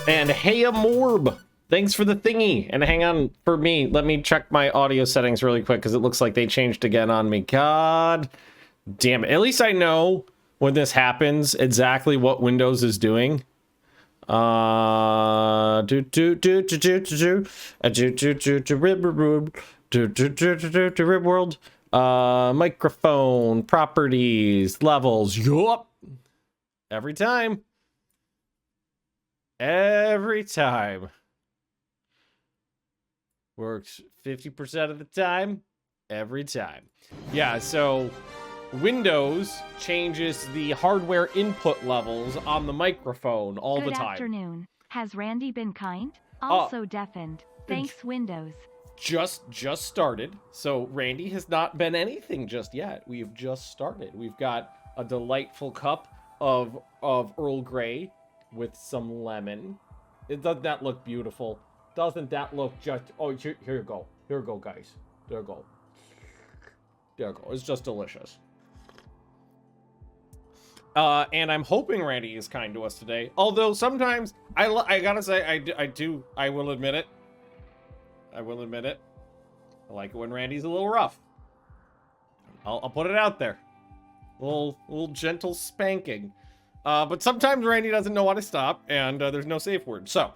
And hey, Morb, thanks for the thingy. And hang on for me. Let me check my audio settings really quick because it looks like they changed again on me. God damn it. At least I know when this happens exactly what Windows is doing. Rimworld. Microphone, properties, levels. Yup. Every time. Every time. Works 50% of the time. Every time. Yeah, so Windows changes the hardware input levels on the microphone all the time. Good afternoon. Has Randy been kind? Also deafened. Thanks, Windows. Just started. So Randy has not been anything just yet. We've just started. We've got a delightful cup of Earl Grey with some lemon. Doesn't that look beautiful? Doesn't that look just... Oh, here you go. Here you go, guys. There you go. There you go. It's just delicious. And I'm hoping Randy is kind to us today. Although sometimes, I gotta say, I will admit it. I will admit it. I like it when Randy's a little rough. I'll put it out there. A little gentle spanking. But sometimes Randy doesn't know how to stop, and there's no safe word. So,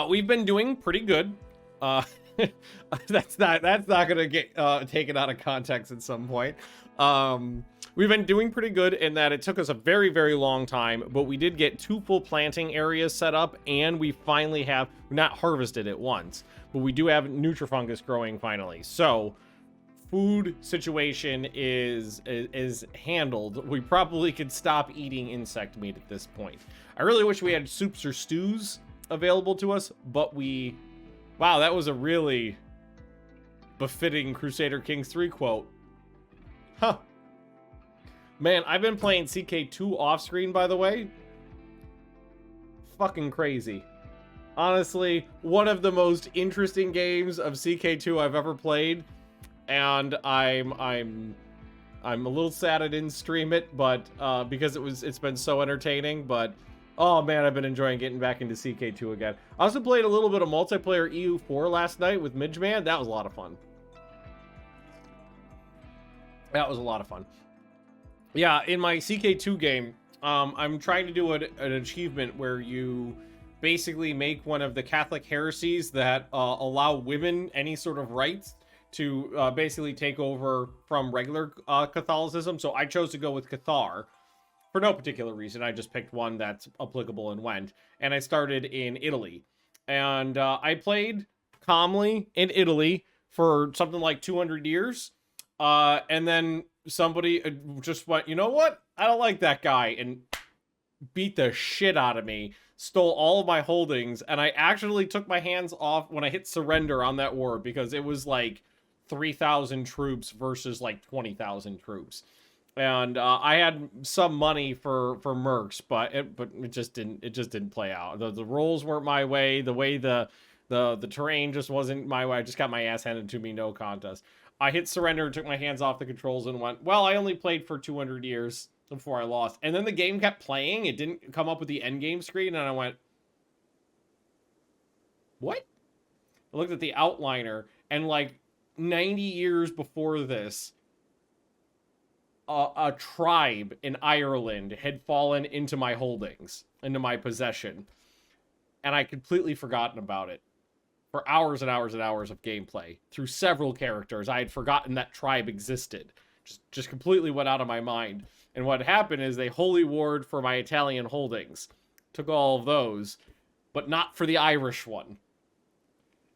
we've been doing pretty good. That's not gonna get taken out of context at some point. We've been doing pretty good in that it took us a very, very long time, but we did get 2 full planting areas set up, and we finally have not harvested it once, but we do have Nutrifungus growing finally. So food situation is handled. We probably could stop eating insect meat at this point. I really wish we had soups or stews available to us, but wow, that was a really befitting Crusader Kings 3 quote. Huh. Man, I've been playing CK2 off screen, by the way. Fucking crazy. Honestly, one of the most interesting games of CK2 I've ever played. And I'm a little sad I didn't stream it, but because it's been so entertaining, but oh man, I've been enjoying getting back into CK2 again. I also played a little bit of multiplayer EU4 last night with Midgeman. That was a lot of fun. That was a lot of fun. Yeah, in my CK2 game, I'm trying to do an achievement where you basically make one of the Catholic heresies that allow women any sort of rights to basically take over from regular Catholicism. So I chose to go with Cathar for no particular reason. I just picked one that's applicable and went. And I started in Italy. And I played calmly in Italy for something like 200 years. And then somebody just went, you know what? I don't like that guy, and beat the shit out of me, stole all of my holdings, and I actually took my hands off when I hit surrender on that war because it was like 3,000 troops versus like 20,000 troops. And I had some money for mercs, but it just didn't play out. The rolls weren't my way. The way the terrain just wasn't my way. I just got my ass handed to me, no contest. I hit surrender and took my hands off the controls and went, well, I only played for 200 years before I lost. And then the game kept playing. It didn't come up with the end game screen. And I went, what? I looked at the outliner, and like 90 years before this, a tribe in Ireland had fallen into my holdings, into my possession. And I completely forgotten about it. For hours and hours and hours of gameplay through several characters. I had forgotten that tribe existed. Just completely went out of my mind. And what happened is they holy warred for my Italian holdings. Took all of those, but not for the Irish one.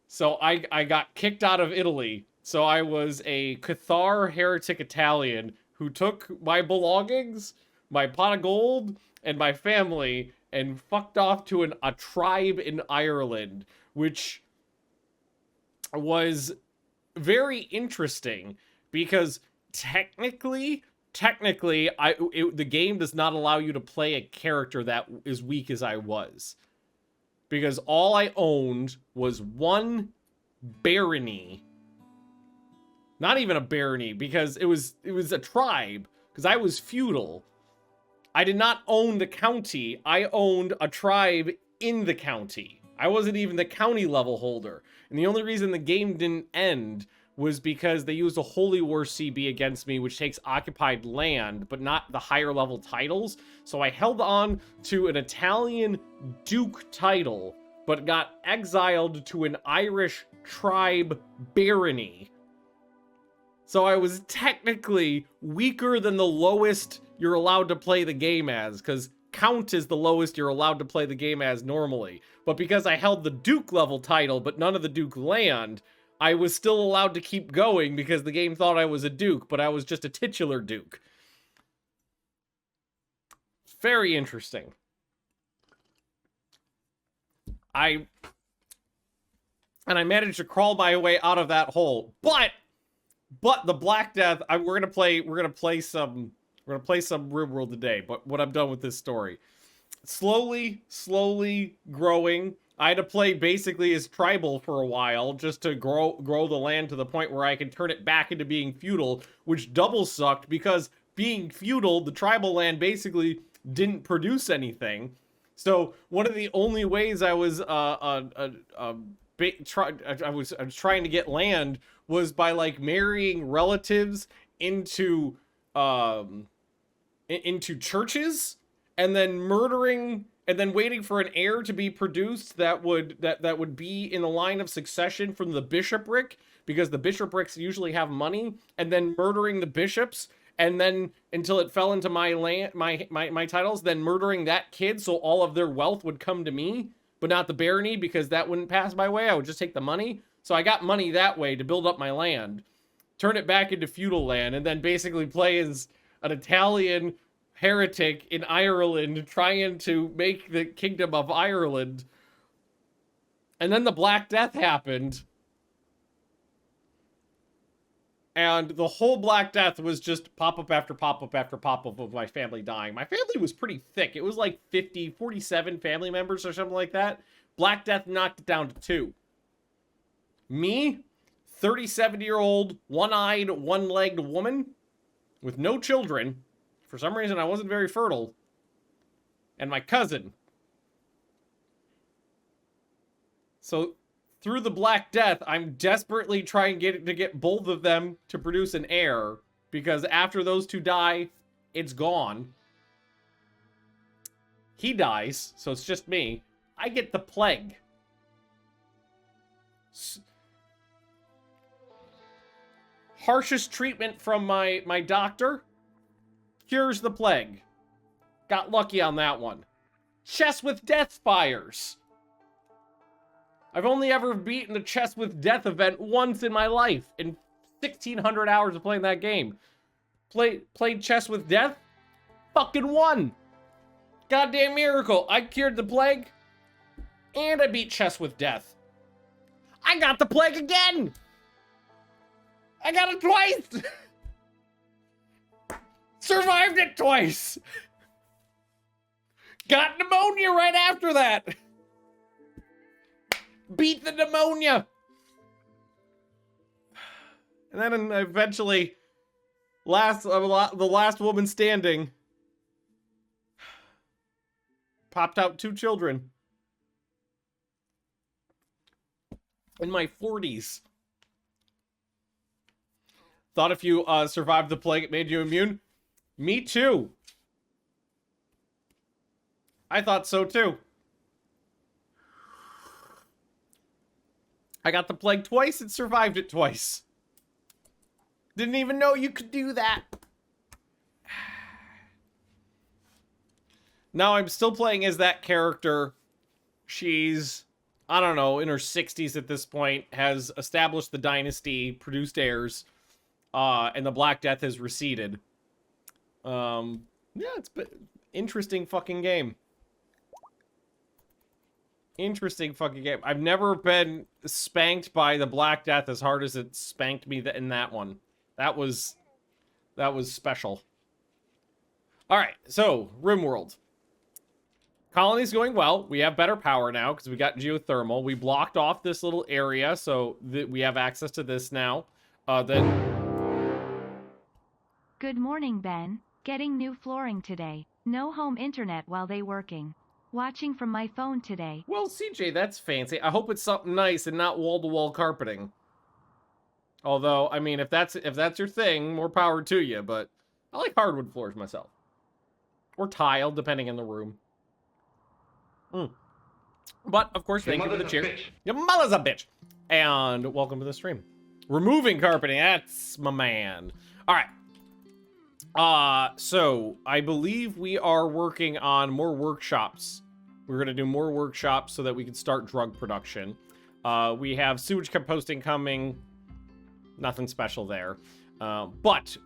So I got kicked out of Italy. So I was a Cathar heretic Italian who took my belongings, my pot of gold, and my family and fucked off to a tribe in Ireland, which was very interesting because technically the game does not allow you to play a character that is weak as I was, because all I owned was one barony. Not even a barony, because it was a tribe, because I was feudal. I did not own the county. I owned a tribe in the county. I wasn't even the county level holder. And the only reason the game didn't end was because they used a Holy War CB against me, which takes occupied land, but not the higher level titles. So I held on to an Italian Duke title, but got exiled to an Irish tribe barony. So I was technically weaker than the lowest you're allowed to play the game as, because Count is the lowest you're allowed to play the game as normally. But because I held the Duke level title, but none of the Duke land, I was still allowed to keep going because the game thought I was a Duke, but I was just a titular Duke. Very interesting. I managed to crawl my way out of that hole. But the Black Death, we're gonna play some Rimworld today, but when I'm done with this story. Slowly growing. I had to play basically as tribal for a while just to grow the land to the point where I can turn it back into being feudal, which double sucked because being feudal, the tribal land basically didn't produce anything. So one of the only ways I was trying to get land was by like marrying relatives into churches and then murdering and then waiting for an heir to be produced that would be in the line of succession from the bishopric, because the bishoprics usually have money, and then murdering the bishops, and then until it fell into my land, my titles, then murdering that kid so all of their wealth would come to me, but not the barony, because that wouldn't pass my way. I would just take the money. So I got money that way to build up my land, turn it back into feudal land, and then basically play as an Italian heretic in Ireland trying to make the Kingdom of Ireland. And then the Black Death happened. And the whole Black Death was just pop-up after pop-up after pop-up of my family dying. My family was pretty thick. It was like 47 family members or something like that. Black Death knocked it down to 2. Me, 37-year-old, one-eyed, one-legged woman with no children. For some reason, I wasn't very fertile. And my cousin. So, through the Black Death, I'm desperately trying to get both of them to produce an heir. Because after those two die, it's gone. He dies, so it's just me. I get the plague. Harshest treatment from my doctor. Cures the plague. Got lucky on that one. Chess with Death fires. I've only ever beaten a Chess with Death event once in my life. In 1,600 hours of playing that game. Played Chess with Death. Fucking won. Goddamn miracle. I cured the plague. And I beat Chess with Death. I got the plague again. I got it twice. Survived it twice. Got pneumonia right after that. Beat the pneumonia. And then eventually, the last woman standing popped out 2 children. In my 40s. Thought if you survived the plague, it made you immune? Me too. I thought so too. I got the plague twice and survived it twice. Didn't even know you could do that. Now I'm still playing as that character. She's, I don't know, in her 60s at this point, has established the dynasty, produced heirs, and the Black Death has receded. Yeah, it's been interesting fucking game. Interesting fucking game. I've never been spanked by the Black Death as hard as it spanked me in that one. That was special. Alright, so, Rimworld. Colony's going well. We have better power now because we got geothermal. We blocked off this little area, so that we have access to this now. Then Good morning, Ben. Getting new flooring today. No home internet while they working. Watching from my phone today. Well, CJ, that's fancy. I hope it's something nice and not wall-to-wall carpeting. Although, I mean, if that's your thing, more power to you, but I like hardwood floors myself. Or tile, depending on the room. But, of course, thank you for the cheer. Your mother's a bitch! And welcome to the stream. Removing carpeting, that's my man. Alright. So, I believe we are working on more workshops. We're going to do more workshops so that we can start drug production. We have sewage composting coming. Nothing special there. But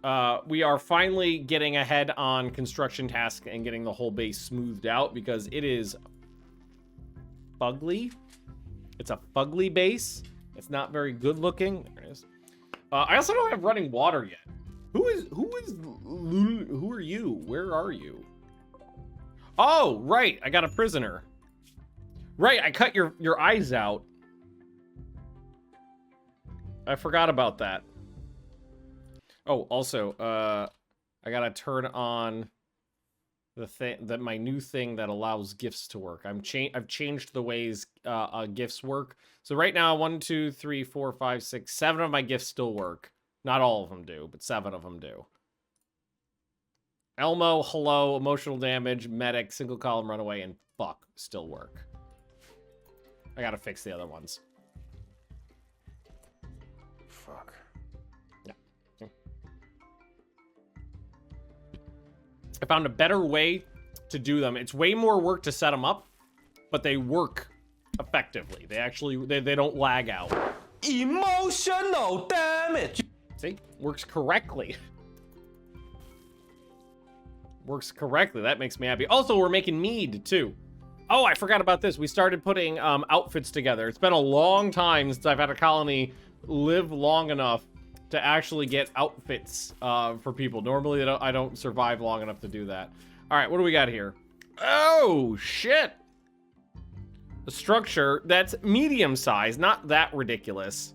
we are finally getting ahead on construction tasks and getting the whole base smoothed out because it is fugly. It's a fugly base. It's not very good looking. There it is. I also don't have running water yet. Who are you? Where are you? Oh, right. I got a prisoner. Right, I cut your eyes out. I forgot about that. Oh, also, I gotta turn on the thing my new thing that allows gifts to work. I've changed the ways gifts work. So right now, 1, 2, 3, 4, 5, 6, 7 of my gifts still work. Not all of them do, but 7 of them do. Elmo, hello, emotional damage, medic, single column runaway, and fuck still work. I gotta fix the other ones. Fuck. Yeah. I found a better way to do them. It's way more work to set them up, but they work effectively. They actually, they don't lag out. Emotional damage. See? Works correctly. Works correctly. That makes me happy. Also, we're making mead, too. Oh, I forgot about this. We started putting outfits together. It's been a long time since I've had a colony live long enough to actually get outfits for people. Normally, I don't survive long enough to do that. All right, what do we got here? Oh, shit. A structure that's medium size, not that ridiculous.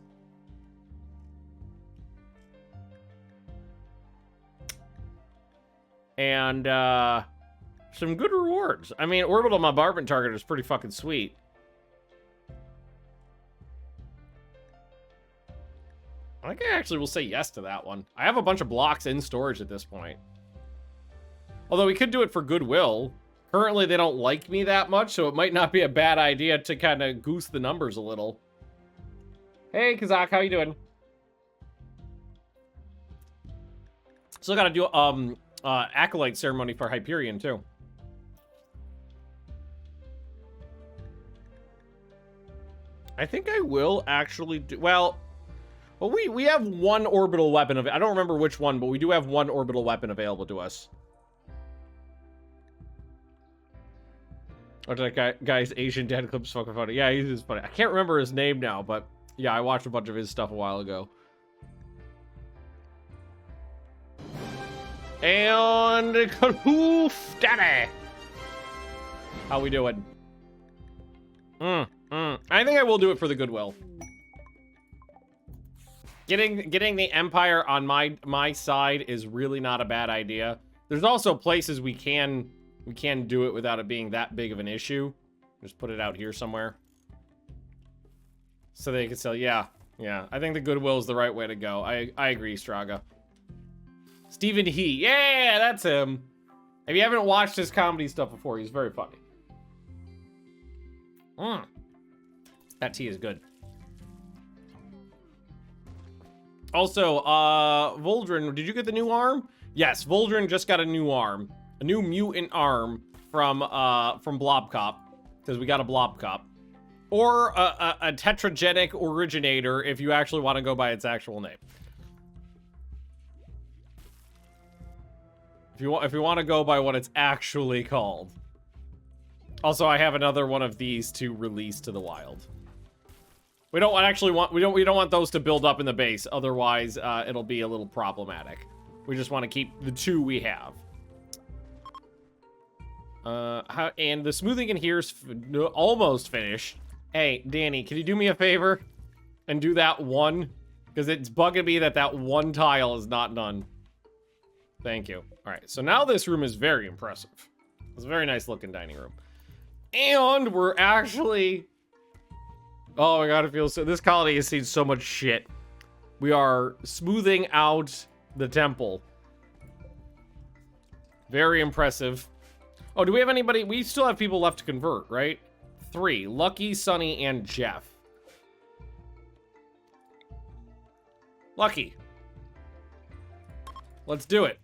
And some good rewards. I mean, orbital bombardment target is pretty fucking sweet. I think I actually will say yes to that one. I have a bunch of blocks in storage at this point. Although we could do it for goodwill. Currently, they don't like me that much, so it might not be a bad idea to kind of goose the numbers a little. Hey, Kazak, how you doing? Still gotta do acolyte ceremony for Hyperion too. I think I will actually do well. We have one orbital weapon of it. I don't remember which one, but we do have one orbital weapon available to us. Oh, that guy's Asian dad clip's fucking funny. Yeah, he's funny. I can't remember his name now, but yeah, I watched a bunch of his stuff a while ago. And Kahoof Daddy. How we doing? I think I will do it for the goodwill. Getting the Empire on my side is really not a bad idea. There's also places we can do it without it being that big of an issue. Just put it out here somewhere. So they can sell, yeah. I think the goodwill is the right way to go. I agree, Straga. Stephen He. Yeah, that's him. If you haven't watched his comedy stuff before, he's very funny. That tea is good. Also, Voldrin, did you get the new arm? Yes, Voldrin just got a new arm. A new mutant arm from Blobcop. Because we got a Blobcop. Or a tetragenic originator if you actually want to go by its actual name. If you want to go by what it's actually called. Also, I have another one of these to release to the wild. We don't want those to build up in the base, otherwise it'll be a little problematic. We just want to keep the 2 we have. And the smoothing in here is almost finished. Hey, Danny, can you do me a favor and do that one? Because it's bugging me that one tile is not done. Thank you. All right, so now this room is very impressive. It's a very nice looking dining room. And we're actually... Oh my god, it feels so... This colony has seen so much shit. We are smoothing out the temple. Very impressive. Oh, do we have anybody? We still have people left to convert, right? 3. Lucky, Sunny, and Jeff. Lucky. Let's do it.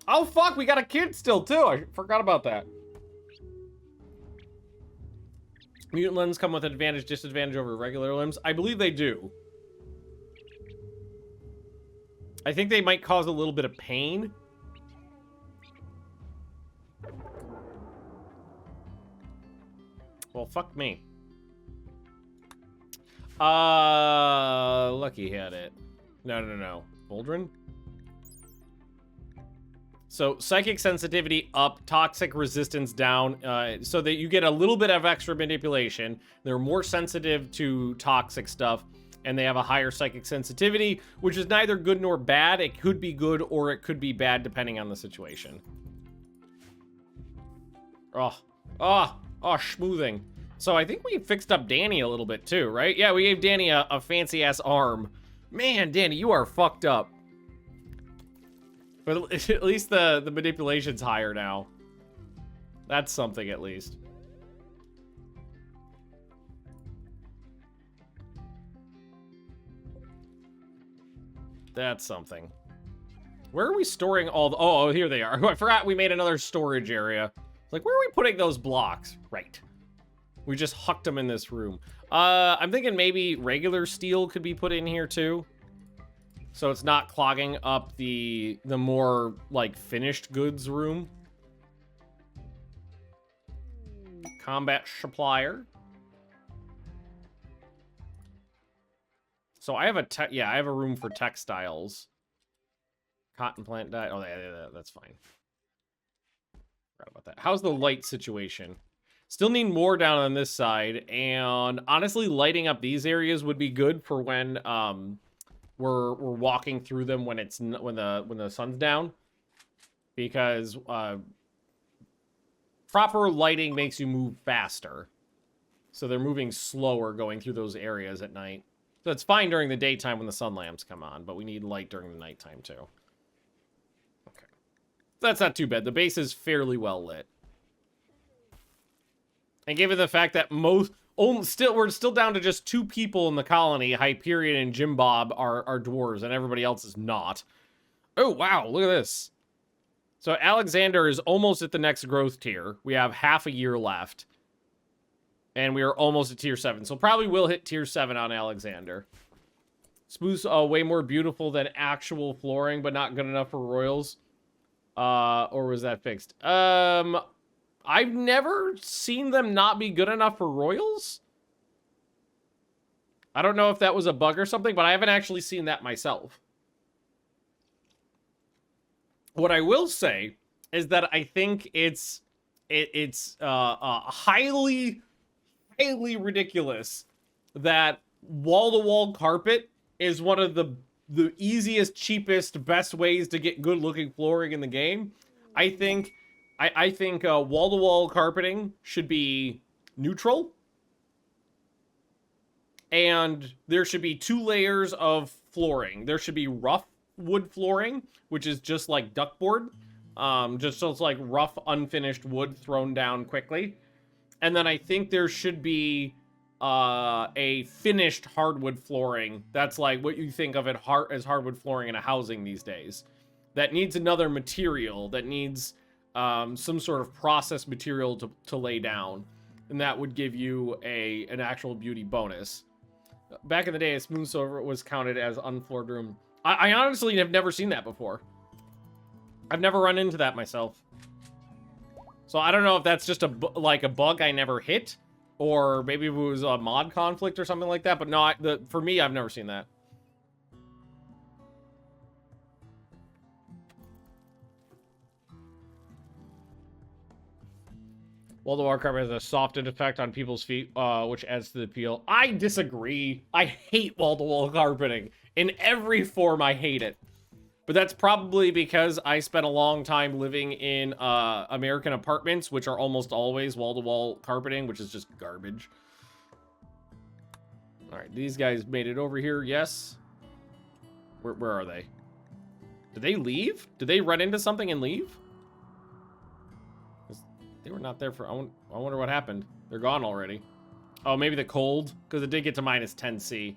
Oh, fuck, we got a kid still, too. I forgot about that. Mutant limbs come with advantage, disadvantage over regular limbs. I believe they do. I think they might cause a little bit of pain. Well, fuck me. Lucky had it. No. Boldrin? So, psychic sensitivity up, toxic resistance down, so that you get a little bit of extra manipulation. They're more sensitive to toxic stuff, and they have a higher psychic sensitivity, which is neither good nor bad. It could be good or it could be bad, depending on the situation. Schmoothing. So I think we fixed up Danny a little bit too, right? Yeah, we gave Danny a fancy-ass arm. Man, Danny, you are fucked up. But at least the manipulation's higher now. That's something, at least. That's something. Where are we storing all the... Oh, here they are. I forgot we made another storage area. Like, where are we putting those blocks? Right. We just hucked them in this room. I'm thinking maybe regular steel could be put in here, too. So it's not clogging up the more, like, finished goods room. Combat supplier. So I have I have a room for textiles. Cotton plant dye. Oh, yeah, that's fine. Forgot about that. How's the light situation? Still need more down on this side, and honestly, lighting up these areas would be good for when we're walking through them when the sun's down, because proper lighting makes you move faster. So they're moving slower going through those areas at night. So it's fine during the daytime when the sun lamps come on, but we need light during the nighttime too. Okay, that's not too bad. The base is fairly well lit. And given the fact that we're still down to just 2 people in the colony, Hyperion and Jim Bob are dwarves, and everybody else is not. Oh, wow, look at this. So Alexander is almost at the next growth tier. We have half a year left. And we are almost at tier 7. So probably will hit tier 7 on Alexander. Smooth's way more beautiful than actual flooring, but not good enough for royals. Or was that fixed? I've never seen them not be good enough for royals. I don't know if that was a bug or something, but I haven't actually seen that myself. What I will say is that I think it's highly ridiculous that wall-to-wall carpet is one of the easiest, cheapest, best ways to get good-looking flooring in the game. I think wall-to-wall carpeting should be neutral. And there should be 2 layers of flooring. There should be rough wood flooring, which is just like duckboard. Just so it's like rough, unfinished wood thrown down quickly. And then I think there should be a finished hardwood flooring. That's like what you think of as hardwood flooring in a housing these days. That needs another material, that needs... some sort of processed material to lay down, and that would give you an actual beauty bonus. Back in the day, a smooth silver was counted as unfloored room. I honestly have never seen that before. I've never run into that myself. So I don't know if that's just a bug I never hit, or maybe it was a mod conflict or something like that. But no, for me, I've never seen that. Wall-to-wall carpet has a softened effect on people's feet, which adds to the appeal. I disagree. I hate wall-to-wall carpeting. In every form, I hate it. But that's probably because I spent a long time living in American apartments, which are almost always wall-to-wall carpeting, which is just garbage. All right, these guys made it over here. Yes. Where are they? Did they leave? Did they run into something and leave? They were not there for... I wonder what happened. They're gone already. Oh, maybe the cold? Because it did get to minus 10C.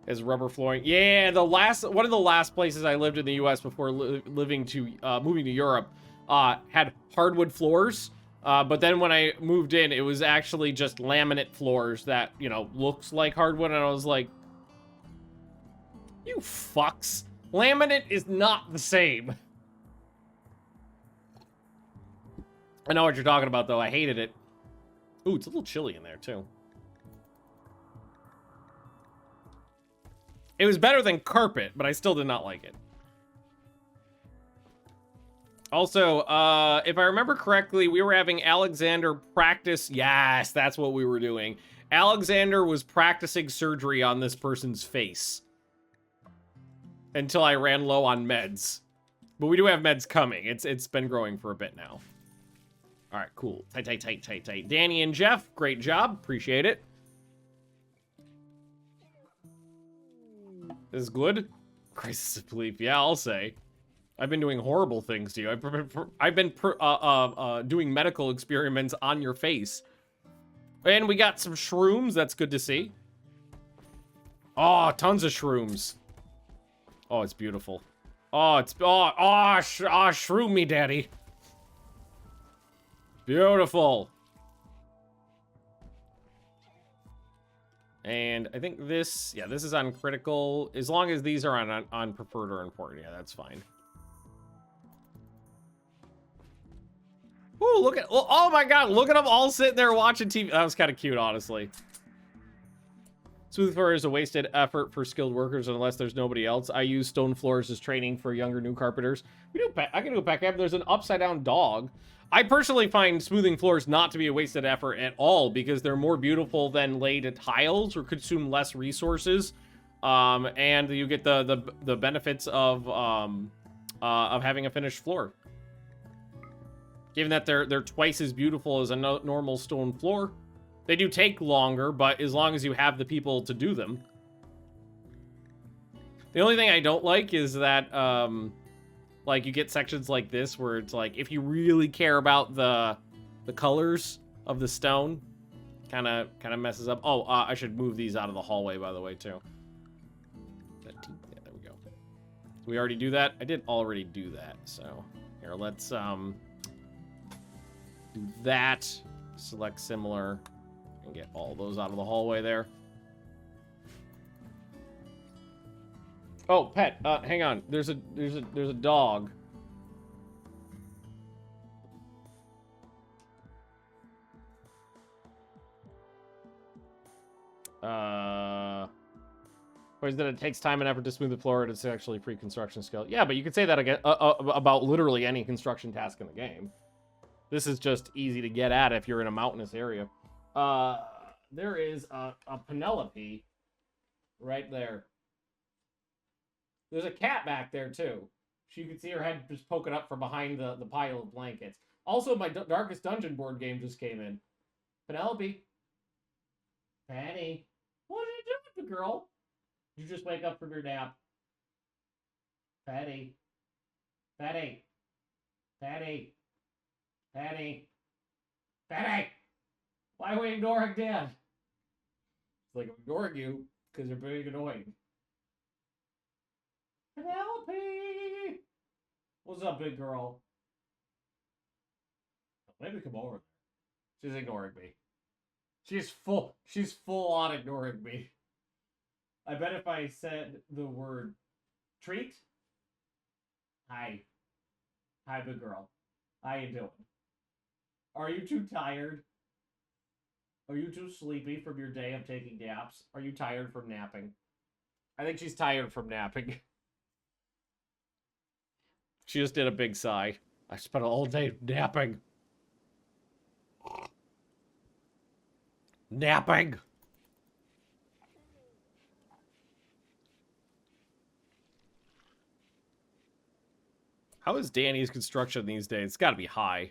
As rubber flooring. Yeah, one of the last places I lived in the U.S. before moving to Europe had hardwood floors. But then when I moved in, it was actually just laminate floors that, you know, looks like hardwood. And I was like, you fucks. Laminate is not the same. I know what you're talking about, though. I hated it. Ooh, it's a little chilly in there, too. It was better than carpet, but I still did not like it. Also, if I remember correctly, we were having Alexander practice... Yes, that's what we were doing. Alexander was practicing surgery on this person's face. Until I ran low on meds. But we do have meds coming. It's been growing for a bit now. All right, cool. Tight. Danny and Jeff, great job. Appreciate it. This is good. Crisis of belief. Yeah, I'll say. I've been doing horrible things to you. I've been doing medical experiments on your face. And we got some shrooms. That's good to see. Oh, tons of shrooms. Oh, it's beautiful. Oh, it's... shroom me, daddy. Beautiful. And I think this... Yeah, this is on critical. As long as these are on preferred or important. Yeah, that's fine. Ooh, look at... Oh my god, look at them all sitting there watching TV. That was kind of cute, honestly. Smooth floor is a wasted effort for skilled workers unless there's nobody else. I use stone floors as training for younger new carpenters. I can do a pack up. There's an upside down dog. I personally find smoothing floors not to be a wasted effort at all because they're more beautiful than laid tiles or consume less resources. And you get the benefits of having a finished floor. Given that they're twice as beautiful as a normal stone floor. They do take longer, but as long as you have the people to do them. The only thing I don't like is that, like, you get sections like this where it's like, if you really care about the colors of the stone, kind of messes up. Oh, I should move these out of the hallway, by the way, too. Yeah, there we go. Did we already do that? I did already do that, so here, let's do that. Select similar. And get all those out of the hallway there. Oh, pet, hang on. There's a dog. Or is that it takes time and effort to smooth the floor and it's actually pre-construction skill? Yeah, but you could say that again about literally any construction task in the game. This is just easy to get at if you're in a mountainous area. There is a Penelope right there. There's a cat back there, too. You can see her head just poking up from behind the pile of blankets. Also, my Darkest Dungeon board game just came in. Penelope. Penny. What are you doing, girl? Did you just wake up from your nap? Penny. Penny. Penny. Penny. Penny. Why are we ignoring Dad? It's like I'm ignoring you because you're being annoying. Penelope! What's up, big girl? Maybe come over. She's ignoring me. She's full on ignoring me. I bet if I said the word treat. Hi. Hi, big girl. How you doing? Are you too tired? Are you too sleepy from your day of taking naps? Are you tired from napping? I think she's tired from napping. She just did a big sigh. I spent all day napping. Napping. How is Danny's construction these days? It's got to be high.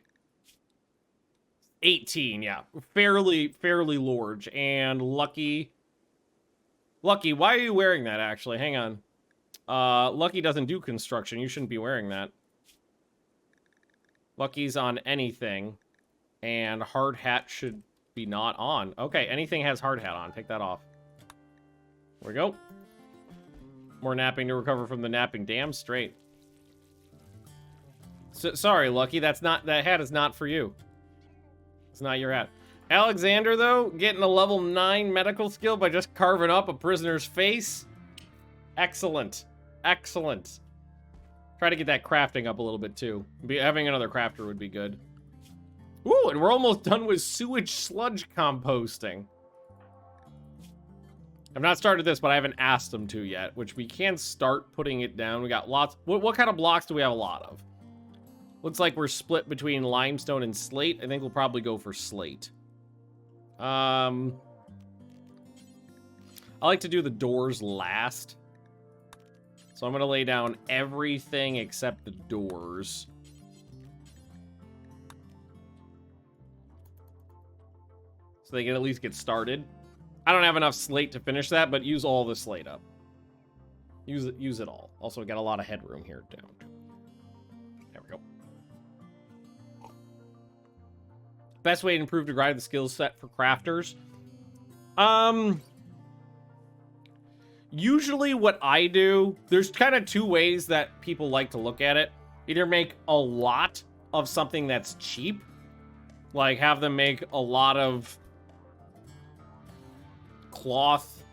18, yeah. Fairly large. And Lucky. Lucky, why are you wearing that, actually? Hang on. Lucky doesn't do construction. You shouldn't be wearing that. Lucky's on anything. And hard hat should be not on. Okay, anything has hard hat on. Take that off. There we go. More napping to recover from the napping. Damn straight. Sorry, Lucky. That hat is not for you. It's not your hat. Alexander, though, getting a level 9 medical skill by just carving up a prisoner's face. Excellent. Excellent. Try to get that crafting up a little bit, too. Having another crafter would be good. Ooh, and we're almost done with sewage sludge composting. I've not started this, but I haven't asked them to yet, which we can start putting it down. We got lots. What kind of blocks do we have a lot of? Looks like we're split between limestone and slate. I think we'll probably go for slate. I like to do the doors last. So I'm going to lay down everything except the doors. So they can at least get started. I don't have enough slate to finish that, but use all the slate up. Use it all. Also, we got a lot of headroom here down. There we go. Best way to improve the grind of the skill set for crafters. Usually what I do, there's kind of two ways that people like to look at it. Either make a lot of something that's cheap. Like have them make a lot of cloth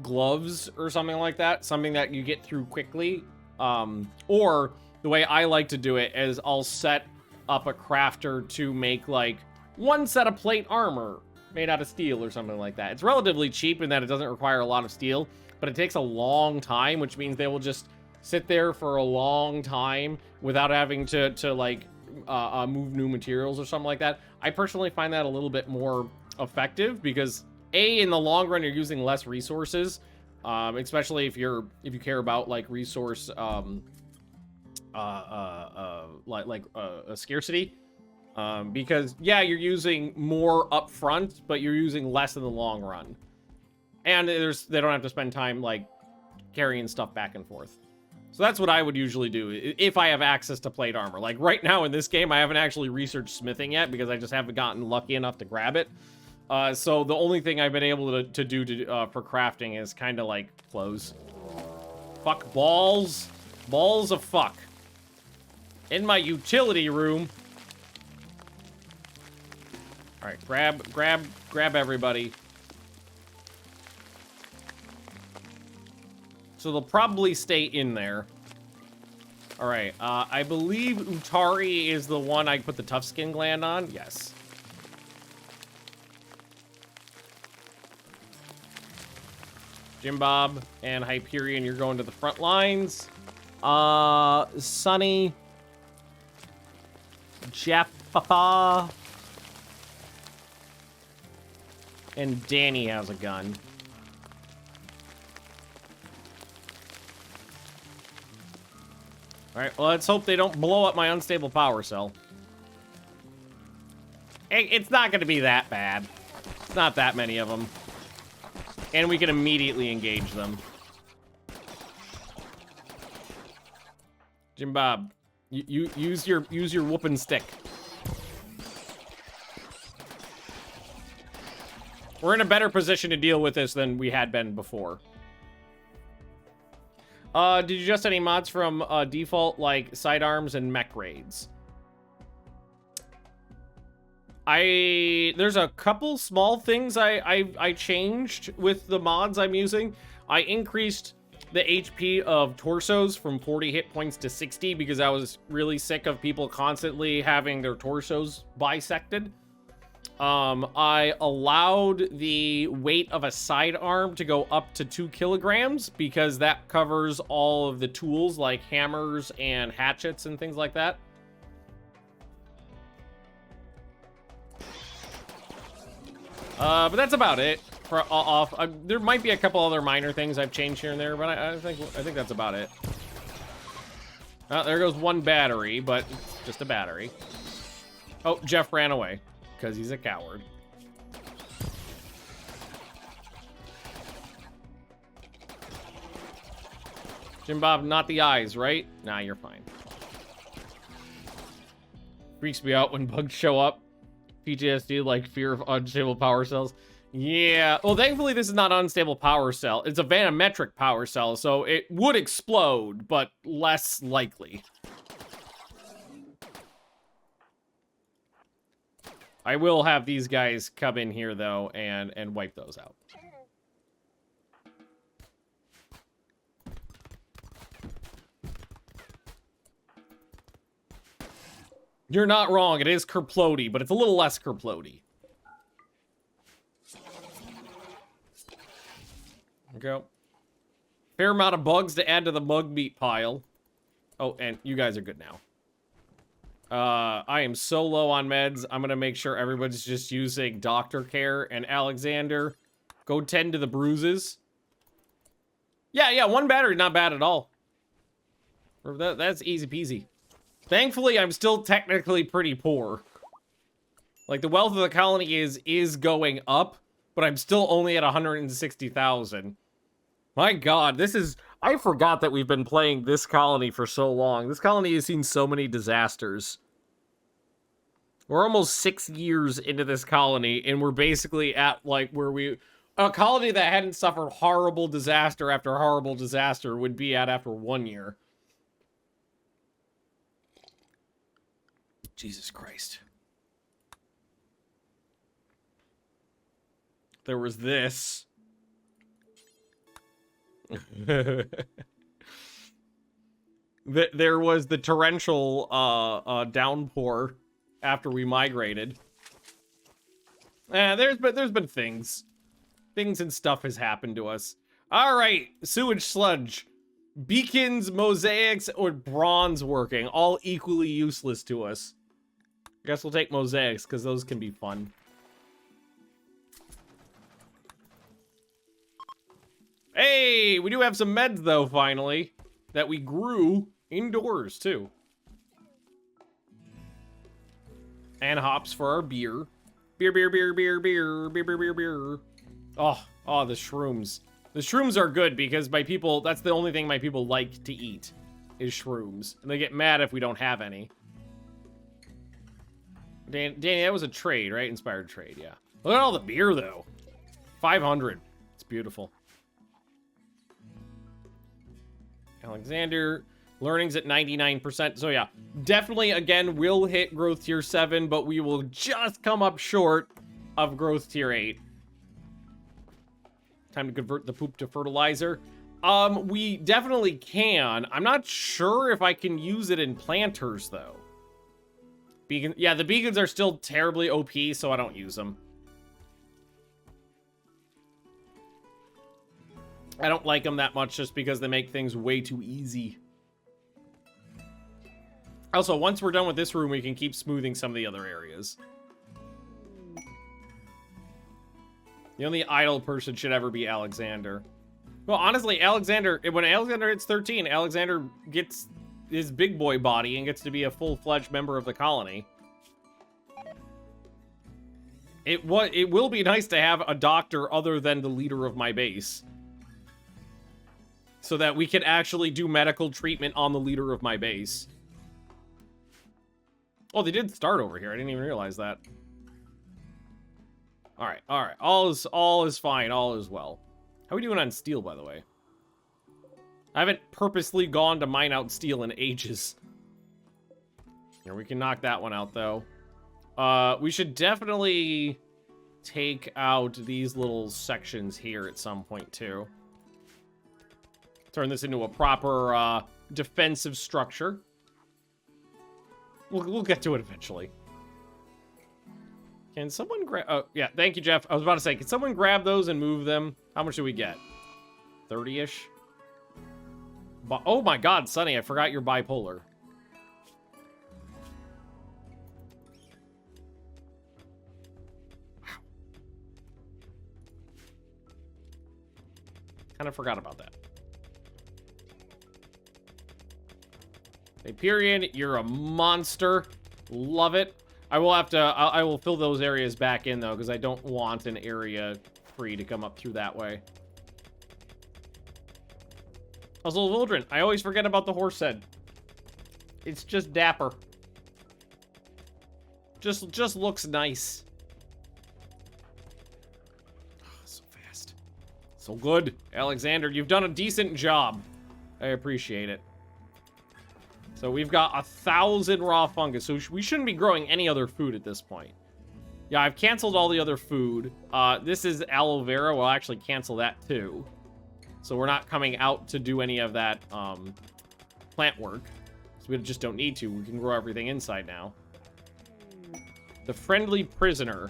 gloves or something like that. Something that you get through quickly. Or the way I like to do it is I'll set up a crafter to make like one set of plate armor made out of steel or something like that. It's relatively cheap in that it doesn't require a lot of steel, but it takes a long time, which means they will just sit there for a long time without having to like move new materials or something like that. I personally find that a little bit more effective because in the long run, you're using less resources, especially if you care about like resource scarcity. Because yeah, you're using more upfront, but you're using less in the long run. And they don't have to spend time like carrying stuff back and forth. So that's what I would usually do if I have access to plate armor. Like right now in this game, I haven't actually researched smithing yet because I just haven't gotten lucky enough to grab it. So the only thing I've been able to do for crafting is kind of like clothes. Fuck balls. Balls of fuck. In my utility room. All right, grab everybody. So they'll probably stay in there. All right, I believe Utari is the one I put the tough skin gland on. Yes. Jim Bob and Hyperion, you're going to the front lines. Sunny. Jaffa. And Danny has a gun. Alright, well, let's hope they don't blow up my unstable power cell. It's not going to be that bad. It's not that many of them. And we can immediately engage them. Jim Bob, you use your whooping stick. We're in a better position to deal with this than we had been before. Did you adjust any mods from default, like sidearms and mech raids? There's a couple small things I changed with the mods I'm using. I increased the HP of torsos from 40 hit points to 60 because I was really sick of people constantly having their torsos bisected. I allowed the weight of a sidearm to go up to 2 kilograms because that covers all of the tools like hammers and hatchets and things like that. But that's about it. There might be a couple other minor things I've changed here and there, but I think that's about it. There goes one battery, but it's just a battery. Oh, Jeff ran away because he's a coward. Jim Bob, not the eyes, right? Nah, you're fine. Freaks me out when bugs show up. PTSD, like fear of unstable power cells. Yeah, well, thankfully this is not an unstable power cell. It's a vanometric power cell, so it would explode, but less likely. I will have these guys come in here, though, and wipe those out. You're not wrong. It is kerplody, but it's a little less kerplody. Go. Fair amount of bugs to add to the bug meat pile. Oh, and you guys are good now. I am so low on meds. I'm gonna make sure everybody's just using doctor care. And Alexander, go tend to the bruises. Yeah, one battery, not bad at all. That's easy peasy. Thankfully, I'm still technically pretty poor. Like, the wealth of the colony is going up, but I'm still only at 160,000. My god, this is... I forgot that we've been playing this colony for so long. This colony has seen so many disasters. We're almost 6 years into this colony, and we're basically at, like, where we... A colony that hadn't suffered horrible disaster after horrible disaster would be at after 1 year. Jesus Christ. There was this. There was the torrential downpour after we migrated. There's been things. Things and stuff has happened to us. All right, sewage sludge. Beacons, mosaics, or bronze working, all equally useless to us. I guess we'll take mosaics, because those can be fun. Hey, we do have some meds, though, finally, that we grew indoors, too. And hops for our beer. Beer. Oh, the shrooms. The shrooms are good, because my people, that's the only thing my people like to eat, is shrooms. And they get mad if we don't have any. Danny, that was a trade, right? Inspired trade, yeah. Look at all the beer, though. 500. It's beautiful. Alexander, learning's at 99%. So yeah, definitely, again, will hit growth tier 7, but we will just come up short of growth tier 8. Time to convert the poop to fertilizer. We definitely can. I'm not sure if I can use it in planters, though. Beacon, yeah, the beacons are still terribly OP, so I don't use them. I don't like them that much just because they make things way too easy. Also, once we're done with this room, we can keep smoothing some of the other areas. The only idle person should ever be Alexander. Well, honestly, Alexander, when Alexander hits 13, Alexander gets his big boy body and gets to be a full-fledged member of the colony. It will be nice to have a doctor other than the leader of my base. So that we can actually do medical treatment on the leader of my base. Oh, they did start over here. I didn't even realize that. Alright. All is fine. All is well. How are we doing on steel, by the way? I haven't purposely gone to mine out steel in ages. Here, we can knock that one out, though. We should definitely take out these little sections here at some point, too. Turn this into a proper defensive structure. We'll get to it eventually. Can someone grab... Oh, yeah, thank you, Jeff. I was about to say, can someone grab those and move them? How much do we get? 30-ish? Oh my god, Sonny, I forgot you're bipolar. Wow. Kind of forgot about that. Hyperion, you're a monster. Love it. I will have to, I will fill those areas back in, though, because I don't want an area free to come up through that way. Also, Wildren, I always forget about the horse head. It's just dapper. Just looks nice. Oh, so fast. So good. Alexander, you've done a decent job. I appreciate it. So we've got 1,000 raw fungus, so we shouldn't be growing any other food at this point. Yeah, I've canceled all the other food. This is aloe vera. We'll actually cancel that too. So we're not coming out to do any of that plant work. So we just don't need to. We can grow everything inside now. The friendly prisoner.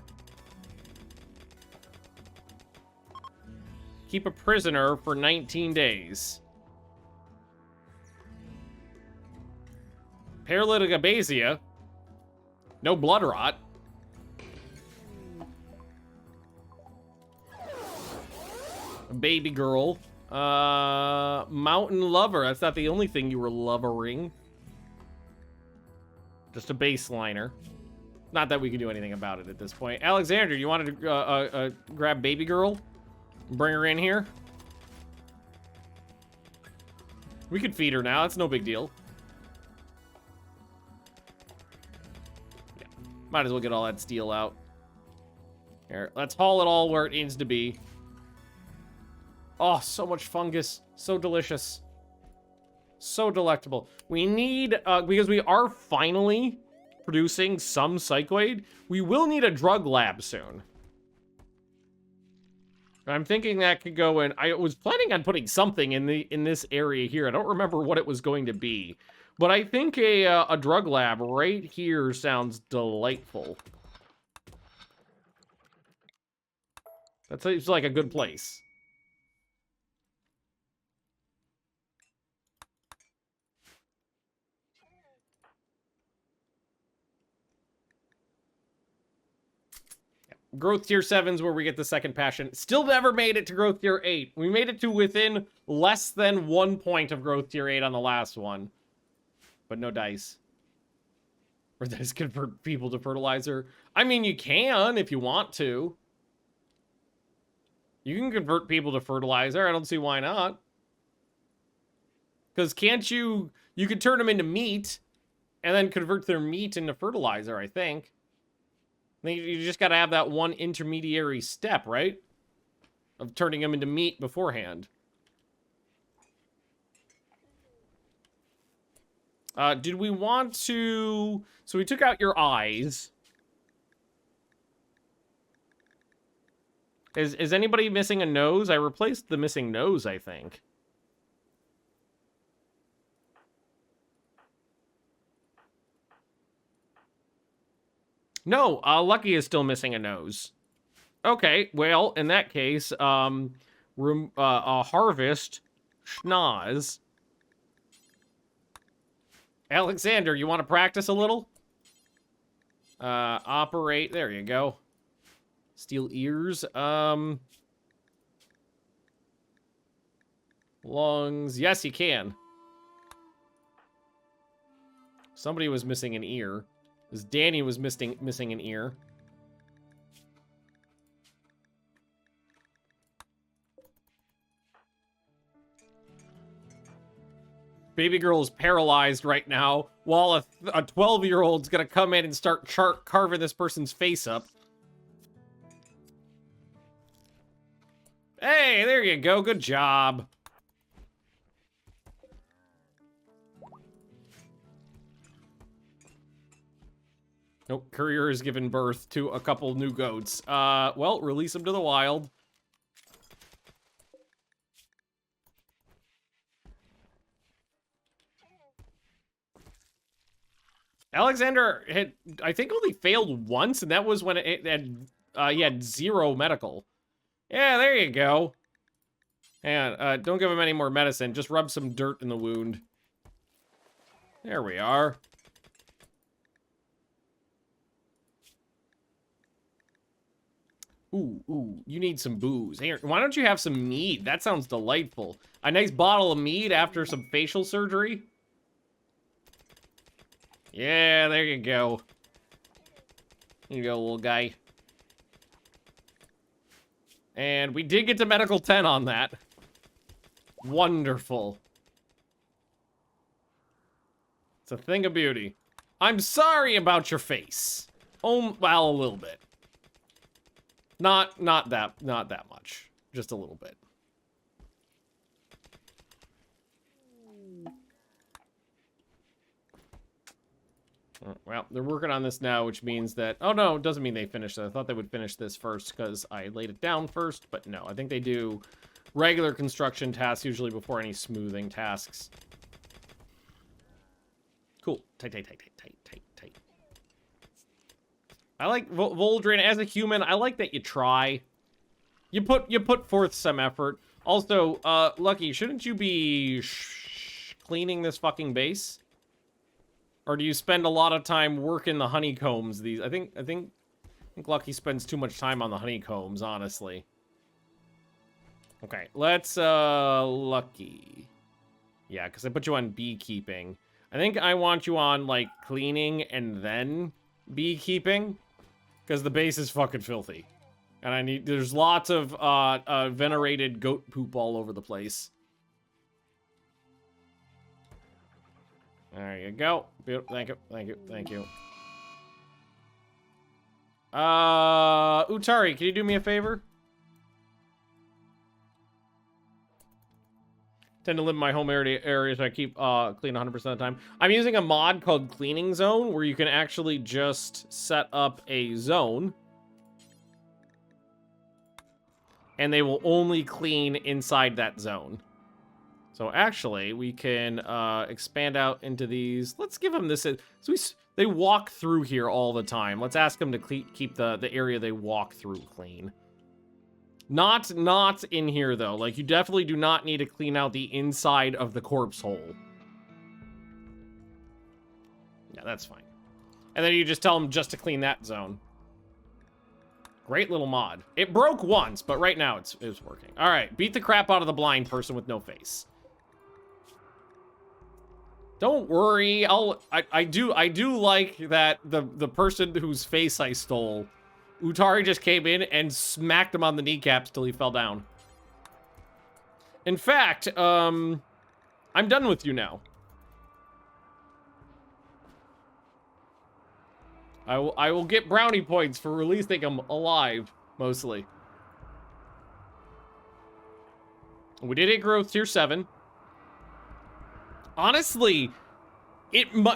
Keep a prisoner for 19 days. Paralytic abasia. No blood rot. Baby girl. Mountain lover. That's not the only thing you were lovering. Just a baseliner. Not that we can do anything about it at this point. Alexander, you wanted to grab baby girl? Bring her in here? We could feed her now. That's no big deal. Yeah. Might as well get all that steel out. Here, let's haul it all where it needs to be. Oh, so much fungus. So delicious. So delectable. We need, because we are finally producing some psychoid, we will need a drug lab soon. I'm thinking that could go in. I was planning on putting something in this area here. I don't remember what it was going to be, but I think a drug lab right here sounds delightful. That seems like a good place. Growth tier 7's where we get the second passion. Still never made it to growth tier 8. We made it to within less than 1 point of growth tier 8 on the last one. But no dice. Or dice convert people to fertilizer. I mean, you can if you want to. You can convert people to fertilizer. I don't see why not. Because can't you... You could turn them into meat and then convert their meat into fertilizer, I think. You just got to have that one intermediary step, right? Of turning them into meat beforehand. Did we want to... So we took out your eyes. Is anybody missing a nose? I replaced the missing nose, I think. No, Lucky is still missing a nose. Okay, well, in that case, harvest schnoz. Alexander, you want to practice a little? Operate, there you go. Steel ears, lungs, yes, you can. Somebody was missing an ear. Because Danny was missing an ear. Baby girl is paralyzed right now, while a 12-year-old's gonna come in and start carving this person's face up. Hey, there you go. Good job. Nope, Courier has given birth to a couple new goats. Well, release them to the wild. Alexander had, I think, only failed once, and that was when it had, he had 0 medical. Yeah, there you go. And, don't give him any more medicine. Just rub some dirt in the wound. There we are. Ooh, you need some booze. Here, why don't you have some mead? That sounds delightful. A nice bottle of mead after some facial surgery. Yeah, there you go. Here you go, little guy. And we did get to medical 10 on that. Wonderful. It's a thing of beauty. I'm sorry about your face. Oh, well, a little bit. Not that much. Just a little bit. Well, they're working on this now, which means that... Oh, no, it doesn't mean they finished it. I thought they would finish this first because I laid it down first, but no. I think they do regular construction tasks usually before any smoothing tasks. Cool. Tight. I like Voldrin as a human. I like that you try. You put forth some effort. Also, Lucky, shouldn't you be cleaning this fucking base? Or do you spend a lot of time working the honeycombs? I think Lucky spends too much time on the honeycombs, honestly. Okay, let's Lucky. Yeah, because I put you on beekeeping. I think I want you on like cleaning and then beekeeping, because the base is fucking filthy, and there's lots of venerated goat poop all over the place. There you go. Thank you. Utari, can you do me a favor? Tend to live in my home area, so I keep clean 100% of the time. I'm using a mod called Cleaning Zone, where you can actually just set up a zone, and they will only clean inside that zone. So actually, we can expand out into these. Let's give them this. So they walk through here all the time. Let's ask them to keep the area they walk through clean. Not in here, though. Like, you definitely do not need to clean out the inside of the corpse hole. Yeah, that's fine. And then you just tell them just to clean that zone. Great little mod. It broke once, but right now it's working. All right, beat the crap out of the blind person with no face. Don't worry, I do like that the person whose face I stole, Utari just came in and smacked him on the kneecaps till he fell down. In fact, I'm done with you now. I will get brownie points for releasing him alive, mostly. We did hit growth tier 7. Honestly,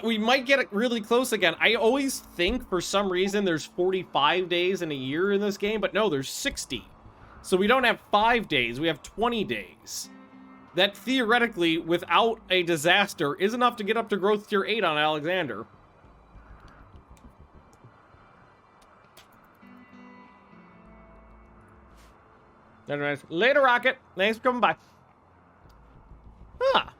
we might get it really close again. I always think for some reason there's 45 days in a year in this game, but no, there's 60. So we don't have 5 days, we have 20 days. That theoretically, without a disaster, is enough to get up to growth tier 8 on Alexander. Anyways, later, Rocket. Thanks for coming by. Huh.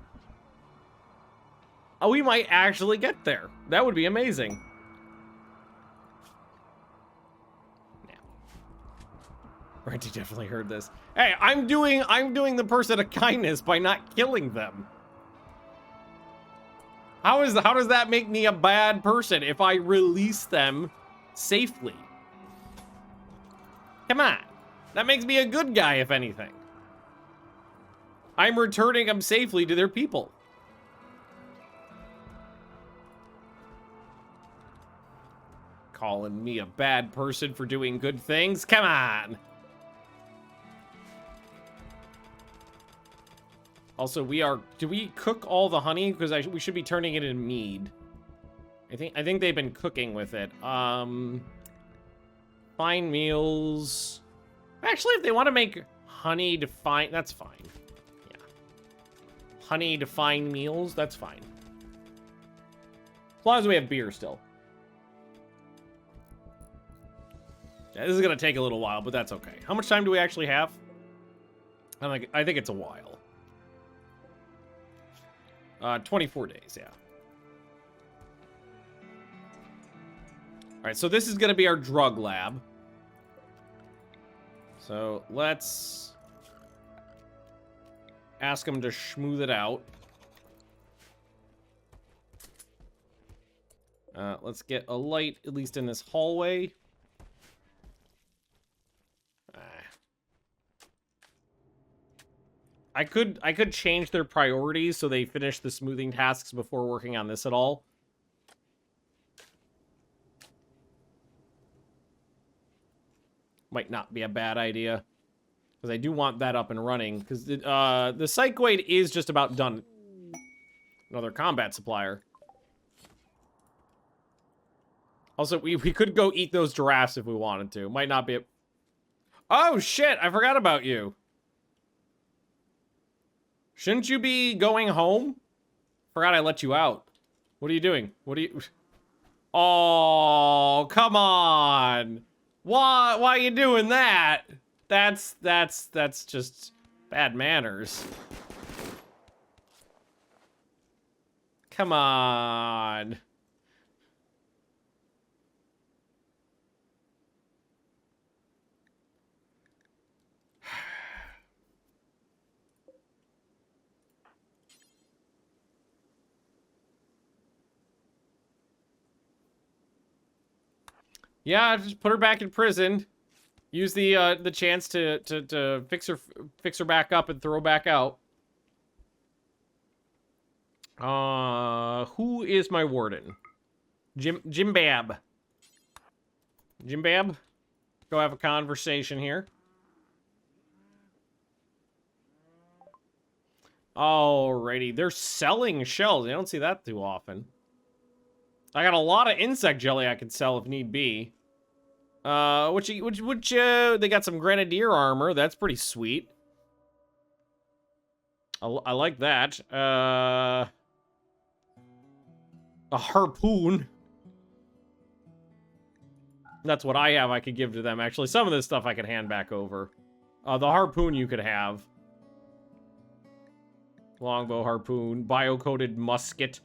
Oh, we might actually get there. That would be amazing. Yeah. Renty definitely heard this. Hey, I'm doing the person a kindness by not killing them. How does that make me a bad person if I release them safely? Come on. That makes me a good guy, if anything. I'm returning them safely to their people. Calling me a bad person for doing good things? Come on. Also, do we cook all the honey? Because we should be turning it into mead. I think they've been cooking with it. Fine meals. Actually, if they want to make honey to fine, that's fine. Yeah. Honey to fine meals, that's fine. As long as we have beer still. Yeah, this is going to take a little while, but that's okay. How much time do we actually have? I think it's a while. 24 days, yeah. All right, so this is going to be our drug lab. So let's ask them to schmooth it out. Let's get a light, at least in this hallway. I could change their priorities so they finish the smoothing tasks before working on this at all. Might not be a bad idea. Because I do want that up and running. Because the Psychoid is just about done. Another combat supplier. Also, we could go eat those giraffes if we wanted to. Might not be a... Oh, shit! I forgot about you. Shouldn't you be going home? Forgot I let you out. What are you doing? What are you... Oh, come on! Why are you doing that? That's just bad manners. Come on. Yeah, just put her back in prison. Use the chance to fix her back up and throw her back out. Who is my warden? Jimbab. Jimbab? Go have a conversation here. Alrighty, they're selling shells. I don't see that too often. I got a lot of insect jelly I could sell if need be. Which they got some grenadier armor. That's pretty sweet. I like that. A harpoon. That's what I have I could give to them. Actually, some of this stuff I could hand back over. The harpoon you could have. Longbow harpoon. Bio-coated musket.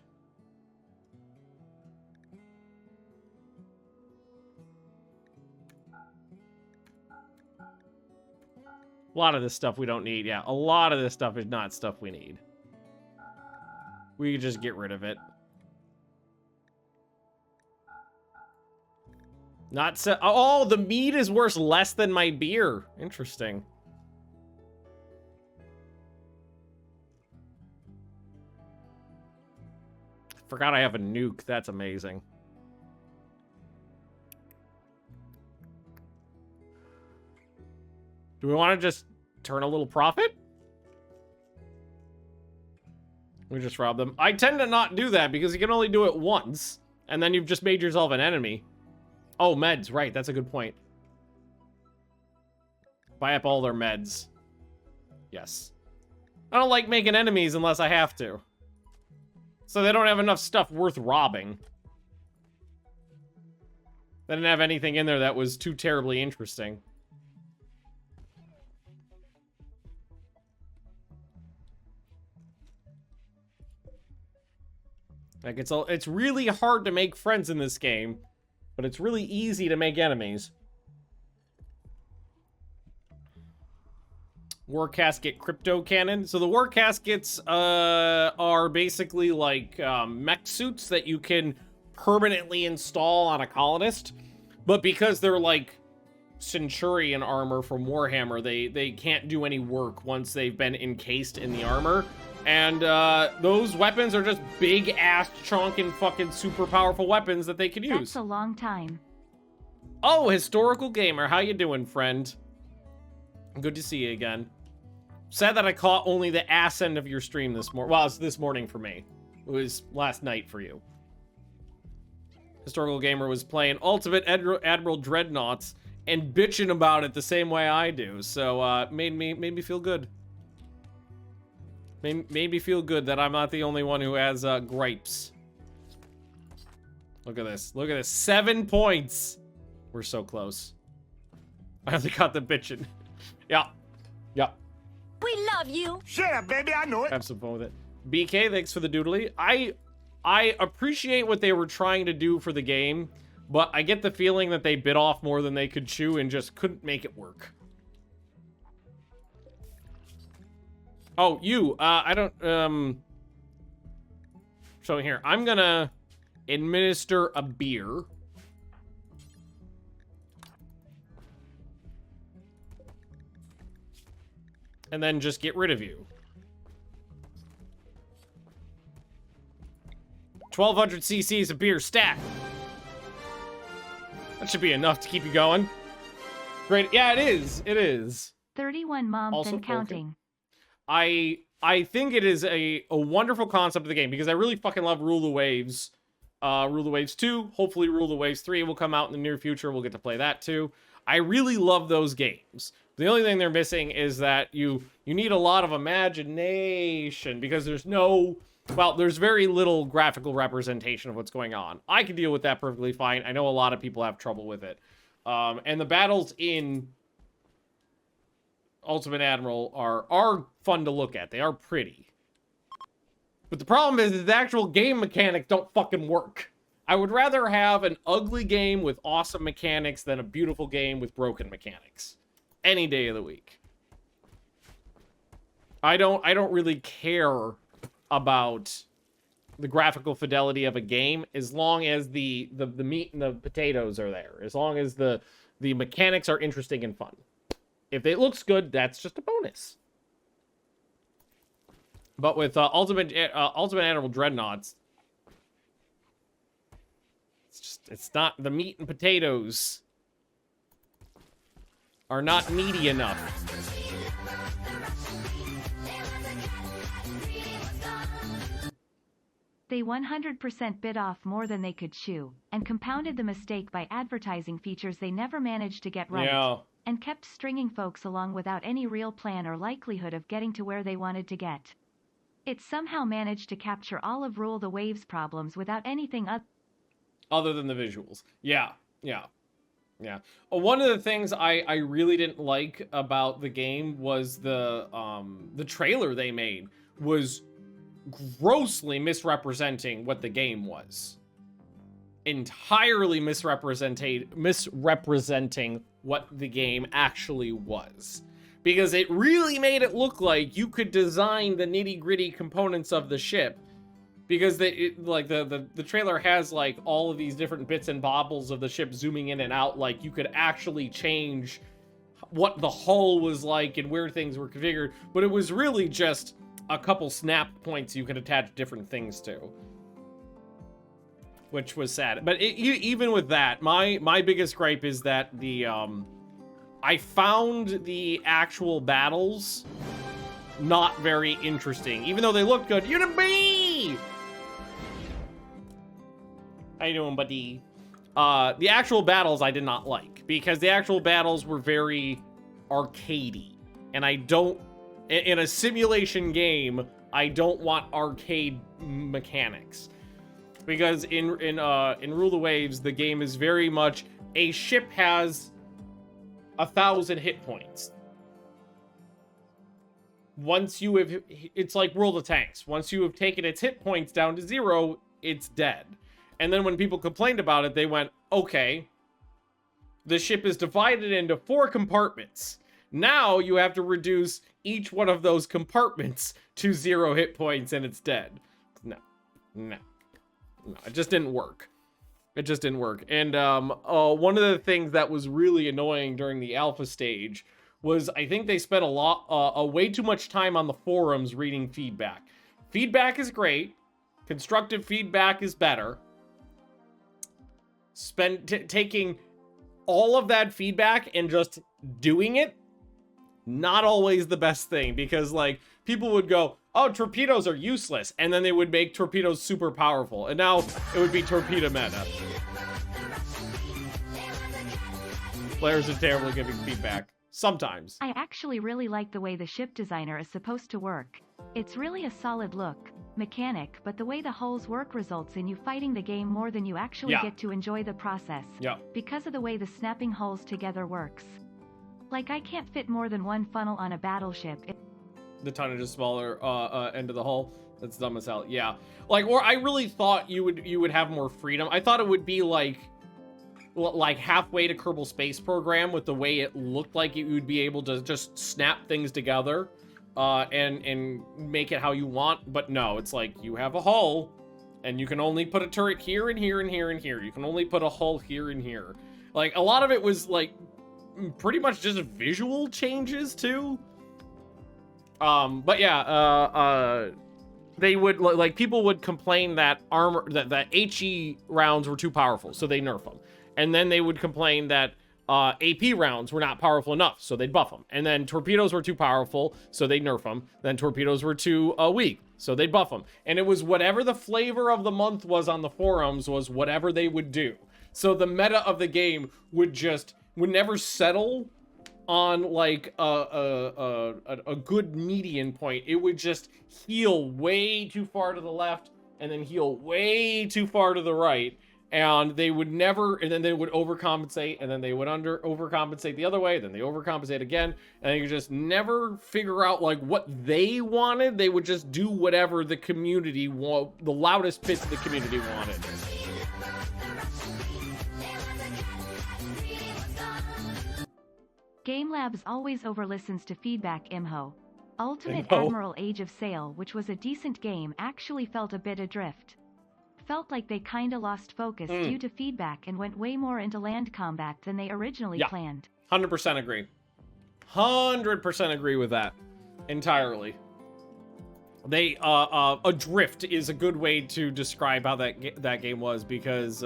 A lot of this stuff we don't need. Yeah, a lot of this stuff is not stuff we need. We could just get rid of it. Not so. Oh, the mead is worth less than my beer. Interesting. Forgot I have a nuke. That's amazing. Do we want to just turn a little profit? We just rob them. I tend to not do that because you can only do it once. And then you've just made yourself an enemy. Oh, meds. Right. That's a good point. Buy up all their meds. Yes. I don't like making enemies unless I have to. So they don't have enough stuff worth robbing. They didn't have anything in there that was too terribly interesting. Like, it's really hard to make friends in this game, but it's really easy to make enemies. War Casket Crypto Cannon. So the War Caskets are basically like mech suits that you can permanently install on a colonist. But because they're like Centurion armor from Warhammer, they can't do any work once they've been encased in the armor. And those weapons are just big-ass, chonkin' fucking super powerful weapons that they can use. That's a long time. Oh, Historical Gamer. How you doing, friend? Good to see you again. Sad that I caught only the ass end of your stream this morning. Well, it's this morning for me. It was last night for you. Historical Gamer was playing Ultimate Admiral Dreadnoughts and bitching about it the same way I do. So, made me feel good. Made me feel good that I'm not the only one who has gripes. Look at this. Look at this. 7 points. We're so close. I only got the bitching. Yeah. Yeah. We love you. Shut up, baby. I know it. Have some fun with it. BK, thanks for the doodly. I appreciate what they were trying to do for the game, but I get the feeling that they bit off more than they could chew and just couldn't make it work. Oh, you, I don't, so here, I'm gonna administer a beer. And then just get rid of you. 1,200 cc's of beer stat. That should be enough to keep you going. Great. Yeah, it is. It is. 31 moms Also, and counting. I think it is a wonderful concept of the game because I really fucking love Rule the Waves. Rule the Waves 2. Hopefully Rule the Waves 3 will come out in the near future. We'll get to play that too. I really love those games. The only thing they're missing is that you need a lot of imagination because there's very little graphical representation of what's going on. I can deal with that perfectly fine. I know a lot of people have trouble with it. And the battles in Ultimate Admiral are fun to look at. They are pretty. But the problem is the actual game mechanics don't fucking work. I would rather have an ugly game with awesome mechanics than a beautiful game with broken mechanics. Any day of the week. I don't really care about the graphical fidelity of a game as long as the meat and the potatoes are there. As long as the mechanics are interesting and fun. If it looks good, that's just a bonus. But with Ultimate Animal Dreadnoughts, it's not the meat and potatoes are not meaty enough. They 100% bit off more than they could chew, and compounded the mistake by advertising features they never managed to get right, Yeah. and kept stringing folks along without any real plan or likelihood of getting to where they wanted to get. It somehow managed to capture all of Rule the Waves' problems without anything Other than the visuals. Yeah. One of the things I really didn't like about the game was the trailer they made was grossly misrepresenting what the game was. Entirely misrepresenting what the game actually was. Because it really made it look like you could design the nitty-gritty components of the ship. Because the trailer has like all of these different bits and bobbles of the ship zooming in and out. Like you could actually change what the hull was like and where things were configured. But it was really just a couple snap points you could attach different things to. Which was sad. But even with that, my biggest gripe is that I found the actual battles not very interesting. Even though they looked good. Unit B! How you doing, buddy? The actual battles I did not like. Because the actual battles were very arcadey. And I don't... In a simulation game, I don't want arcade mechanics. Because in Rule the Waves, the game is very much... A ship has 1,000 hit points. Once you have... It's like World of Tanks. Once you have taken its hit points down to 0, it's dead. And then when people complained about it, they went, okay, the ship is divided into 4 compartments. Now you have to reduce each one of those compartments to 0 hit points and it's dead. No, it just didn't work. It just didn't work. And one of the things that was really annoying during the alpha stage was I think they spent way too much time on the forums reading feedback. Feedback is great. Constructive feedback is better. Taking all of that feedback and just doing it, not always the best thing, because like people would go, oh, torpedoes are useless, and then they would make torpedoes super powerful, and now it would be torpedo meta. Players are terrible at giving feedback. Sometimes. I actually really like the way the ship designer is supposed to work. It's really a solid look, mechanic, but the way the hulls work results in you fighting the game more than you actually get to enjoy the process. Yeah. Because of the way the snapping hulls together works. Like I can't fit more than one funnel on a battleship. The tonnage is smaller end of the hull. That's dumb as hell. Yeah. Like, or I really thought you would have more freedom. I thought it would be like halfway to Kerbal Space Program with the way it looked like you would be able to just snap things together and make it how you want. But no, it's like you have a hull And you can only put a turret here and here and here and here. You can only put a hull here and here. Like, a lot of it was, like, pretty much just visual changes, too. But yeah, they would, like, people would complain that that HE rounds were too powerful, so they nerf them. And then they would complain that AP rounds were not powerful enough, so they'd buff them. And then torpedoes were too powerful, so they'd nerf them. Then torpedoes were too weak, so they'd buff them. And it was whatever the flavor of the month was on the forums was whatever they would do. So the meta of the game would never settle on like a good median point. It would just heal way too far to the left and then heal way too far to the right. And they would never, and then they would overcompensate, and then they would overcompensate the other way, then they overcompensate again, and you just never figure out like what they wanted. They would just do whatever the community the loudest bits of the community wanted. Game Labs always overlistens to feedback. Imho. Ultimate Imho. Admiral Age of Sail, which was a decent game, actually felt a bit adrift. Felt like they kinda lost focus due to feedback and went way more into land combat than they originally planned. 100% agree. 100% agree with that. Entirely. They, adrift is a good way to describe how that game was, because,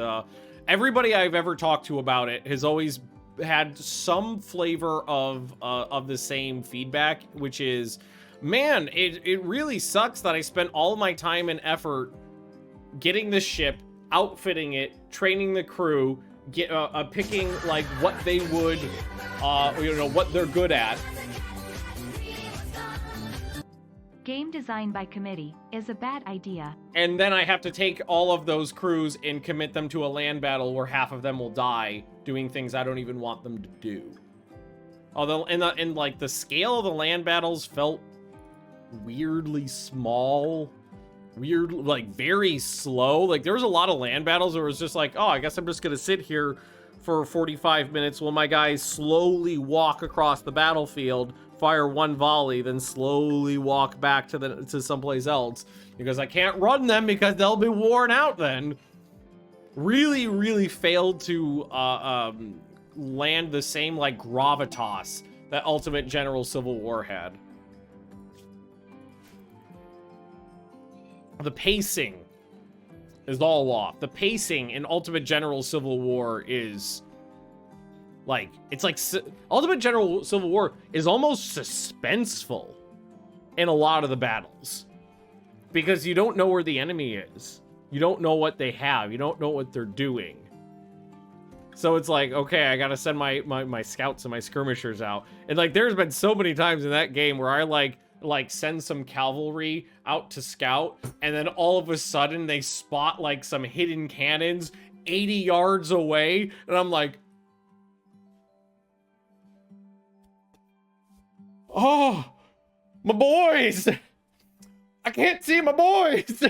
everybody I've ever talked to about it has always had some flavor of the same feedback, which is, man, it really sucks that I spent all my time and effort getting the ship, outfitting it, training the crew, picking like what they would, what they're good at. Game design by committee is a bad idea. And then I have to take all of those crews and commit them to a land battle where half of them will die doing things I don't even want them to do. Although, and like the scale of the land battles felt weirdly small. Weird, like very slow. Like there was a lot of land battles where it was just like, oh, I guess I'm just gonna sit here for 45 minutes while my guys slowly walk across the battlefield, fire one volley, then slowly walk back to someplace else because I can't run them because they'll be worn out then. Really, really failed to land the same like gravitas that Ultimate General Civil War had. The pacing is all off. The pacing in Ultimate General Civil War is like, it's like Ultimate General Civil War is almost suspenseful in a lot of the battles because you don't know where the enemy is. You don't know what they have. You don't know what they're doing. So it's like, okay, I gotta send my scouts and my skirmishers out. And like, there's been so many times in that game where I like send some cavalry out to scout, and then all of a sudden they spot like some hidden cannons 80 yards away, and I'm like, oh, my boys, I can't see my boys.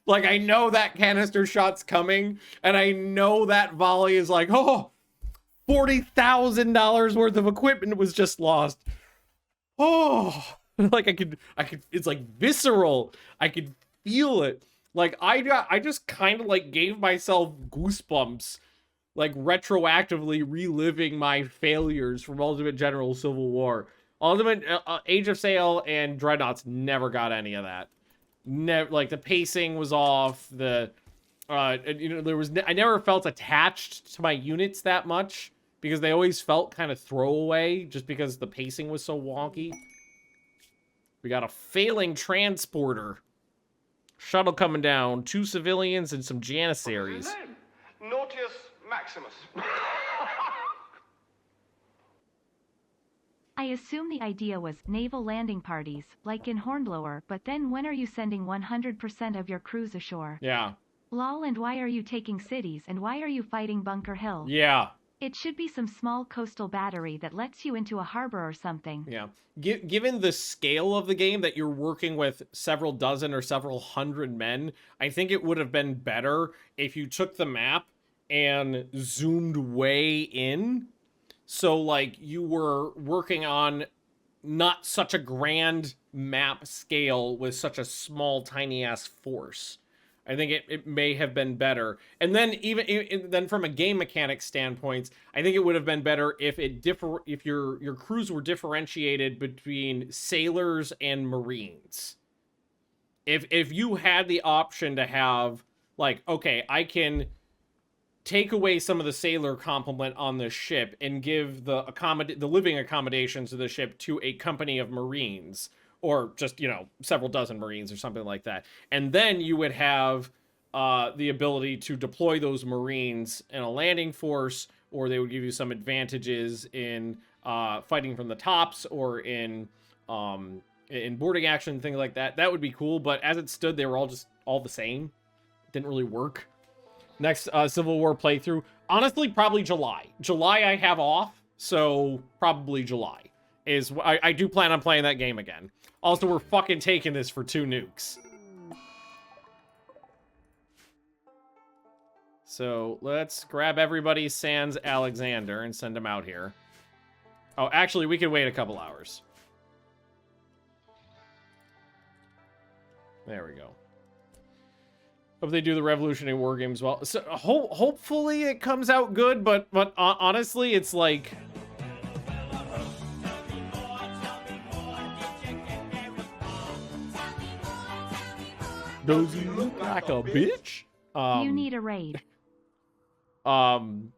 Like, I know that canister shot's coming, and I know that volley is like, oh, $40,000 worth of equipment was just lost. Oh, like I could, it's like visceral. I could feel it. Like I just kind of like gave myself goosebumps, like retroactively reliving my failures from Ultimate General Civil War. Ultimate Age of Sail and Dreadnoughts never got any of that. Never, like the pacing was off. The, I never felt attached to my units that much, because they always felt kind of throwaway just because the pacing was so wonky. We got a failing transporter. Shuttle coming down. 2 civilians and some janissaries. Nautius Maximus. I assume the idea was naval landing parties, like in Hornblower, but then when are you sending 100% of your crews ashore? Yeah. Lol, and why are you taking cities, and why are you fighting Bunker Hill? Yeah. It should be some small coastal battery that lets you into a harbor or something. Yeah. Given the scale of the game, that you're working with several dozen or several hundred men, I think it would have been better if you took the map and zoomed way in. So, like, you were working on not such a grand map scale with such a small, tiny-ass force. I think it may have been better. And then then from a game mechanic standpoint, I think it would have been better if if your crews were differentiated between sailors and marines. If you had the option to have, like, okay, I can take away some of the sailor complement on the ship and give the living accommodations of the ship to a company of marines, or just, you know, several dozen marines or something like that. And then you would have the ability to deploy those marines in a landing force, or they would give you some advantages in fighting from the tops, or in boarding action, things like that. That would be cool, but as it stood, they were all the same. Didn't really work. Next Civil War playthrough, honestly, probably July. July I have off, so probably July. I do plan on playing that game again. Also, we're fucking taking this for 2 nukes. So let's grab everybody sans Alexander and send him out here. Oh, actually, we could wait a couple hours. There we go. Hope they do the Revolutionary War games well. So hopefully it comes out good, but honestly, it's like, does he look like a bitch? You need a raid. I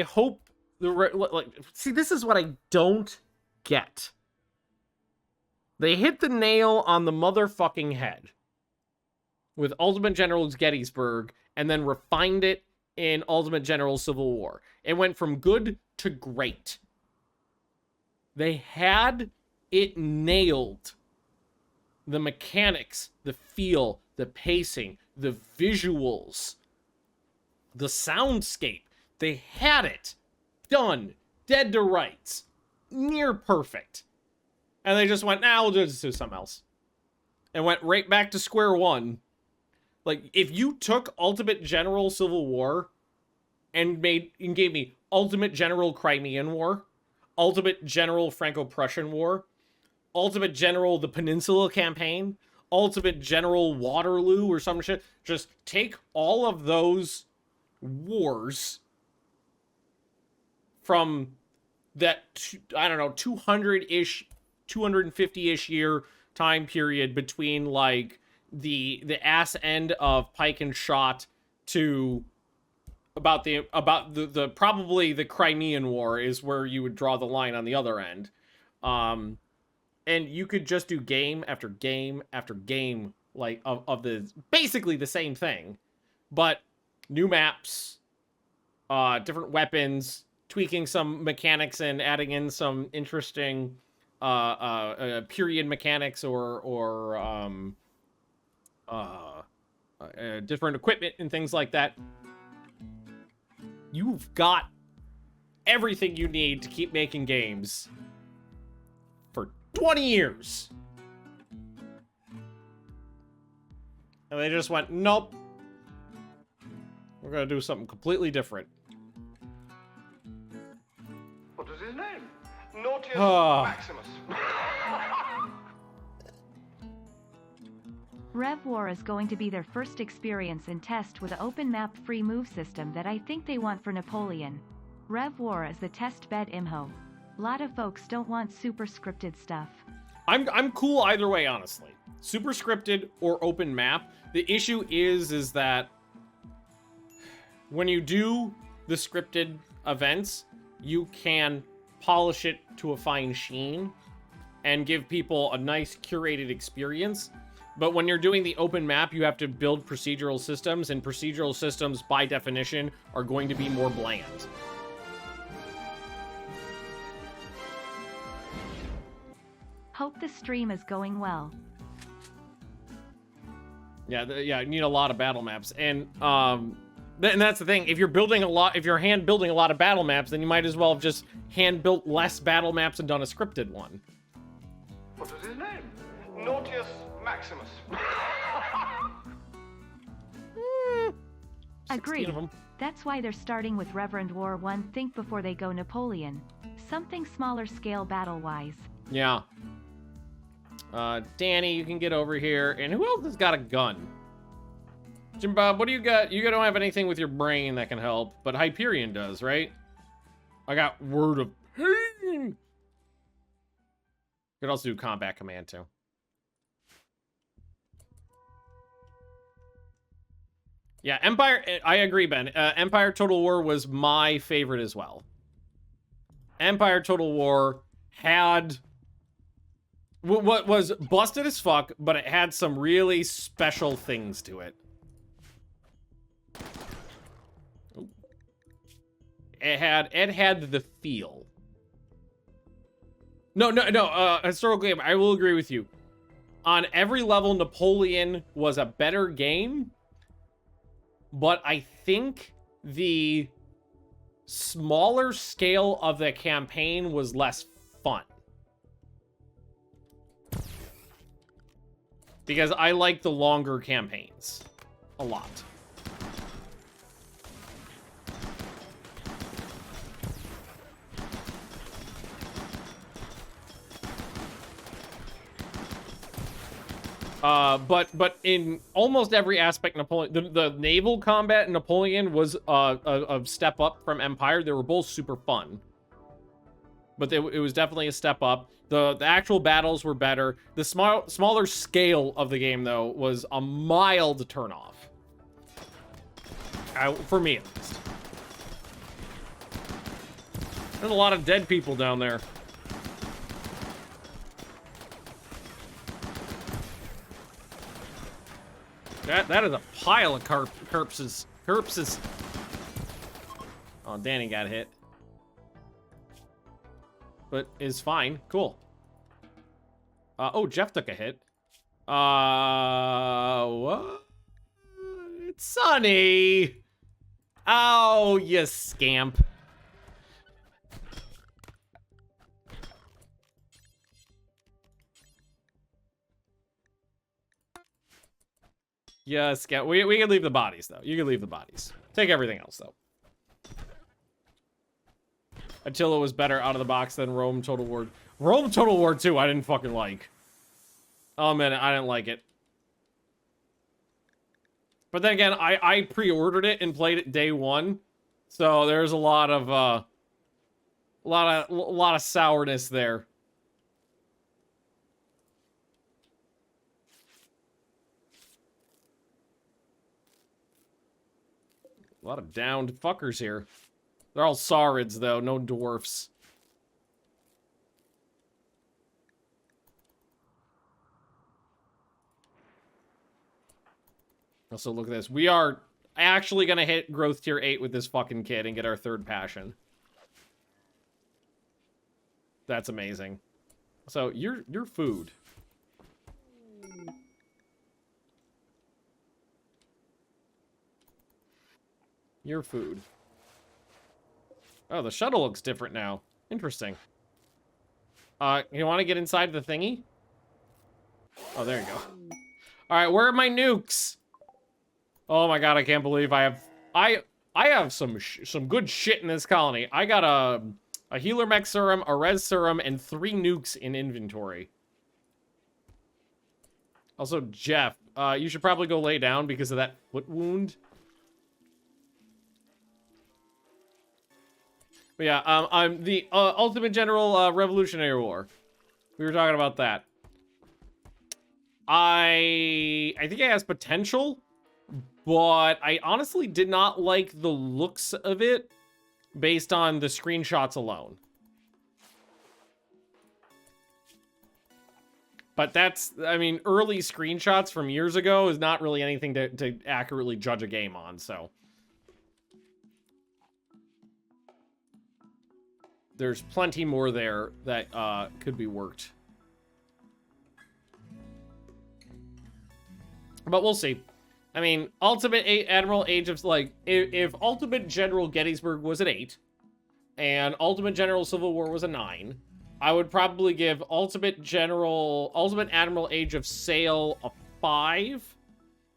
hope see, this is what I don't get. They hit the nail on the motherfucking head with Ultimate General Gettysburg, and then refined it in Ultimate General Civil War. It went from good to great. They had it nailed. The mechanics, the feel, the pacing, the visuals, the soundscape. They had it done, dead to rights, near perfect. And they just went, nah, we'll just do something else. And went right back to square one. Like, if you took Ultimate General Civil War and gave me Ultimate General Crimean War, Ultimate General Franco-Prussian War, Ultimate General the Peninsula Campaign, Ultimate General Waterloo or some shit, just take all of those wars from that, I don't know, 200-ish, 250-ish year time period between, like, the ass end of Pike and Shot to about the probably the Crimean War is where you would draw the line on the other end. And you could just do game after game after game, like, of the basically the same thing, but new maps, different weapons, tweaking some mechanics and adding in some interesting period mechanics or different equipment and things like that. You've got everything you need to keep making games for 20 years. And they just went, nope. We're gonna do something completely different. What was his name? Nautius Maximus. Rev War is going to be their first experience and test with an open map free move system that I think they want for Napoleon. Rev War is the test bed imho. Lot of folks don't want super scripted stuff. I'm cool either way, honestly. Super scripted or open map. The issue is that when you do the scripted events, you can polish it to a fine sheen and give people a nice curated experience. But when you're doing the open map, you have to build procedural systems, and procedural systems, by definition, are going to be more bland. Hope the stream is going well. Yeah, you need a lot of battle maps, and that's the thing. If you're hand building a lot of battle maps, then you might as well have just hand built less battle maps and done a scripted one. What was his name? Nautius Maximus. Agreed. That's why they're starting with Reverend War 1. Think before they go Napoleon. Something smaller scale battle-wise. Yeah. Danny, you can get over here. And who else has got a gun? Jim Bob, what do you got? You don't have anything with your brain that can help, but Hyperion does, right? I got Word of Pain. Could also do Combat Command, too. Yeah, Empire, I agree, Ben. Empire Total War was my favorite as well. Empire Total War had... what was busted as fuck, but it had some really special things to it. It had the feel. No, historical game, I will agree with you. On every level, Napoleon was a better game, but I think the smaller scale of the campaign was less fun. Because I like the longer campaigns a lot. But in almost every aspect, Napoleon, the naval combat in Napoleon was a step up from Empire. They were both super fun, but it was definitely a step up. The actual battles were better. The smaller scale of the game, though, was a mild turnoff. For me, at least. There's a lot of dead people down there. That is a pile of corpses. Oh, Danny got hit. But is fine. Cool. Oh, Jeff took a hit. What? It's Sunny. Oh, you scamp. Yes, we can leave the bodies, though. You can leave the bodies. Take everything else, though. Attila was better out of the box than Rome Total War. Rome Total War 2, I didn't fucking like. Oh, man, I didn't like it. But then again, I pre-ordered it and played it day one. So there's a lot of sourness there. A lot of downed fuckers here. They're all Saurids, though, no dwarfs. Also, look at this. We are actually gonna hit growth tier 8 with this fucking kid and get our third passion. That's amazing. So, your food. Your food. Oh, the shuttle looks different now. Interesting. You want to get inside the thingy? Oh, there you go. All right, where are my nukes? Oh my god, I can't believe I have some good shit in this colony. I got a healer mech serum, a res serum, and 3 nukes in inventory. Also, Jeff, you should probably go lay down because of that foot wound. But yeah, I'm the Ultimate General Revolutionary War. We were talking about that. I think it has potential, but I honestly did not like the looks of it based on the screenshots alone. But that's, I mean, early screenshots from years ago is not really anything to accurately judge a game on, so. There's plenty more there that could be worked. But we'll see. I mean, Ultimate Admiral Age of, like, if Ultimate General Gettysburg was an 8, and Ultimate General Civil War was a 9, I would probably give Ultimate Admiral Age of Sail a 5,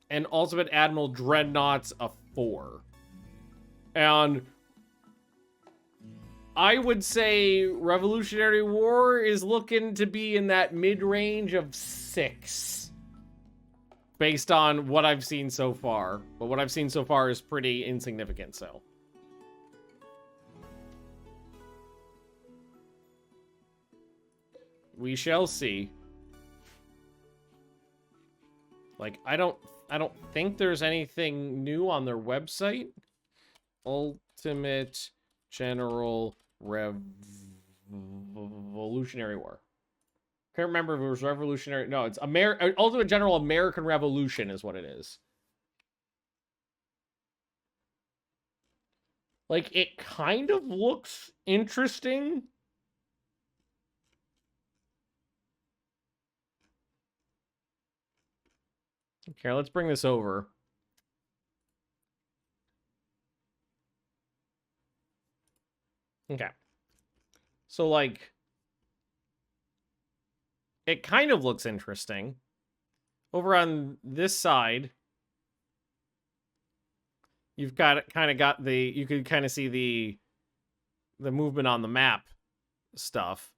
and Ultimate Admiral Dreadnoughts a 4. And I would say Revolutionary War is looking to be in that mid-range of 6. Based on what I've seen so far. But what I've seen so far is pretty insignificant, so. We shall see. Like, I don't think there's anything new on their website. Ultimate General Revolutionary War. Can't remember if it was Revolutionary. No, it's Ultimate General American Revolution is what it is. Like, it kind of looks interesting. Okay, let's bring this over. Okay. So, like, it kind of looks interesting. Over on this side, you've got you can kind of see the movement on the map stuff.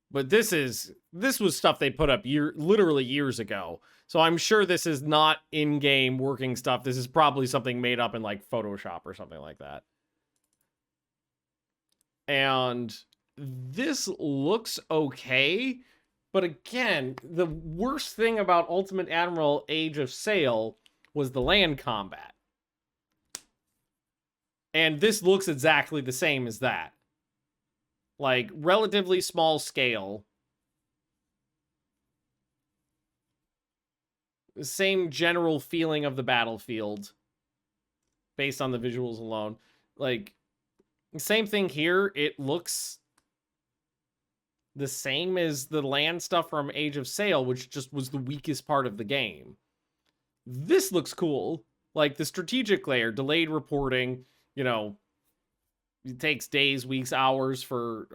But this was stuff they put up literally years ago. So I'm sure this is not in-game working stuff. This is probably something made up in like Photoshop or something like that. And this looks okay. But again, the worst thing about Ultimate Admiral Age of Sail was the land combat. And this looks exactly the same as that. Like, relatively small scale. The same general feeling of the battlefield. Based on the visuals alone. Like, same thing here. It looks the same as the land stuff from Age of Sail, which just was the weakest part of the game. This looks cool. Like, the strategic layer, delayed reporting, you know, it takes days, weeks, hours for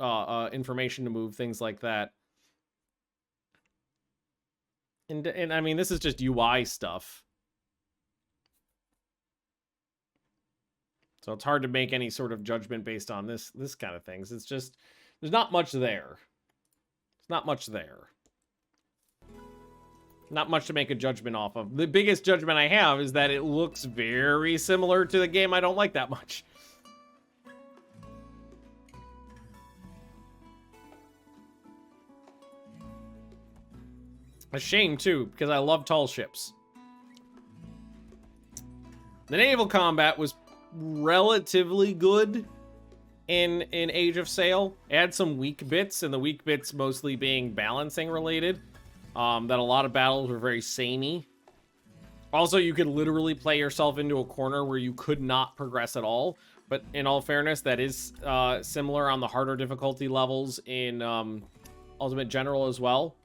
information to move, things like that. And I mean, this is just UI stuff. So it's hard to make any sort of judgment based on this kind of things. It's just, there's not much there. It's not much there. Not much to make a judgment off of. The biggest judgment I have is that it looks very similar to the game I don't like that much. A shame, too, because I love tall ships. The naval combat was relatively good in Age of Sail. It had some weak bits, and the weak bits mostly being balancing related. That a lot of battles were very samey. Also, you could literally play yourself into a corner where you could not progress at all. But in all fairness, that is similar on the harder difficulty levels in Ultimate General as well.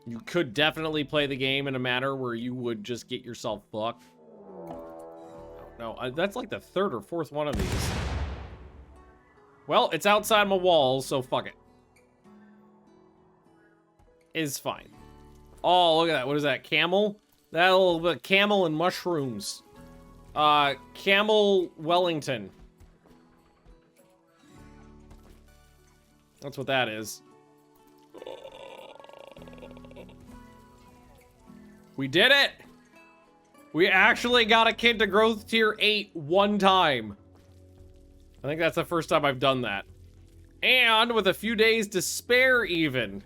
You could definitely play the game in a manner where you would just get yourself fucked. No, that's like the third or fourth one of these. Well, it's outside my walls, so fuck it. Is fine. Oh, look at that. What is that? Camel? That little bit camel and mushrooms. Camel Wellington. That's what that is. We did it! We actually got a kid to growth tier 8 one time. I think that's the first time I've done that. And with a few days to spare even.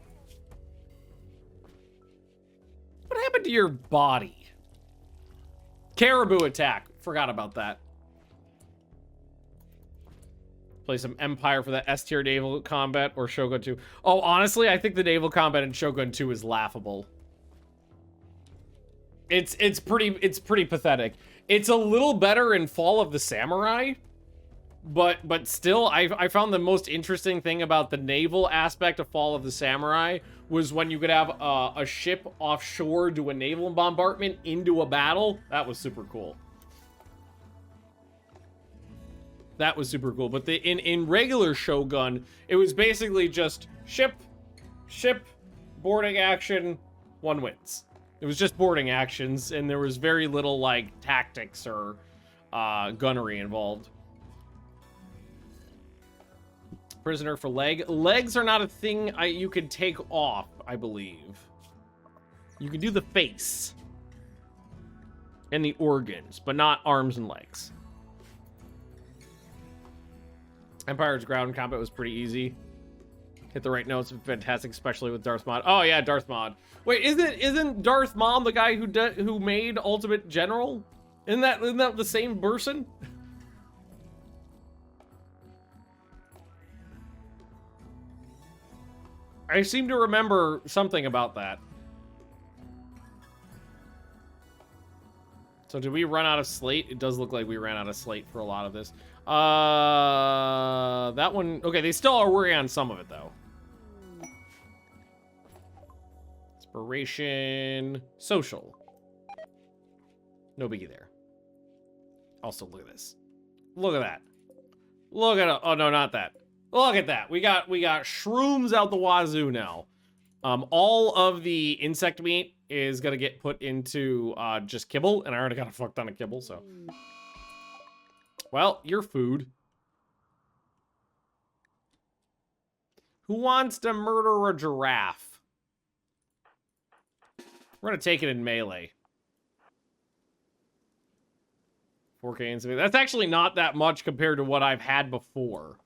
What happened to your body? Caribou attack. Forgot about that. Play some Empire for that S tier naval combat or Shogun 2. Oh, honestly, I think the naval combat in Shogun 2 is laughable. It's pretty pathetic. It's a little better in Fall of the Samurai, but still, I found the most interesting thing about the naval aspect of Fall of the Samurai was when you could have a ship offshore do a naval bombardment into a battle. That was super cool. That was super cool. But in regular Shogun, it was basically just ship, boarding action, one wins. It was just boarding actions, and there was very little, like, tactics or gunnery involved. Prisoner for leg. Legs are not a thing you can take off, I believe. You can do the face. And the organs, but not arms and legs. Empire's ground combat was pretty easy. Hit the right notes, fantastic, especially with Darth Maul. Oh yeah, Darth Maul. Wait, isn't Darth Maul the guy who made Ultimate General? Isn't that the same person? I seem to remember something about that. So did we run out of slate? It does look like we ran out of slate for a lot of this. That one, okay, they still are working on some of it though. Inspiration, social. No biggie there. Also, look at this. Look at that. Look at it. Oh no, not that. Look at that. We got shrooms out the wazoo now. All of the insect meat is gonna get put into just kibble, and I already got a fuck ton of kibble, so. Well, your food. Who wants to murder a giraffe? We're gonna take it in melee. 4K instant. That's actually not that much compared to what I've had before.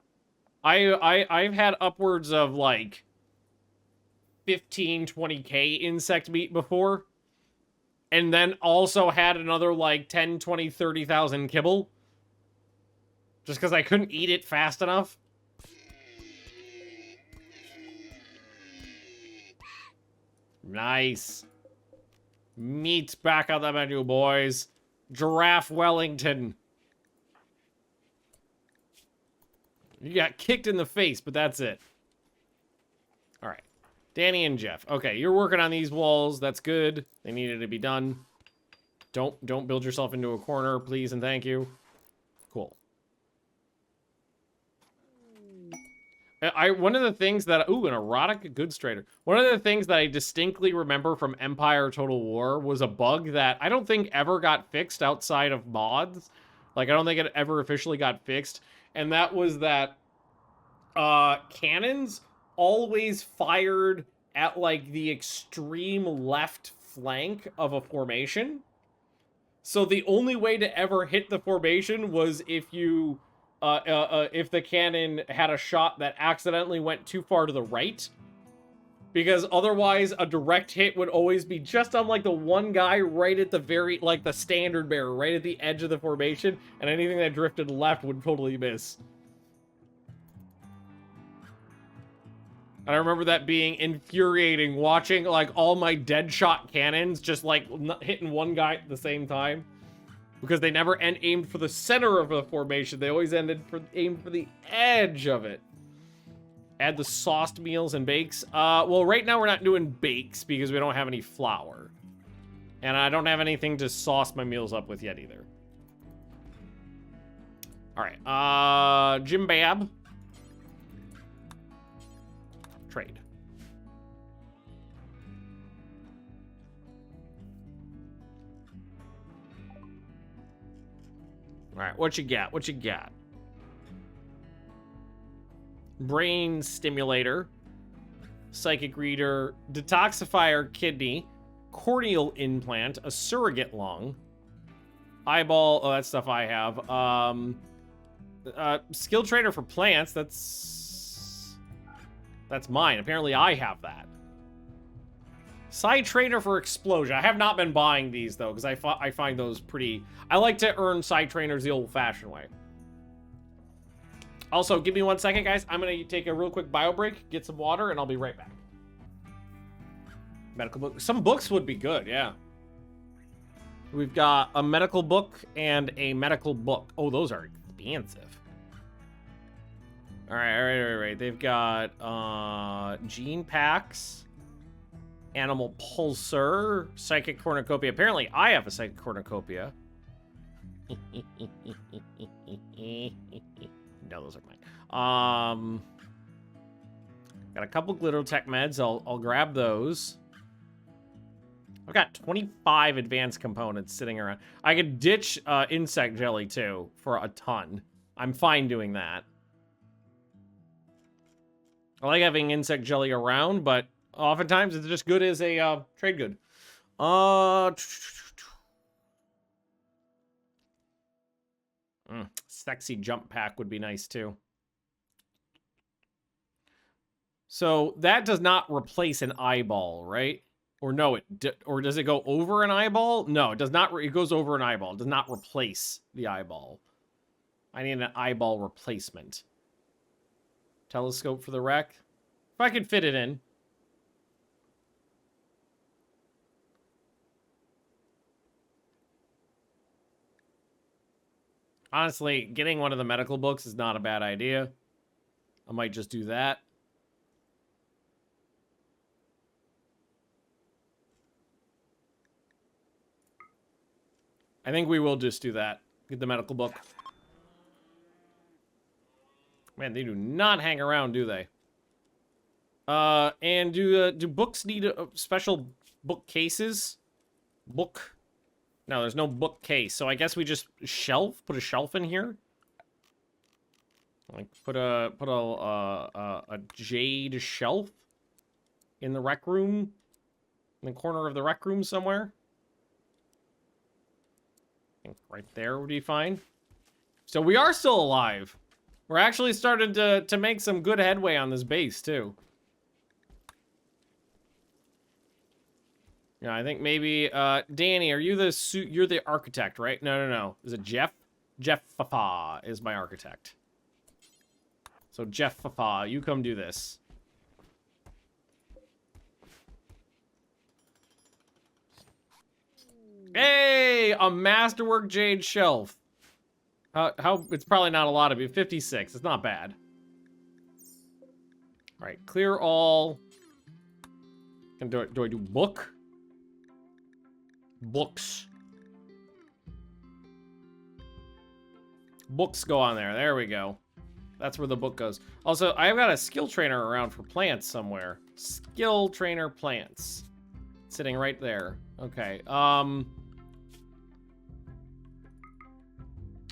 I've had upwards of like 15, 20K insect meat before. And then also had another like 10, 20, 30,000 kibble. Just because I couldn't eat it fast enough. Nice. Meat's back on the menu, boys. Giraffe Wellington. You got kicked in the face, but that's it. All right. Danny and Jeff. Okay, you're working on these walls. That's good. They needed to be done. Don't build yourself into a corner, please and thank you. Cool. One of the things that... Ooh, an erotic goods trader. One of the things that I distinctly remember from Empire Total War was a bug that I don't think ever got fixed outside of mods. Like, I don't think it ever officially got fixed. And that was that cannons always fired at, like, the extreme left flank of a formation. So the only way to ever hit the formation was if you... if the cannon had a shot that accidentally went too far to the right. Because otherwise, a direct hit would always be just on, like, the one guy right at the very, like, the standard bearer, right at the edge of the formation, and anything that drifted left would totally miss. And I remember that being infuriating, watching, like, all my dead shot cannons just, like, hitting one guy at the same time. Because they never aimed for the center of the formation. They always aimed for the edge of it. Add the sauced meals and bakes. Well, right now we're not doing bakes because we don't have any flour. And I don't have anything to sauce my meals up with yet either. All right. Jim Bab. Trade. All right, what you got? What you got? Brain stimulator, psychic reader, detoxifier kidney, corneal implant, a surrogate lung, eyeball. Oh, that stuff I have. Skill trainer for plants. That's mine. Apparently, I have that. Side trainer for explosion. I have not been buying these though because I find those pretty. I like to earn side trainers the old-fashioned way. Also, give me 1 second, guys. I'm gonna take a real quick bio break, get some water, and I'll be right back. Medical book. Some books would be good, yeah. We've got a medical book and a medical book. Oh, those are expensive. All right. They've got gene packs. Animal pulsar, psychic cornucopia. Apparently, I have a psychic cornucopia. No, those are mine. Got a couple Glittertech meds. I'll grab those. I've got 25 advanced components sitting around. I could ditch insect jelly too for a ton. I'm fine doing that. I like having insect jelly around, but oftentimes it's just good as a trade good. Sexy jump pack would be nice too. So that does not replace an eyeball, right? Or no, or does it go over an eyeball? No, it does not. It goes over an eyeball. It does not replace the eyeball. I need an eyeball replacement. Telescope for the wreck. If I could fit it in. Honestly, getting one of the medical books is not a bad idea. I might just do that. I think we will just do that. Get the medical book. Man, they do not hang around, do they? And do books need special bookcases? Book? No, there's no bookcase. So I guess we just put a shelf in here. Like put a jade shelf in the rec room, in the corner of the rec room somewhere. I think right there would be fine. So we are still alive. We're actually starting to make some good headway on this base too. Yeah, I think maybe Danny, are you you're the architect, right? No. Is it Jeff? Jeff Fafa is my architect. So Jeff Fafa, you come do this. Hey, a masterwork jade shelf. How it's probably not a lot of you. 56. It's not bad. All right, clear all. And do I do book? Books. Books go on there. There we go. That's where the book goes. Also, I've got a skill trainer around for plants somewhere. Skill trainer plants. Sitting right there. Okay.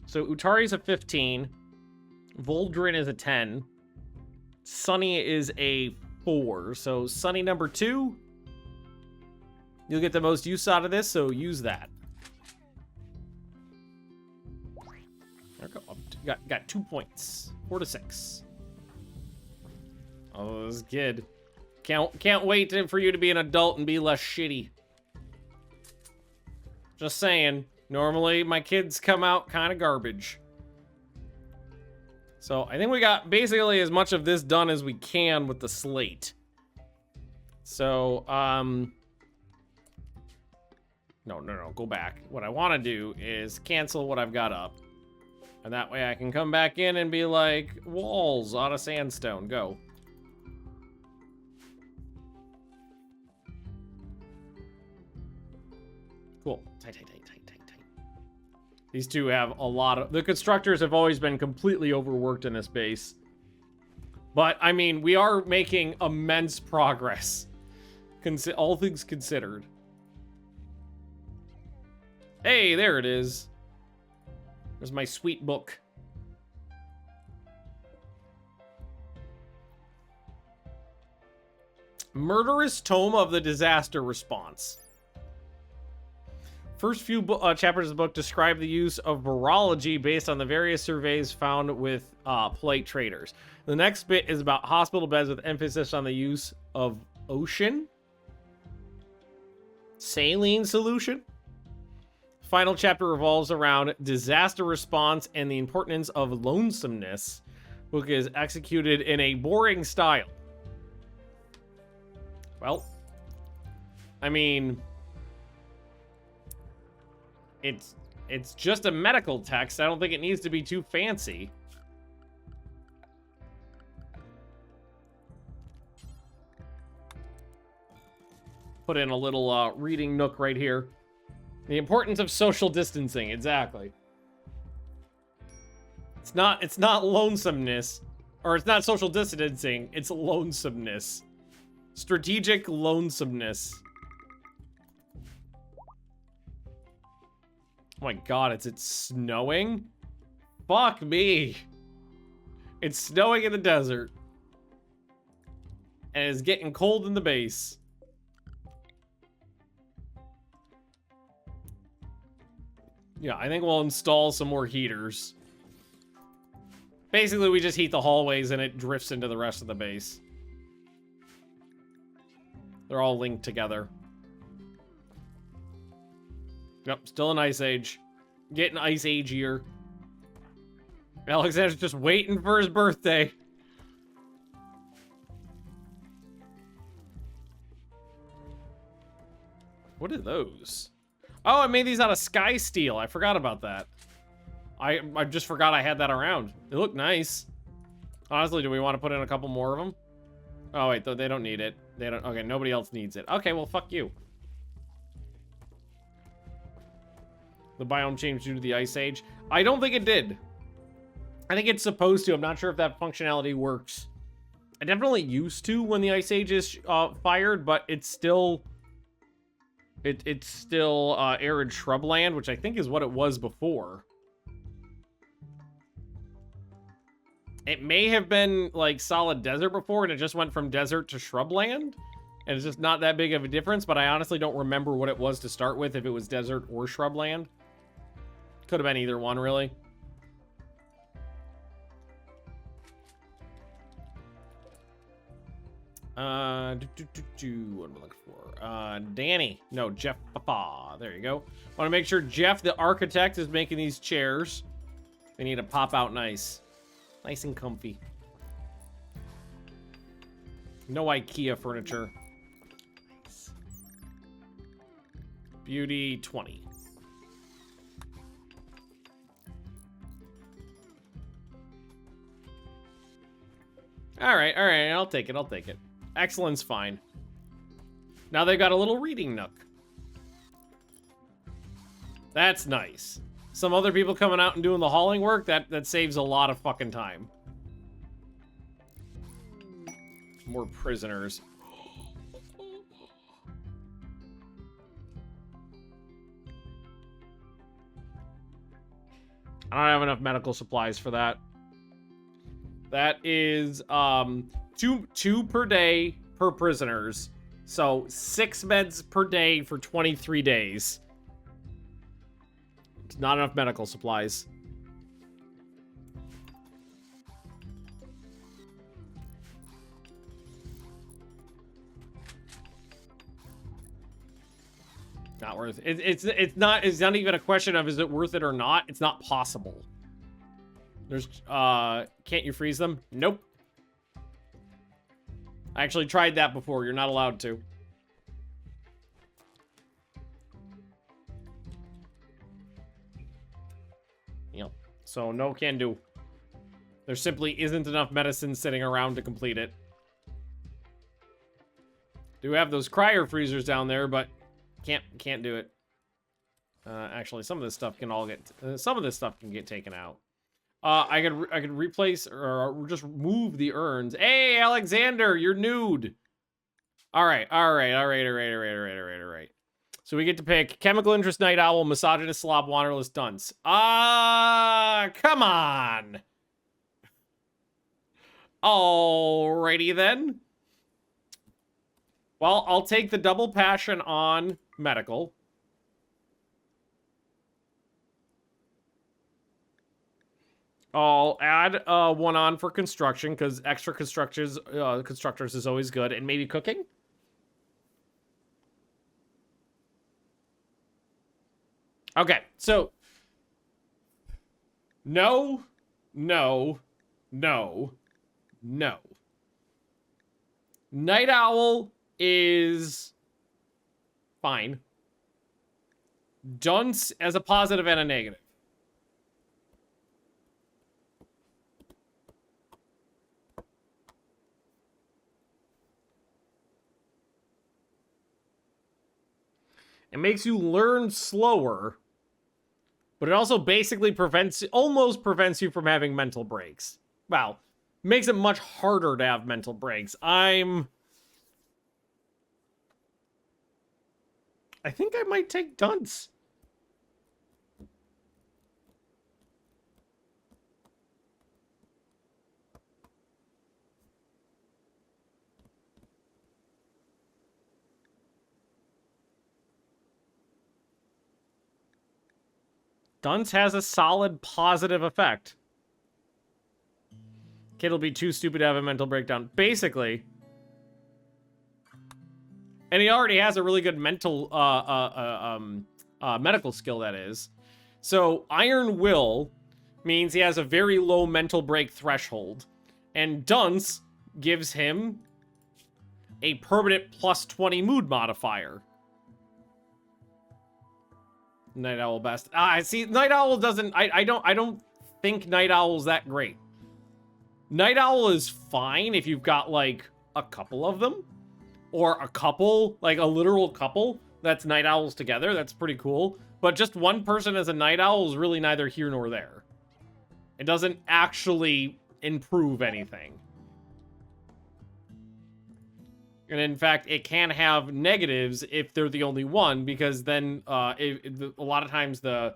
So Utari's a 15. Voldrin is a 10. Sunny is a 4. So Sunny number 2. You'll get the most use out of this, so use that. There we go. Got 2 points. 4 to 6. Oh, this kid. Can't wait for you to be an adult and be less shitty. Just saying. Normally, my kids come out kind of garbage. So, I think we got basically as much of this done as we can with the slate. So, No, go back. What I want to do is cancel what I've got up. And that way I can come back in and be like, walls out of sandstone, go. Cool. Tight. These two have a lot of... The constructors have always been completely overworked in this base. But, I mean, we are making immense progress. All things considered. Hey, there it is. There's my sweet book. Murderous Tome of the Disaster Response. First few chapters of the book describe the use of virology based on the various surveys found with polite traders. The next bit is about hospital beds with emphasis on the use of ocean saline solution. Final chapter revolves around disaster response and the importance of lonesomeness. Book is executed in a boring style. Well, I mean, it's just a medical text. I don't think it needs to be too fancy. Put in a little reading nook right here. The importance of social distancing, exactly. It's not lonesomeness, or it's not social distancing, it's lonesomeness. Strategic lonesomeness. Oh my god, it's snowing? Fuck me. It's snowing in the desert. And it's getting cold in the base. Yeah, I think we'll install some more heaters. Basically, we just heat the hallways and it drifts into the rest of the base. They're all linked together. Yep, still an Ice Age. Getting Ice Age-ier. Alexander's just waiting for his birthday. What are those? Oh, I made these out of sky steel. I forgot about that. I just forgot I had that around. They look nice. Honestly, do we want to put in a couple more of them? Oh, wait, they don't need it. They don't. Okay, nobody else needs it. Okay, well, fuck you. The biome changed due to the Ice Age. I don't think it did. I think it's supposed to. I'm not sure if that functionality works. I definitely used to when the Ice Age is fired, but it's still... It's still arid shrubland, which I think is what it was before. It may have been like solid desert before, and it just went from desert to shrubland. And it's just not that big of a difference, but I honestly don't remember what it was to start with, if it was desert or shrubland. Could have been either one, really. What am I looking for? Danny. No, Jeff Papa. There you go. Want to make sure Jeff, the architect, is making these chairs. They need to pop out nice. Nice and comfy. No IKEA furniture. Nice. Beauty 20. All right, I'll take it. Excellence, fine. Now they've got a little reading nook. That's nice. Some other people coming out and doing the hauling work, that saves a lot of fucking time. More prisoners. I don't have enough medical supplies for that. That is two per day per prisoners. So 6 meds per day for 23 days. It's not enough medical supplies. Not worth it. It's not even a question of is it worth it or not. It's not possible. There's can't you freeze them? Nope. I actually tried that before. You're not allowed to. Yep. So no can do. There simply isn't enough medicine sitting around to complete it. Do have those cryo freezers down there, but can't do it. Actually, some of this stuff can all get some of this stuff can get taken out. I could replace or just move the urns. Hey, Alexander, you're nude. All right. So we get to pick chemical interest night owl, misogynist slob, wanderlust dunce. Come on. Alrighty then. Well, I'll take the double passion on medical. I'll add one on for construction because extra constructors is always good, and maybe cooking. Okay, so no. Night owl is fine. Dunce as a positive and a negative. It makes you learn slower, but it also basically almost prevents you from having mental breaks. Wow. Makes it much harder to have mental breaks. I think I might take Dunce. Dunce has a solid positive effect. Kid'll be too stupid to have a mental breakdown. Basically. And he already has a really good mental, medical skill, that is. So, Iron Will means he has a very low mental break threshold. And Dunce gives him a permanent plus 20 mood modifier. Night Owl best. See, Night Owl doesn't... I don't think Night Owl's that great. Night Owl is fine if you've got, like, a couple of them. Or a couple, like a literal couple, that's Night Owls together. That's pretty cool. But just one person as a Night Owl is really neither here nor there. It doesn't actually improve anything. And in fact, it can have negatives if they're the only one, because then a lot of times they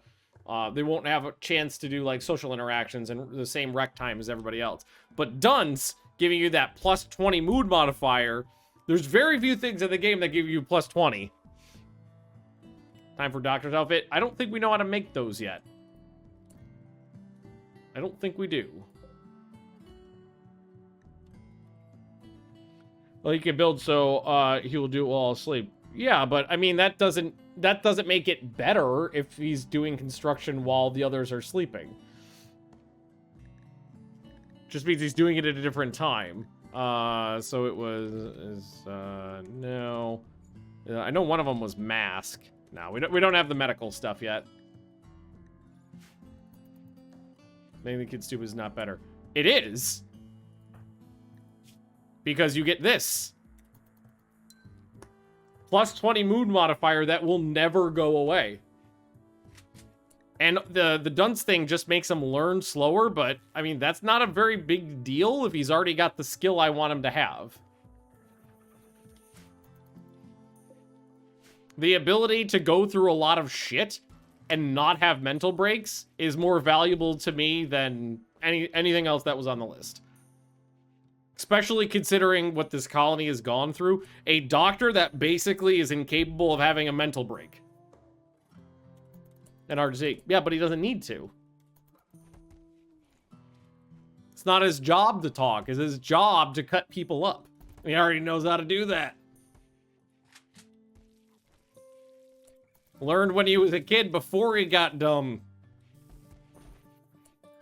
won't have a chance to do like social interactions and the same rec time as everybody else. But Dunce giving you that plus 20 mood modifier, there's very few things in the game that give you plus 20. Time for Doctor's Outfit. I don't think we know how to make those yet. I don't think we do. Well, he can build so he will do it while asleep. Yeah, but I mean that doesn't make it better if he's doing construction while the others are sleeping. Just means he's doing it at a different time. So it was no. I know one of them was mask. No, we don't have the medical stuff yet. Making the kid stupid is not better. It is. Because you get this. Plus 20 mood modifier that will never go away. And the dunce thing just makes him learn slower, but, I mean, that's not a very big deal if he's already got the skill I want him to have. The ability to go through a lot of shit and not have mental breaks is more valuable to me than anything else that was on the list. Especially considering what this colony has gone through. A doctor that basically is incapable of having a mental break. And RC, yeah, but he doesn't need to. It's not his job to talk. It's his job to cut people up. He already knows how to do that. Learned when he was a kid before he got dumb.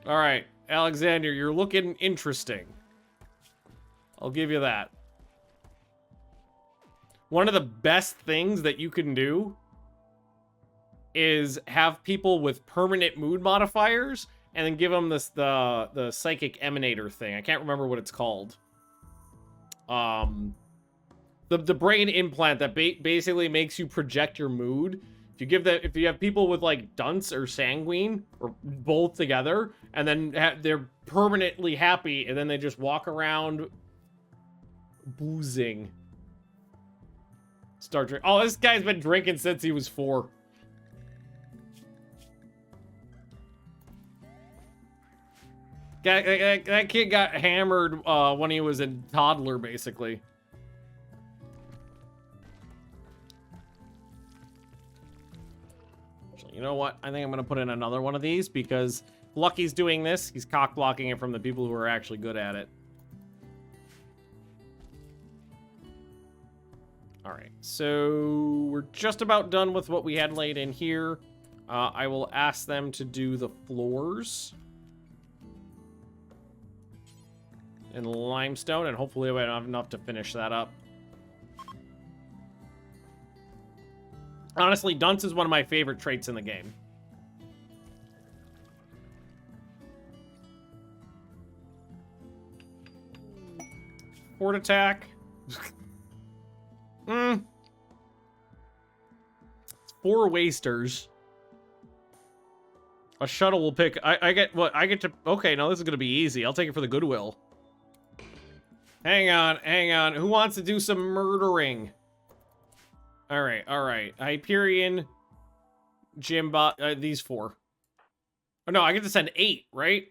All right, Alexander, you're looking interesting. I'll give you that. One of the best things that you can do is have people with permanent mood modifiers and then give them the psychic emanator thing. I can't remember what it's called. The brain implant that basically makes you project your mood. If you have people with like dunce or sanguine or both together, and then they're permanently happy, and then they just walk around boozing. Start drinking. Oh, this guy's been drinking since he was 4. That kid got hammered when he was a toddler, basically. You know what? I think I'm going to put in another one of these because Lucky's doing this. He's cock-blocking it from the people who are actually good at it. All right, so we're just about done with what we had laid in here. I will ask them to do the floors in limestone, and hopefully we have enough to finish that up. Honestly, dunce is one of my favorite traits in the game. Fort attack. 4 wasters. A shuttle will pick. I get what? I get to. Okay, no, this is gonna be easy. I'll take it for the Goodwill. Hang on. Who wants to do some murdering? All right. Hyperion, Jimbot, these 4. Oh no, I get to send 8, right?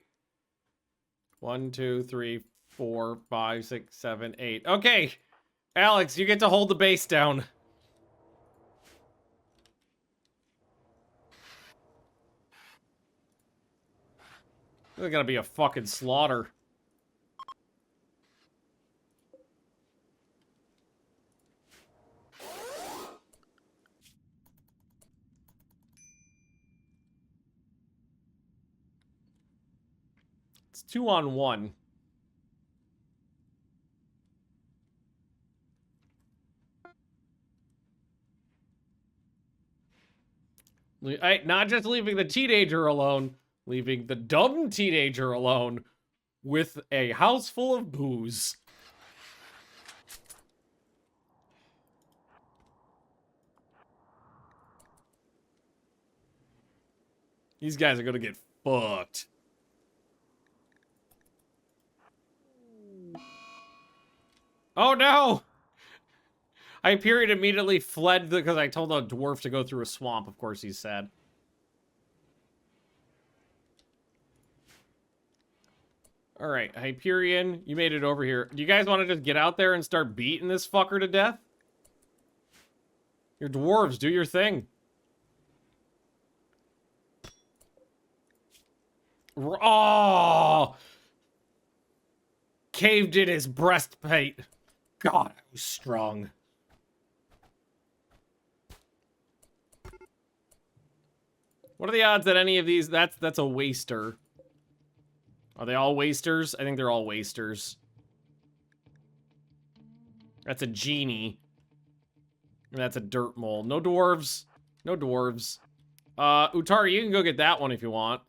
1, 2, 3, 4, 5, 6, 7, 8. Okay, Alex, you get to hold the base down. There's gonna be a fucking slaughter. It's 2-on-1. Not just leaving the teenager alone, leaving the dumb teenager alone with a house full of booze. These guys are gonna get fucked. Oh no! Hyperion immediately fled because I told a dwarf to go through a swamp. Of course he's sad. Alright, Hyperion, you made it over here. Do you guys want to just get out there and start beating this fucker to death? Your dwarves, do your thing. Oh! Caved in his breastplate. God, I was strong. What are the odds that any of these... That's a waster. Are they all wasters? I think they're all wasters. That's a genie. And that's a dirt mole. No dwarves. No dwarves. Utari, you can go get that one if you want.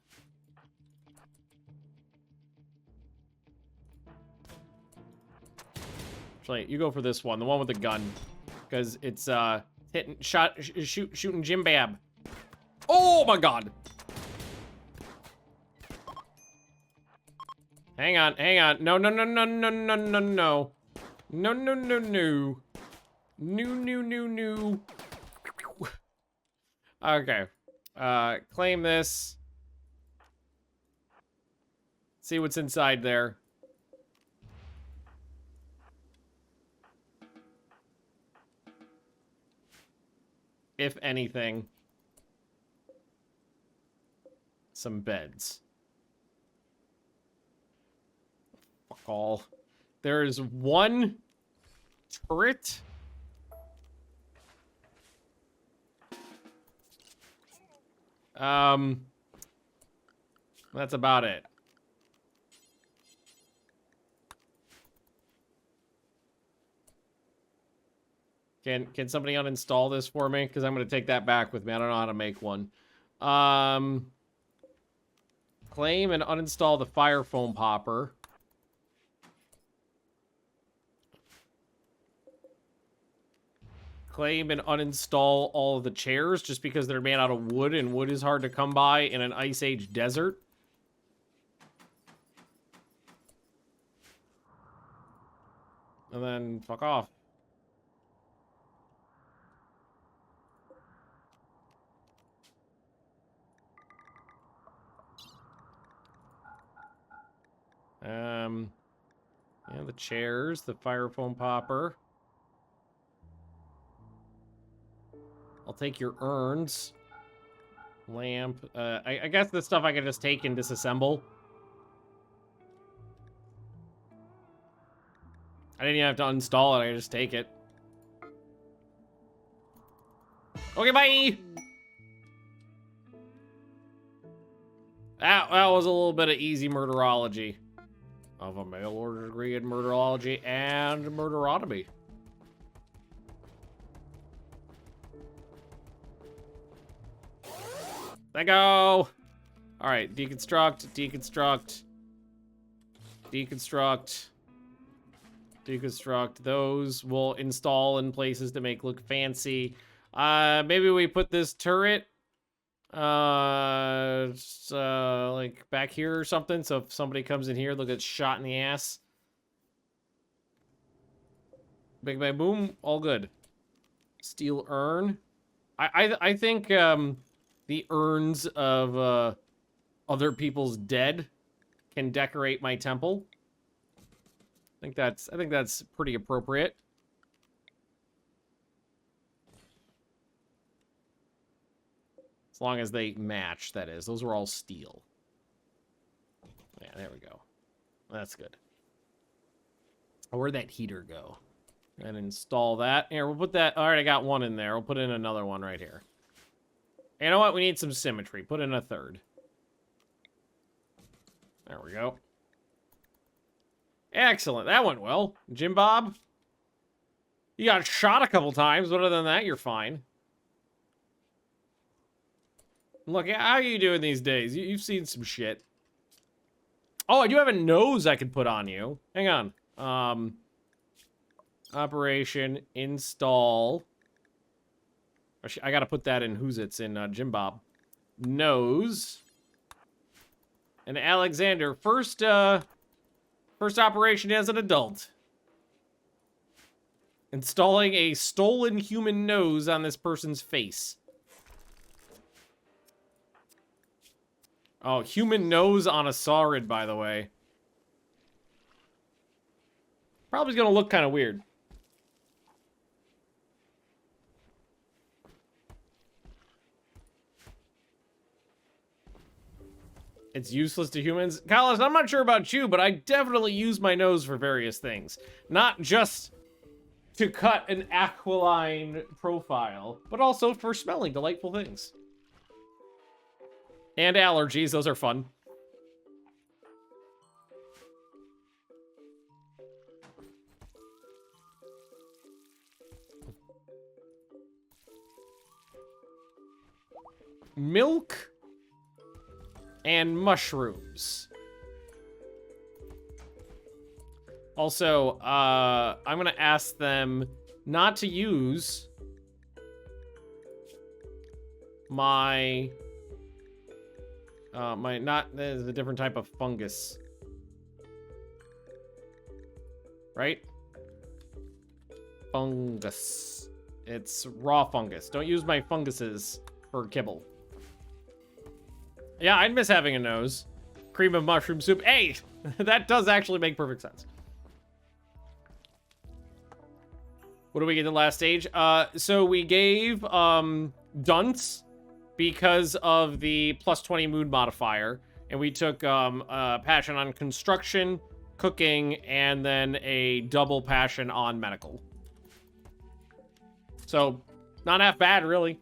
Actually, you go for this one. The one with the gun. Because it's, shooting Jim Bab. Oh my god! Hang on, hang on. No, no, no, no, no, no, no, no. No, no, no, no. No, no, no, no. Okay. Claim this. See what's inside there. If anything. Some beds. Fuck all. There's one turret. That's about it. Can somebody uninstall this for me? Because I'm going to take that back with me. I don't know how to make one. Claim and uninstall the fire foam popper. Claim and uninstall all of the chairs just because they're made out of wood, and wood is hard to come by in an Ice Age desert. And then fuck off. Yeah, the chairs, the fire foam popper. I'll take your urns. Lamp. I guess this stuff I can just take and disassemble. I didn't even have to install it, I just take it. Okay, bye! That was a little bit of easy murderology. Of a mail order degree in murderology and murderotomy. Let go! Alright, deconstruct, deconstruct. Deconstruct. Deconstruct. Those will install in places to make look fancy. Maybe we put this turret like back here or something, so if somebody comes in here, they'll get shot in the ass. Big bang boom, all good. Steel urn. I think the urns of other people's dead can decorate my temple. I think that's pretty appropriate. As long as they match, that is. Those were all steel. There we go. That's good. Where'd that heater go? And install that. Here, we'll put that. All right, I got one in there. We'll put in another one right here. You know what? We need some symmetry. Put in a third. There we go. Excellent. That went well. Jim Bob? You got shot a couple times, but other than that, you're fine. Look, how are you doing these days? You've seen some shit. Oh, I do have a nose I could put on you. Hang on. Operation, install. I gotta put that in Who's It's in Jim Bob. Nose. And Alexander, first operation as an adult. Installing a stolen human nose on this person's face. Oh, human nose on a saurid, by the way. Probably gonna look kind of weird. It's useless to humans. Collis, I'm not sure about you, but I definitely use my nose for various things. Not just to cut an aquiline profile, but also for smelling delightful things. And allergies, those are fun. Milk and mushrooms. Also, I'm gonna ask them not to use my there's a different type of fungus. Right? Fungus. It's raw fungus. Don't use my funguses for kibble. Yeah, I'd miss having a nose. Cream of mushroom soup. Hey! That does actually make perfect sense. What do we get the last stage? So we gave Dunce because of the plus 20 mood modifier. And we took passion on construction, cooking, and then a double passion on medical. So, not half bad, really.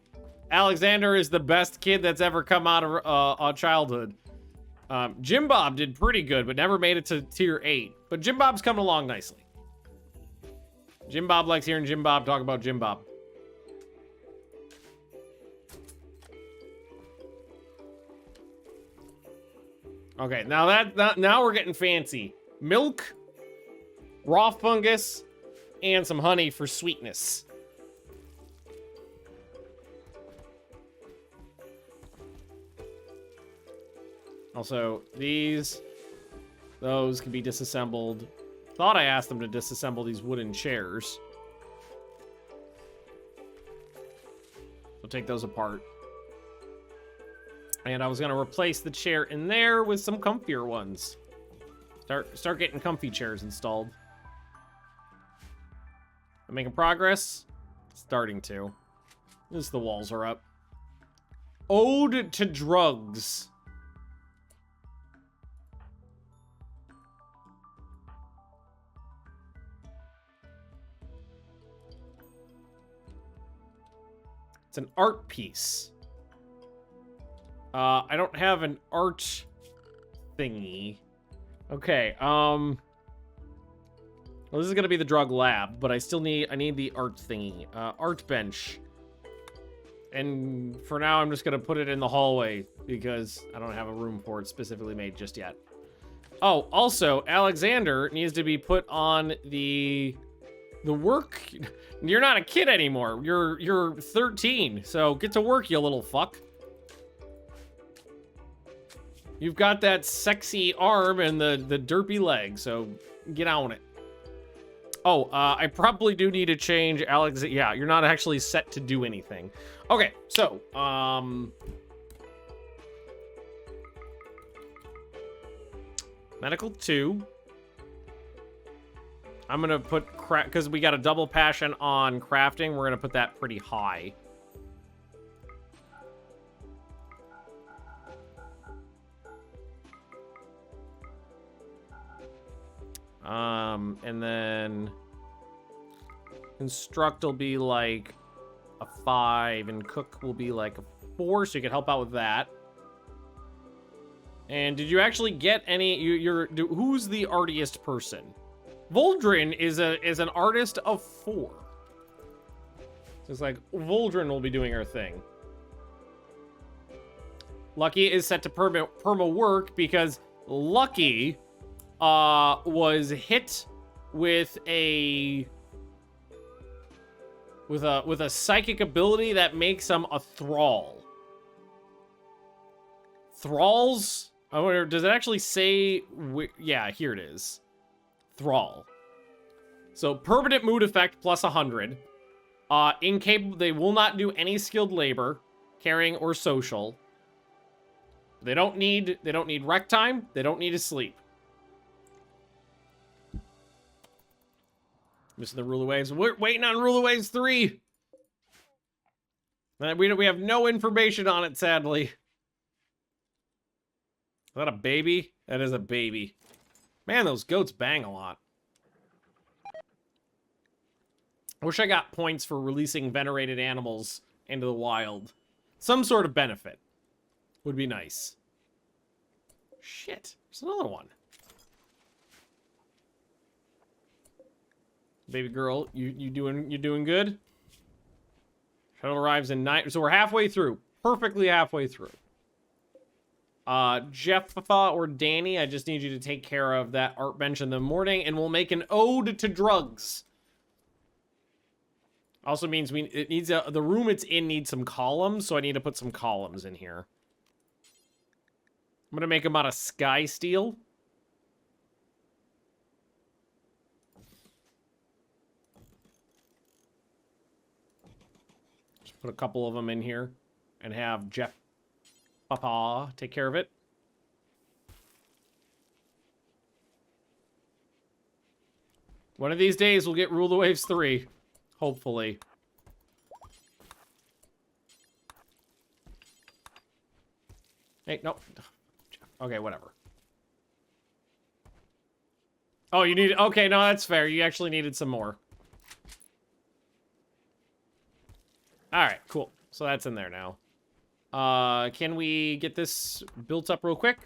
Alexander is the best kid that's ever come out of childhood. Jim Bob did pretty good, but never made it to tier 8. But Jim Bob's coming along nicely. Jim Bob likes hearing Jim Bob talk about Jim Bob. Okay, now we're getting fancy. Milk, raw fungus, and some honey for sweetness. Also, those can be disassembled. Thought I asked them to disassemble these wooden chairs. So take those apart. And I was gonna replace the chair in there with some comfier ones. Start getting comfy chairs installed. I'm making progress. Starting to. At least the walls are up. Ode to drugs. It's an art piece. I don't have an art thingy. Okay, well, this is gonna be the drug lab, but I need the art thingy. Art bench. And for now, I'm just gonna put it in the hallway because I don't have a room for it specifically made just yet. Oh, also, Alexander needs to be put on the work. You're not a kid anymore. You're 13, so get to work, you little fuck. You've got that sexy arm and the derpy leg, so get on it. Oh, I probably do need to change Alex. Yeah, you're not actually set to do anything. Okay, so, medical 2. I'm gonna put because we got a double passion on crafting. We're gonna put that pretty high. And then construct will be like a 5, and cook will be like a 4, so you can help out with that. And did you actually get any? Who's the artiest person? Voldrin is an artist of 4. So it's like Voldrin will be doing her thing. Lucky is set to perma work because Lucky was hit with a psychic ability that makes him a thrall. Thralls? I wonder, does it actually say? Yeah, here it is. Thrall. So permanent mood effect plus 100. Incapable. They will not do any skilled labor, caring or social. They don't need rec time. They don't need to sleep. Missing the Rule of Waves. We're waiting on Rule of Waves 3. We have no information on it, sadly. Is that a baby? That is a baby. Man, those goats bang a lot. I wish I got points for releasing venerated animals into the wild. Some sort of benefit would be nice. Shit, there's another one. Baby girl, you doing good? Shuttle arrives in 9, so we're halfway through. Perfectly halfway through. Jeffa or Danny, I just need you to take care of that art bench in the morning, and we'll make an ode to drugs. Also means the room it's in needs some columns, so I need to put some columns in here. I'm gonna make them out of sky steel. Just put a couple of them in here and have Jeff Papa take care of it. One of these days we'll get Rule the Waves 3. Hopefully. Hey, no. Okay, whatever. Oh, you need... Okay, no, that's fair. You actually needed some more. Alright, cool. So that's in there now. Can we get this built up real quick?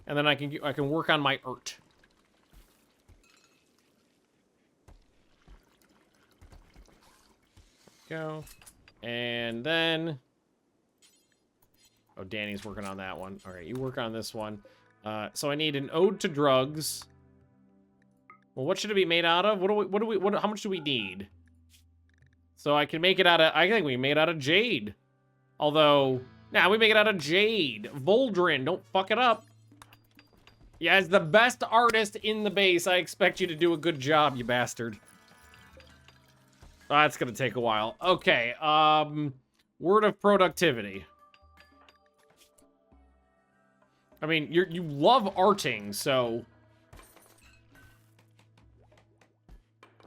And then I can work on my art. Go. And then... Oh, Danny's working on that one. All right, you work on this one. So I need an ode to drugs. Well, what should it be made out of? How much do we need? So I can make it out of... I think we made it out of jade. Although... Nah, we make it out of jade. Voldrin, don't fuck it up. Yeah, as the best artist in the base, I expect you to do a good job, you bastard. Oh, that's gonna take a while. Okay, word of productivity. I mean, you love arting, so...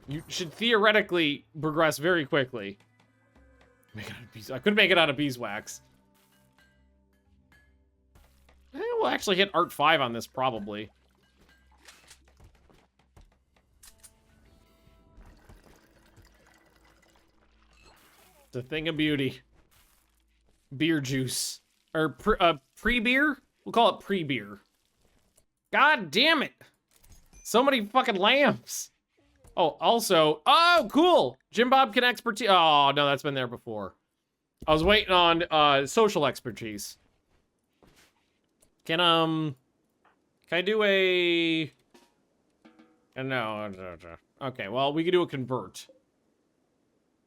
You should theoretically progress very quickly. I could make it out of beeswax. I think we'll actually hit Art 5 on this, probably. It's a thing of beauty. Beer juice. Or pre-beer? We'll call it pre-beer. God damn it! So many fucking lamps! Oh, also... Oh, cool! Jim Bob can expertise... Oh, no, that's been there before. I was waiting on social expertise. Can I do a... No. Okay, well, we can do a convert.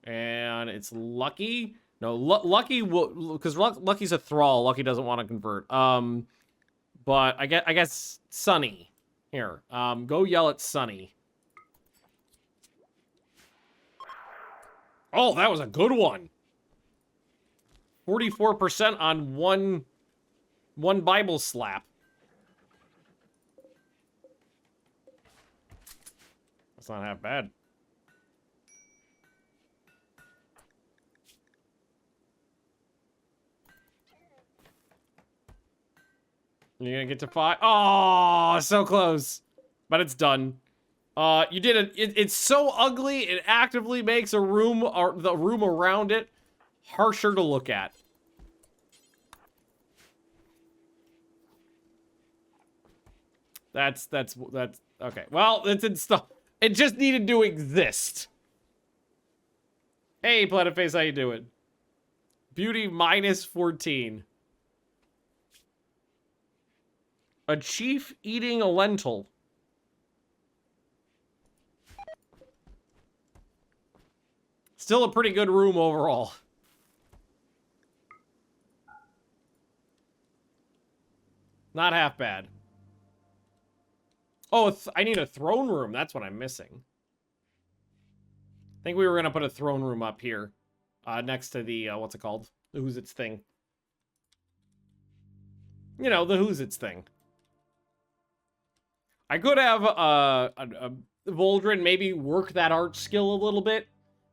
And it's Lucky. No, Lucky will... Because Lucky's a thrall. Lucky doesn't want to convert. But I guess Sunny. Here, go yell at Sunny. Oh, that was a good one. 44% on one Bible slap. That's not half bad. You're gonna get to 5. Oh, so close. But it's done. You did it's so ugly, it actively makes a room, or the room around it, harsher to look at. That's okay. Well, it's installed. It just needed to exist. Hey, Planetface, how you doing? Beauty minus 14. A chief eating a lentil. Still a pretty good room overall. Not half bad. Oh, I need a throne room. That's what I'm missing. I think we were going to put a throne room up here. Next to the, what's it called? The Who's Its thing. You know, the Who's Its thing. I could have Voldrin maybe work that art skill a little bit.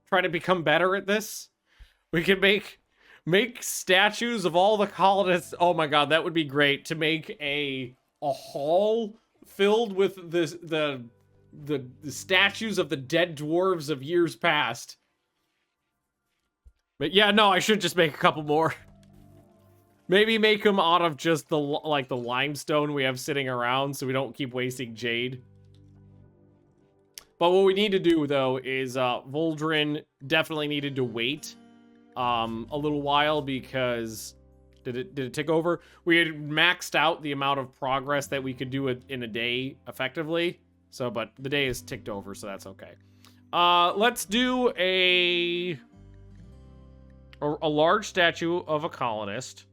Try to become better at this. We can make statues of all the colonists. Oh my god, that would be great. To make a hall filled with the statues of the dead dwarves of years past. But yeah, no, I should just make a couple more. Maybe make them out of just the limestone we have sitting around so we don't keep wasting jade. But what we need to do, though, is Voldrin definitely needed to wait a little while because... Did it tick over? We had maxed out the amount of progress that we could do in a day effectively. So, but the day is ticked over, so that's okay. Let's do a large statue of a colonist.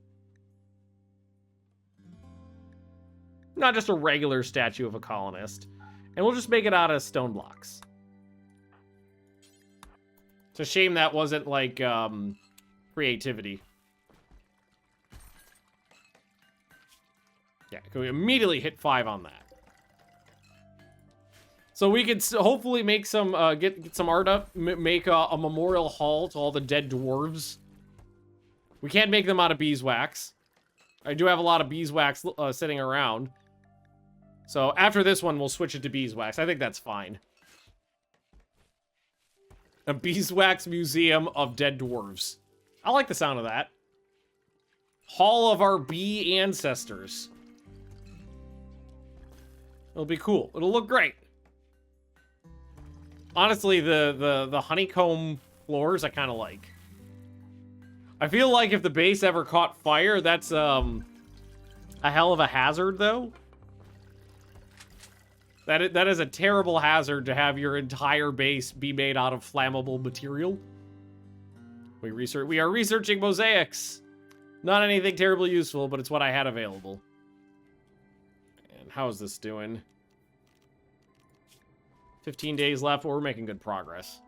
Not just a regular statue of a colonist. And we'll just make it out of stone blocks. It's a shame that wasn't, like, creativity. Yeah, can we immediately hit 5 on that? So we could hopefully make some, get some art up, make a memorial hall to all the dead dwarves. We can't make them out of beeswax. I do have a lot of beeswax sitting around. So after this one, we'll switch it to beeswax. I think that's fine. A beeswax museum of dead dwarves. I like the sound of that. Hall of our bee ancestors. It'll be cool. It'll look great. Honestly, the honeycomb floors I kind of like. I feel like if the base ever caught fire, that's a hell of a hazard, though. That is a terrible hazard to have your entire base be made out of flammable material. We are researching mosaics. Not anything terribly useful, but it's what I had available. And how is this doing? 15 days left, but we're making good progress.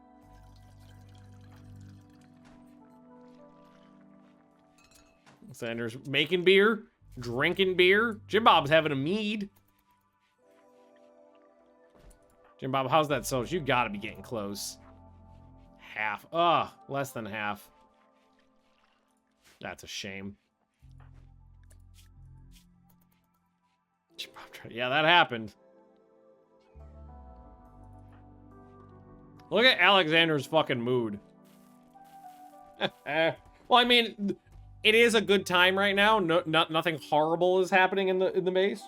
Sanders making beer, drinking beer. Jim Bob's having a mead. Jim Bob, how's that soda? You gotta be getting close. Half. Ugh, less than half. That's a shame. Jim Bob, yeah, that happened. Look at Alexander's fucking mood. Well, I mean, it is a good time right now. Nothing horrible is happening in the base.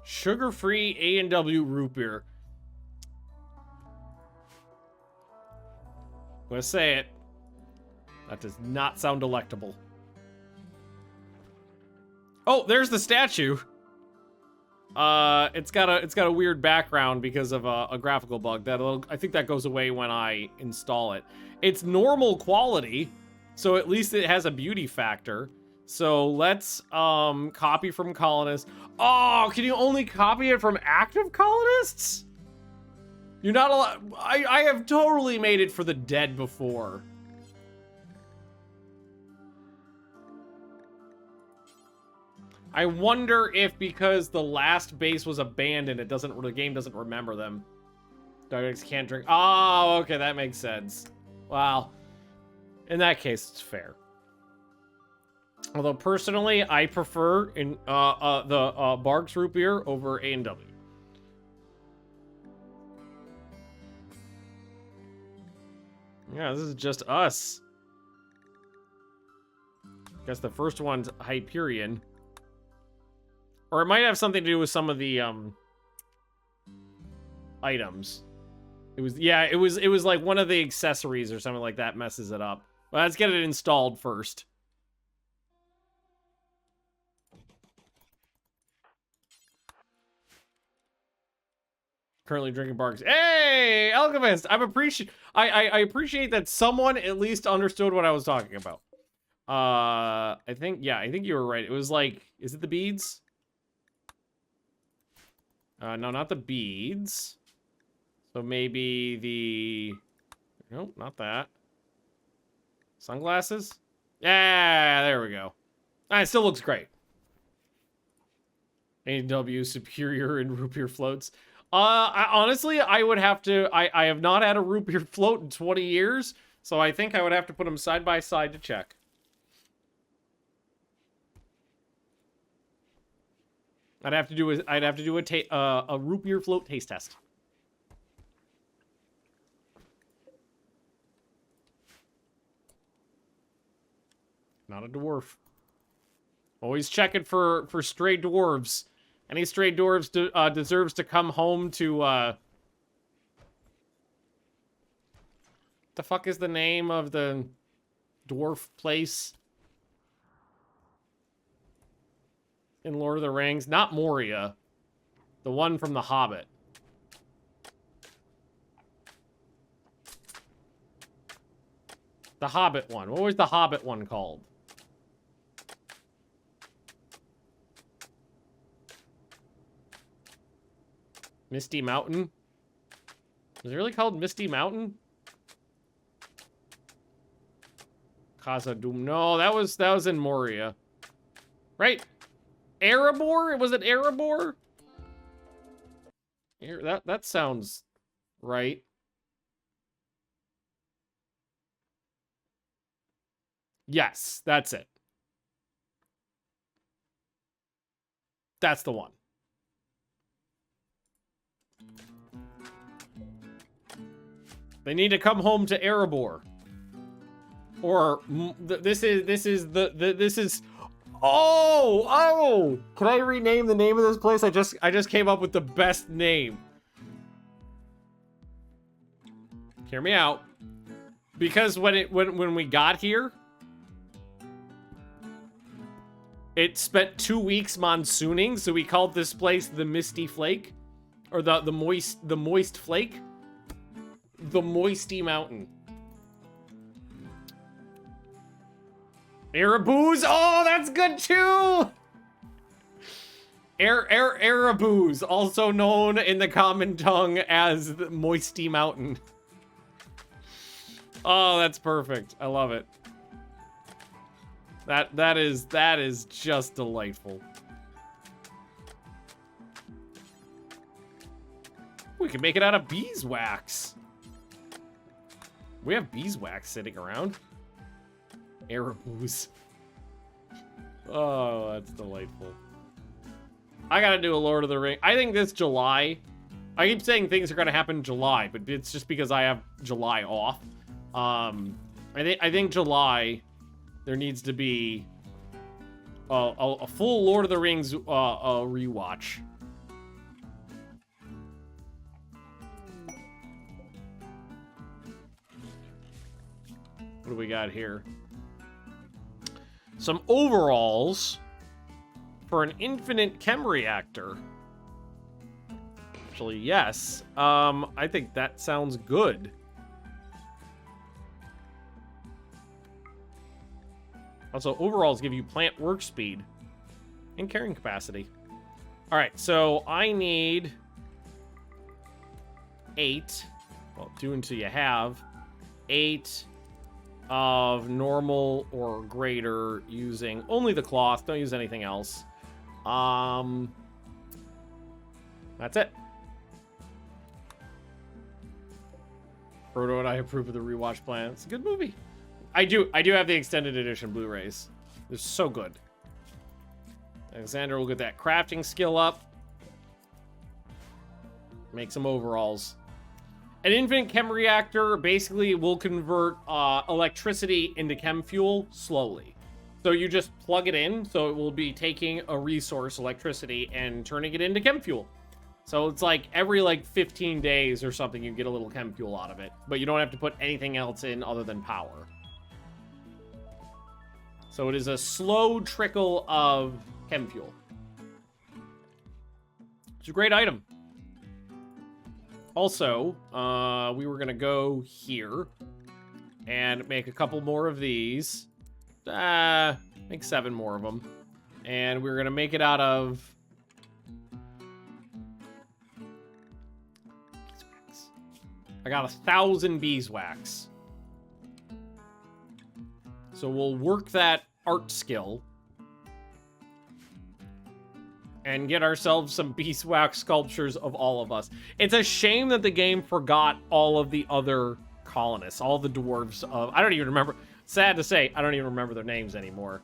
Sugar-free A&W root beer. I'm gonna say it. That does not sound delectable. Oh, there's the statue. It's got a weird background because of a graphical bug. I think that goes away when I install it. It's normal quality, so at least it has a beauty factor. So let's copy from colonists. Oh, can you only copy it from active colonists? You're not allowed. I have totally made it for the dead before. I wonder if because the last base was abandoned, the game doesn't remember them. Dogs can't drink. Oh, okay, that makes sense. Wow. In that case, it's fair. Although personally, I prefer the Barks root beer over A&W. Yeah, this is just us. Guess the first one's Hyperion. Or it might have something to do with some of the items. It was like one of the accessories or something like that messes it up. Well, let's get it installed first. Currently drinking Barks. Hey, Alchemist! I appreciate that someone at least understood what I was talking about. I think you were right. It was like, is it the beads? No, not the beads. So maybe the... Nope, not that. Sunglasses? Yeah, there we go. It still looks great. A&W superior in root beer floats. Honestly, I would have to... I have not had a root beer float in 20 years, so I think I would have to put them side by side to check. I'd have to do a root beer float taste test. Not a dwarf. Always checking for stray dwarves. Any stray dwarves deserves to come home to the fuck is the name of the dwarf place in Lord of the Rings? Not Moria. The one from The Hobbit. The Hobbit one. What was the Hobbit one called? Misty Mountain? Was it really called Misty Mountain? Casa Doom. No, that was in Moria. Right? Erebor? Was it Erebor? That sounds right. Yes, that's it. That's the one. They need to come home to Erebor. Or this is oh, can I rename the name of this place? I just came up with the best name. Hear me out. Because when we got here, it spent 2 weeks monsooning, so we called this place the Misty Flake, or the moist flake, the Moisty Mountain. Ereboo's, oh, that's good too. Ereboo's, also known in the common tongue as the Moisty Mountain. Oh, that's perfect. I love it. That is just delightful. We can make it out of beeswax. We have beeswax sitting around. Ereboo's. Oh, that's delightful. I gotta do a Lord of the Rings. I think this July. I keep saying things are gonna happen in July, but it's just because I have July off. I think July there needs to be a full Lord of the Rings rewatch. What do we got here? Some overalls for an infinite chem reactor. Actually, yes. I think that sounds good. Also, overalls give you plant work speed and carrying capacity. All right, so I need 8. Well, 2 until you have 8 of normal or greater using only the cloth. Don't use anything else. That's it. Frodo and I approve of the rewatch plan. It's a good movie. I do have the extended edition Blu-rays. They're so good. Alexander will get that crafting skill up. Make some overalls. An infinite chem reactor basically will convert electricity into chem fuel slowly. So you just plug it in, so it will be taking a resource, electricity, and turning it into chem fuel. So it's like every like 15 days or something, you get a little chem fuel out of it. But you don't have to put anything else in other than power. So it is a slow trickle of chem fuel. It's a great item. Also, we were gonna go here and make a couple more of these. Make 7 more of them. And we're gonna make it out of... I got 1,000 beeswax. So we'll work that art skill and get ourselves some beeswax sculptures of all of us. It's a shame that the game forgot all of the other colonists, all the dwarves of... I don't even remember. Sad to say, I don't even remember their names anymore.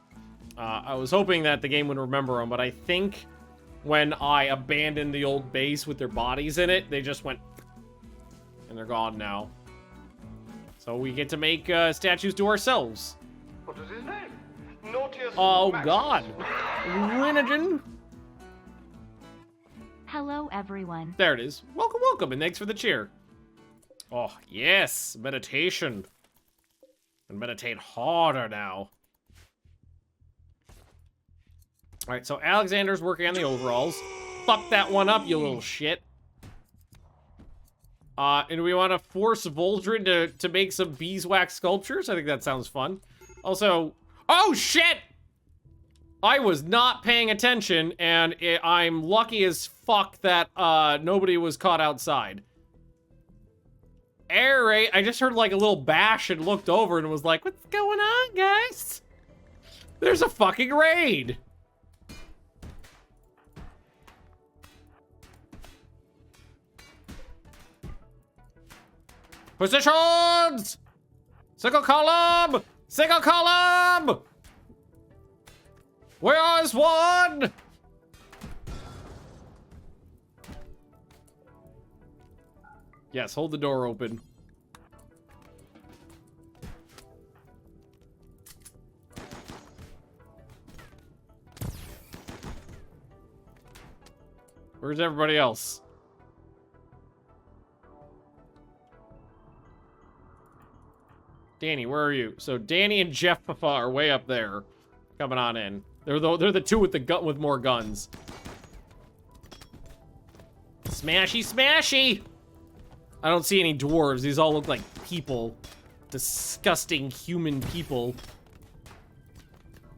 I was hoping that the game would remember them, but I think when I abandoned the old base with their bodies in it, they just went... and they're gone now. So we get to make statues to ourselves. What is his name? Notius Oh, Maximus. God. Lineagen. Hello, everyone. There it is. Welcome, welcome, and thanks for the cheer. Oh, yes. Meditation. And meditate harder now. All right, so Alexander's working on the overalls. Fuck that one up, you little shit. And we want to force Voldrin to make some beeswax sculptures. I think that sounds fun. Also, oh shit! I was not paying attention, and I'm lucky as fuck that nobody was caught outside. Air raid, I just heard like a little bash and looked over and was like, what's going on, guys? There's a fucking raid! Positions! Single column! Single column! Where is one? Yes, hold the door open. Where's everybody else? Danny, where are you? So Danny and Jeff Papa are way up there, coming on in. They're the two with the gun with more guns. Smashy, smashy! I don't see any dwarves. These all look like people. Disgusting human people.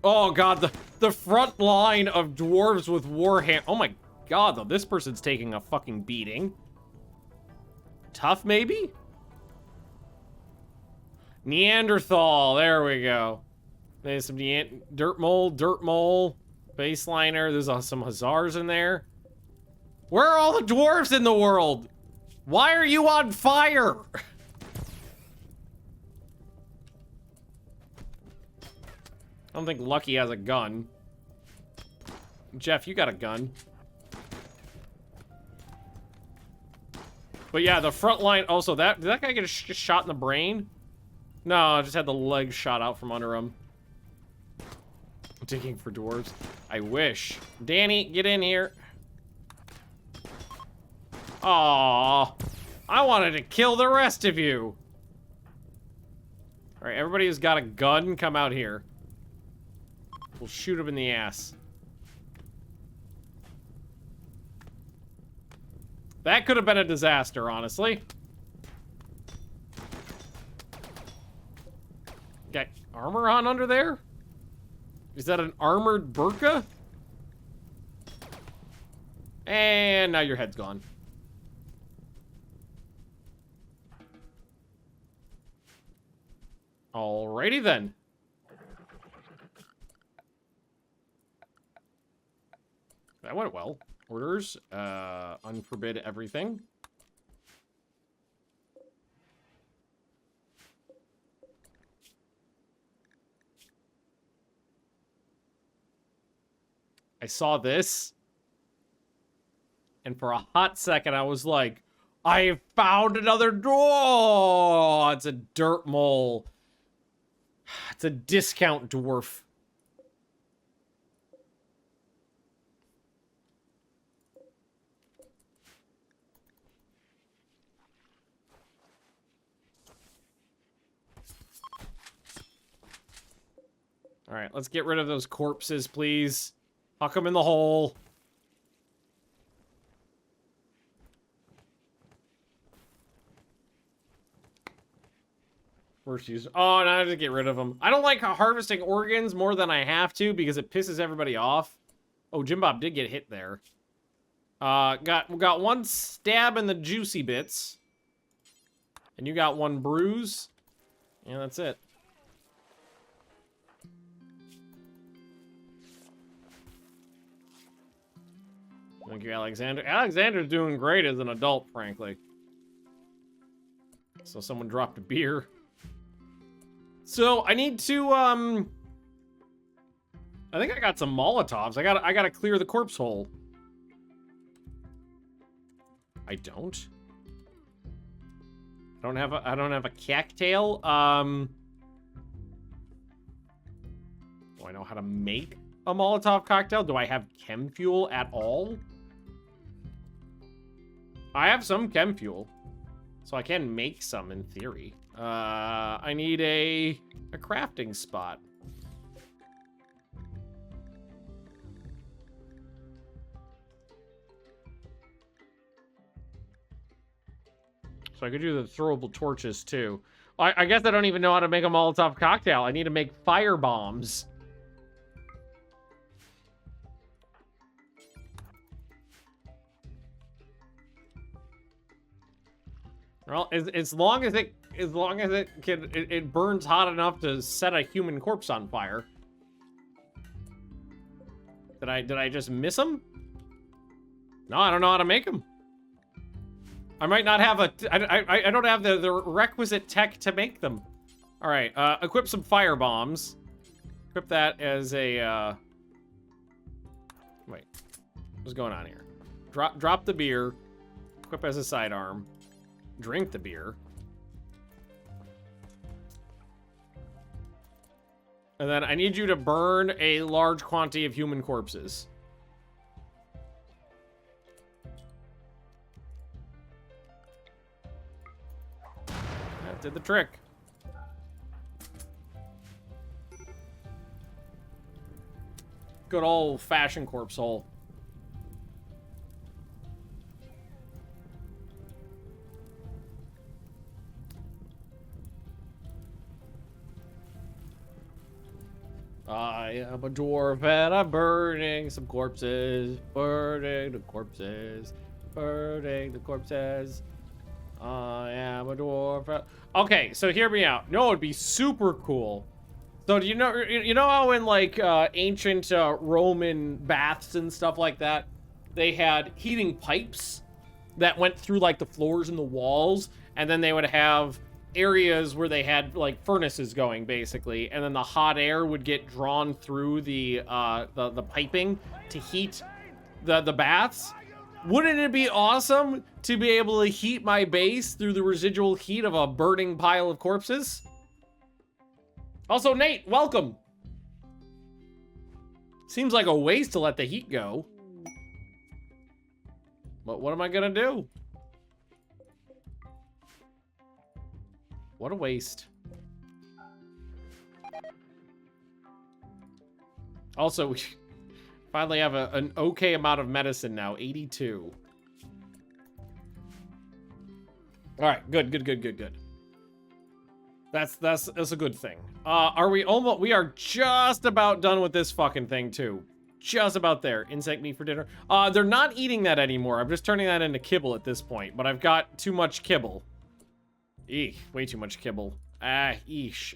Oh god, the front line of dwarves with warhammer. Oh my god, though, this person's taking a fucking beating. Tough, maybe? Neanderthal, there we go. There's some dirt mole, baseliner. There's some hussars in there. Where are all the dwarves in the world? Why are you on fire? I don't think Lucky has a gun. Jeff, you got a gun. But yeah, the front line. Also, did that guy get shot in the brain? No, I just had the leg shot out from under him. Digging for dwarves. I wish. Danny, get in here. Aww. I wanted to kill the rest of you. Alright, everybody who's got a gun, come out here. We'll shoot him in the ass. That could have been a disaster, honestly. Got armor on under there? Is that an armored burqa? And now your head's gone. Alrighty then. That went well. Orders, unforbid everything. I saw this. And for a hot second, I was like, I have found another door. It's a dirt mole. It's a discount dwarf. All right, let's get rid of those corpses, please. Huck them in the hole. First use. Oh, now I have to get rid of them. I don't like harvesting organs more than I have to because it pisses everybody off. Oh, Jim Bob did get hit there. Got one stab in the juicy bits. And you got one bruise. Yeah, that's it. Thank you, Alexander. Alexander's doing great as an adult, frankly. So someone dropped a beer. So I need to, I think I got some Molotovs. I gotta clear the corpse hole. I don't. I don't have a cocktail. Do I know how to make a Molotov cocktail? Do I have chem fuel at all? I have some chem fuel, so I can make some in theory. I need a crafting spot. So I could do the throwable torches too. I guess I don't even know how to make a Molotov cocktail. I need to make fire bombs. Well, as long as it burns hot enough to set a human corpse on fire. Did I just miss them? No, I don't know how to make them. I might not have I don't have the requisite tech to make them. All right, equip some fire bombs. Equip that as a wait. What's going on here? Drop the beer. Equip as a sidearm. Drink the beer. And then I need you to burn a large quantity of human corpses. That did the trick. Good old-fashioned corpse hole. I am a dwarf and I'm burning some corpses. Burning the corpses. Burning the corpses. I am a dwarf. Okay, so hear me out. No, it'd be super cool. So do you know how in like ancient Roman baths and stuff like that, they had heating pipes that went through like the floors and the walls, and then they would have areas where they had like furnaces going basically, and then the hot air would get drawn through the piping to heat the baths. Wouldn't it be awesome to be able to heat my base through the residual heat of a burning pile of corpses? Also, Nate, welcome. Seems like a waste to let the heat go. But what am I gonna do? What a waste. Also, we finally have an okay amount of medicine now. 82. All right, good. That's a good thing. Are we almost? We are just about done with this fucking thing too. Just about there. Insect meat for dinner. They're not eating that anymore. I'm just turning that into kibble at this point. But I've got too much kibble. Eek, way too much kibble. Eesh.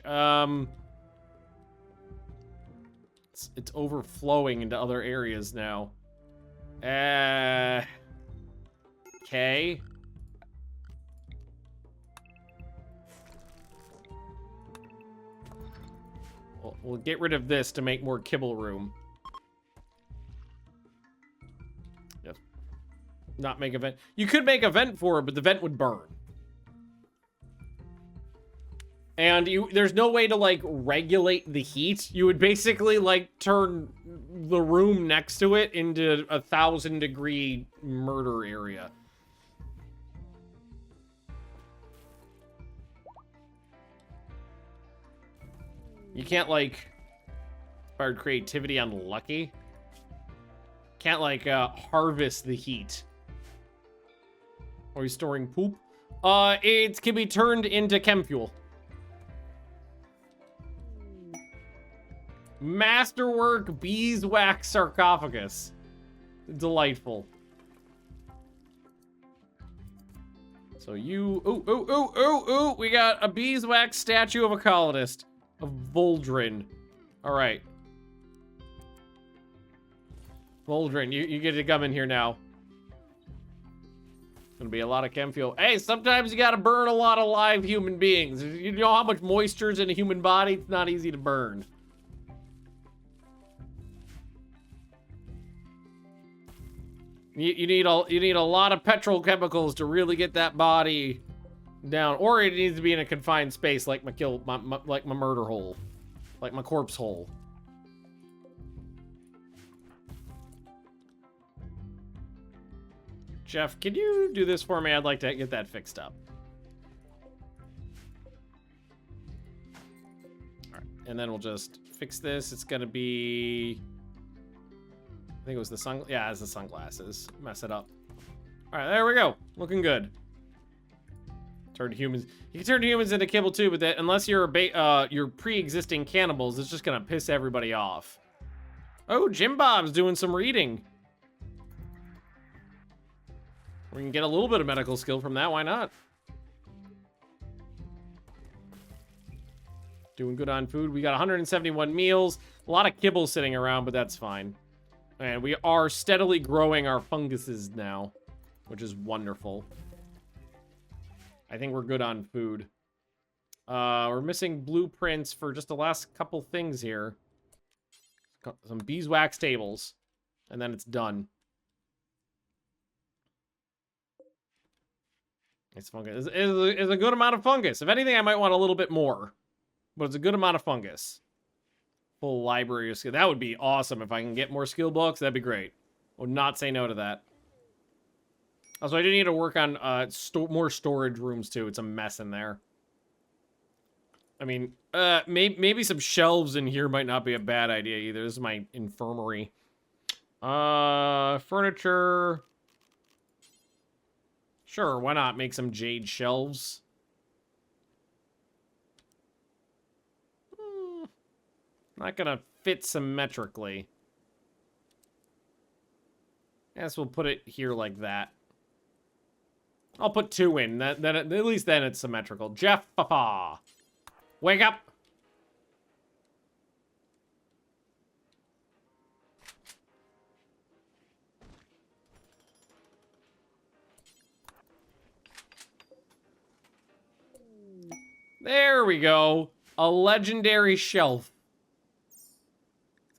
It's overflowing into other areas now. Okay. We'll get rid of this to make more kibble room. not make a vent. You could make a vent for it, but the vent would burn. And there's no way to, like, regulate the heat. You would basically, like, turn the room next to it into a 1,000-degree murder area. You can't, like, inspired creativity unlucky. Can't, like, harvest the heat. Are you storing poop? It can be turned into chem fuel. Masterwork beeswax sarcophagus. Delightful. So you... Ooh. We got a beeswax statue of a colonist. Of Voldrin. Alright. Voldrin, you get to come in here now. Gonna be a lot of chem fuel. Hey, sometimes you gotta burn a lot of live human beings. You know how much moisture's in a human body? It's not easy to burn. You need a lot of petrochemicals to really get that body down, or it needs to be in a confined space, like my murder hole, like my corpse hole. Jeff, can you do this for me? I'd like to get that fixed up. All right, and then we'll just fix this. It's gonna be. I think it was the sun. Yeah, it's the sunglasses. Mess it up. All right, there we go. Looking good. Turn humans. You can turn humans into kibble too, but that unless you're you're pre-existing cannibals, it's just gonna piss everybody off. Oh, Jim Bob's doing some reading. We can get a little bit of medical skill from that. Why not? Doing good on food. We got 171 meals. A lot of kibble sitting around, but that's fine. And we are steadily growing our funguses now, which is wonderful. I think we're good on food. We're missing blueprints for just the last couple things here. Some beeswax tables, and then it's done. It's fungus. It's a good amount of fungus. If anything, I might want a little bit more, but it's a good amount of fungus. Full library of skill. That would be awesome if I can get more skill books. That'd be great. Would not say no to that. Also, I do need to work on more storage rooms too. It's a mess in there. I mean, maybe some shelves in here might not be a bad idea either. This is my infirmary. Furniture. Sure, why not make some jade shelves? Not gonna fit symmetrically. Guess we'll put it here like that. I'll put 2 in. Then at least then it's symmetrical. Jeff, papa, wake up. There we go. A legendary shelf. It's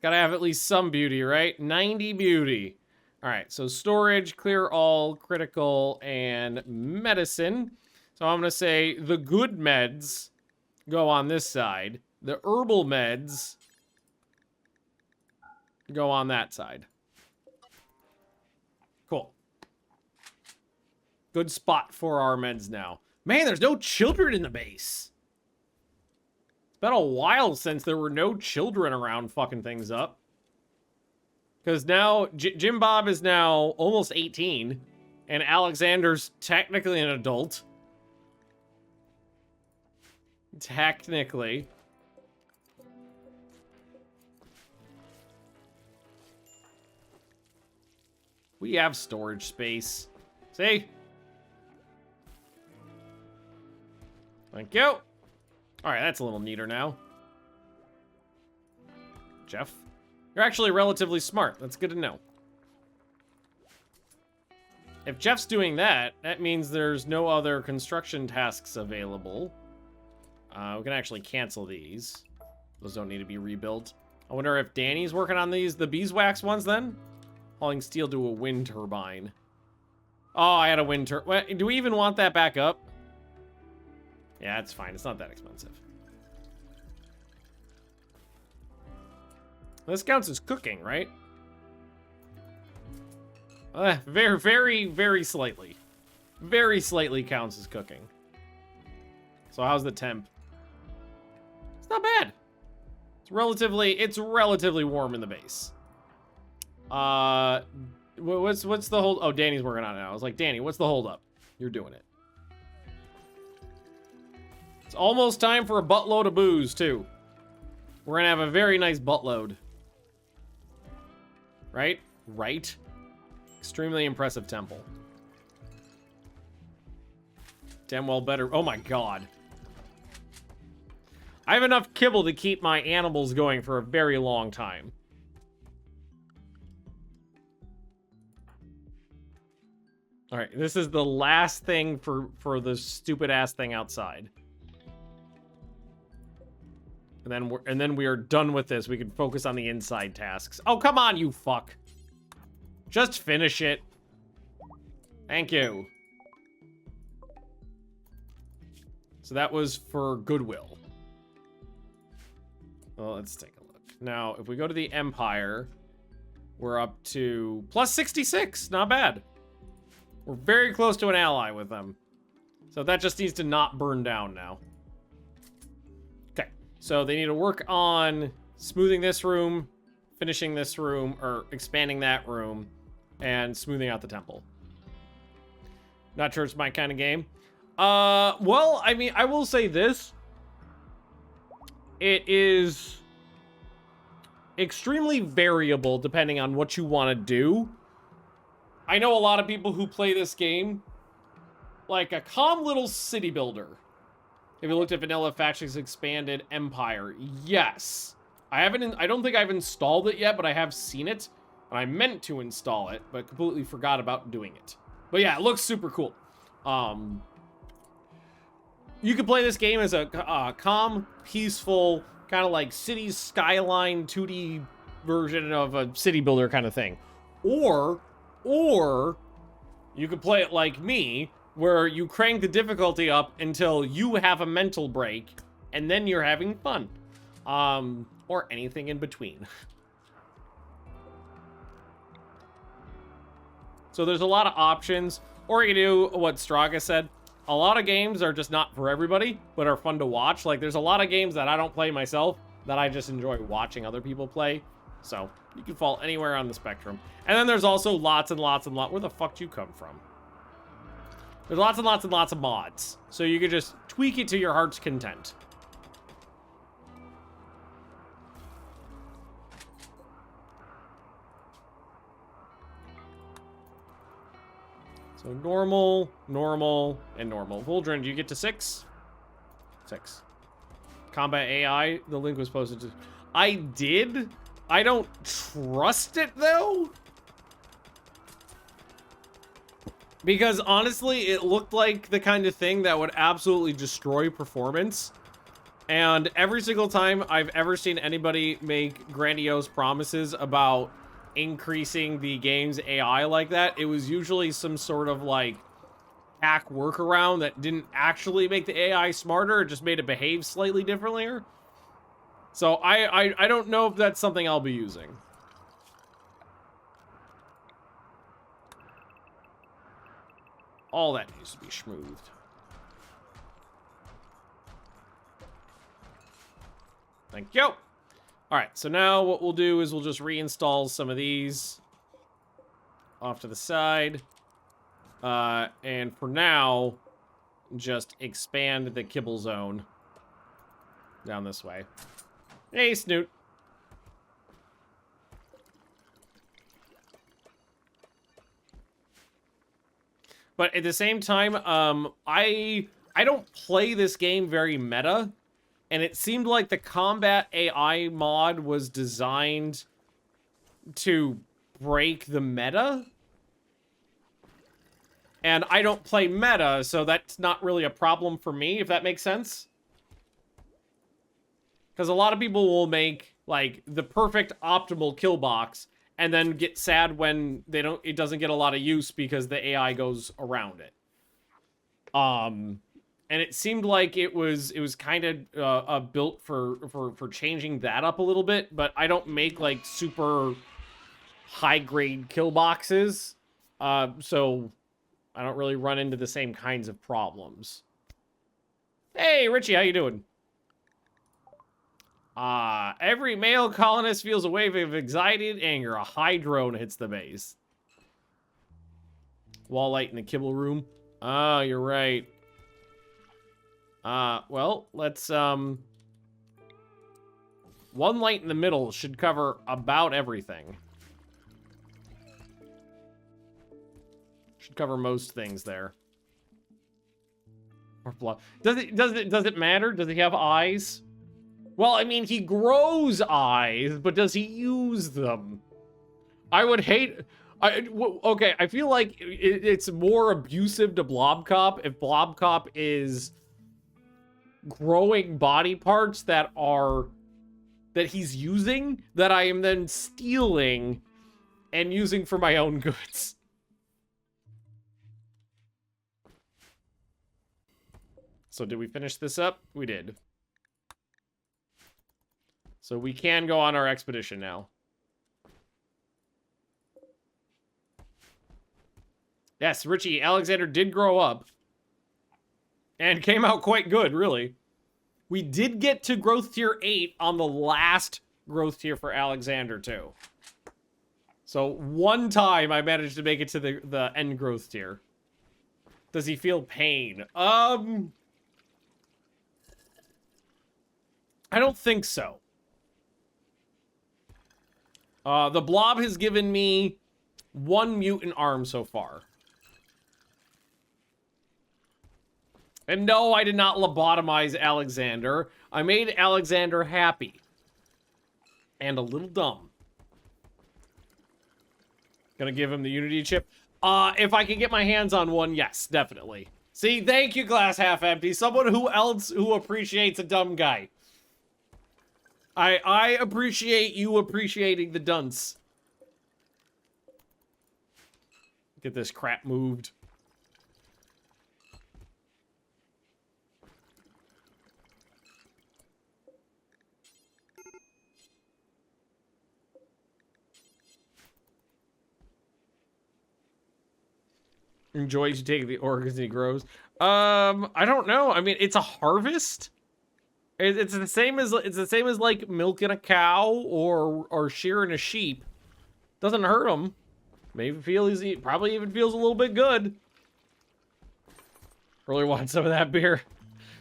gotta have at least some beauty, right? 90 beauty. All right, so storage, clear all, critical, and medicine. So I'm gonna say the good meds go on this side. The herbal meds go on that side. Cool. Good spot for our meds now. Man, there's no children in the base. It's been a while since there were no children around fucking things up. Because now, Jim Bob is now almost 18, and Alexander's technically an adult. Technically. We have storage space. See? Thank you. All right, that's a little neater now. Jeff? You're actually relatively smart. That's good to know. If Jeff's doing that, that means there's no other construction tasks available. We can actually cancel these. Those don't need to be rebuilt. I wonder if Danny's working on these, the beeswax ones then? Hauling steel to a wind turbine. Oh, I had a wind turn. Do we even want that back up? Yeah, it's fine. It's not that expensive. This counts as cooking, right? Very, very, very slightly. Very slightly counts as cooking. So how's the temp? It's not bad. It's relatively warm in the base. What's the hold? Oh, Danny's working on it now. I was like, Danny, what's the hold up? You're doing it. It's almost time for a buttload of booze, too. We're gonna have a very nice buttload. Right? Right? Extremely impressive temple. Damn well better. Oh my god. I have enough kibble to keep my animals going for a very long time. Alright, this is the last thing for the stupid ass thing outside. And then we are done with this. We can focus on the inside tasks. Oh, come on, you fuck. Just finish it. Thank you. So that was for goodwill. Well, let's take a look. Now, if we go to the Empire, we're up to plus 66. Not bad. We're very close to an ally with them. So that just needs to not burn down now. Okay. So they need to work on smoothing this room, finishing this room, or expanding that room, and smoothing out the temple. Not sure it's my kind of game. Well, I mean, I will say this. It is extremely variable depending on what you want to do. I know a lot of people who play this game like a calm little city builder. Have you looked at Vanilla Factions Expanded Empire? Yes. I don't think I've installed it yet, but I have seen it. And I meant to install it, but completely forgot about doing it. But yeah, it looks super cool. You can play this game as a calm, peaceful, kind of like Cities Skyline 2D version of a city builder kind of thing. Or you could play it like me, where you crank the difficulty up until you have a mental break, and then you're having fun. Or anything in between. So there's a lot of options. Or you can do what Straga said. A lot of games are just not for everybody, but are fun to watch. Like, there's a lot of games that I don't play myself that I just enjoy watching other people play. So you can fall anywhere on the spectrum. And then there's also lots and lots and lots. Where the fuck do you come from? There's lots and lots and lots of mods. So you can just tweak it to your heart's content. So normal, normal, and normal. Vuldrin, do you get to 6? 6. Combat AI, the link was posted to... I did? I don't trust it, though? Because, honestly, it looked like the kind of thing that would absolutely destroy performance. And every single time I've ever seen anybody make grandiose promises about increasing the game's AI like that, it was usually some sort of like hack workaround that didn't actually make the AI smarter, it just made it behave slightly differently. So I don't know if that's something I'll be using. All that needs to be smoothed. Thank you. All right, so now what we'll do is we'll just reinstall some of these off to the side. And for now, just expand the kibble zone down this way. Hey, Snoot. But at the same time, I don't play this game very meta. And it seemed like the combat AI mod was designed to break the meta. And I don't play meta, so that's not really a problem for me, if that makes sense. Because a lot of people will make, like, the perfect optimal kill box, and then get sad when it doesn't get a lot of use because the AI goes around it. And it seemed like it was kind of built for changing that up a little bit, but I don't make like super high grade kill boxes, so I don't really run into the same kinds of problems. Hey, Richie, how you doing? Every male colonist feels a wave of anxiety and anger. A high drone hits the base. Wall light in the kibble room. Ah, you're right. Well, let's, one light in the middle should cover about everything. Should cover most things there. Or blood. Does it matter? Does he have eyes? Well, I mean, he grows eyes, but does he use them? I would hate... okay, I feel like it's more abusive to Blobcop if Blobcop is growing body parts that he's using, that I am then stealing and using for my own goods. So did we finish this up? We did. So we can go on our expedition now. Yes, Richie, Alexander did grow up. And came out quite good, really. We did get to growth tier 8 on the last growth tier for Alexander, too. So one time I managed to make it to the end growth tier. Does he feel pain? I don't think so. The blob has given me 1 mutant arm so far. And no, I did not lobotomize Alexander. I made Alexander happy. And a little dumb. Gonna give him the Unity chip. If I can get my hands on one, yes, definitely. See, thank you, glass half empty. Someone who appreciates a dumb guy. I appreciate you appreciating the dunce. Get this crap moved. Enjoys you taking the organs and he grows. I don't know. I mean, it's a harvest. It's the same as like milking a cow or shearing a sheep. Doesn't hurt him. Maybe probably even feels a little bit good. Really want some of that beer.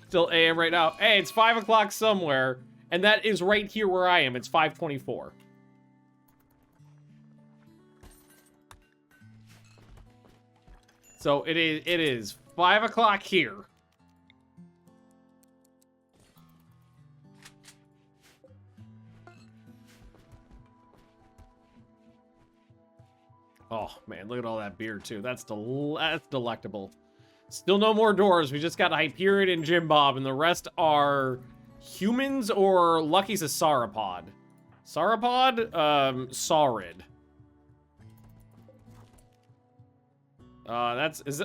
Still AM right now. Hey, it's 5 o'clock somewhere, and that is right here where I am. It's 5:24. So it is 5 o'clock here. Oh man, look at all that beer too. That's delectable. Still no more doors. We just got Hyperion and Jim Bob, and the rest are humans or Lucky's a sauropod. Sauropod? Saurid.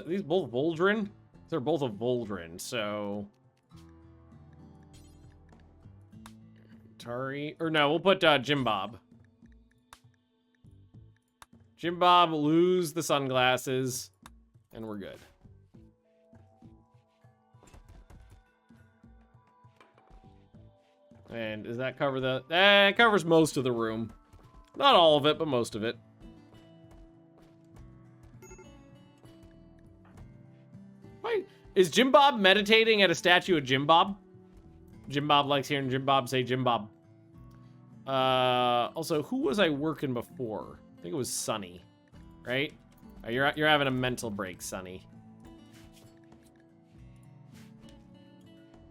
These both Voldrin? They're both a Voldrin, so... Tari, or no, we'll put Jim Bob. Jim Bob, lose the sunglasses, and we're good. And does that cover the... it covers most of the room. Not all of it, but most of it. Wait, is Jim Bob meditating at a statue of Jim Bob? Jim Bob likes hearing Jim Bob say Jim Bob. Also, who was I working before? I think it was Sunny, right? Oh, you're having a mental break, Sunny.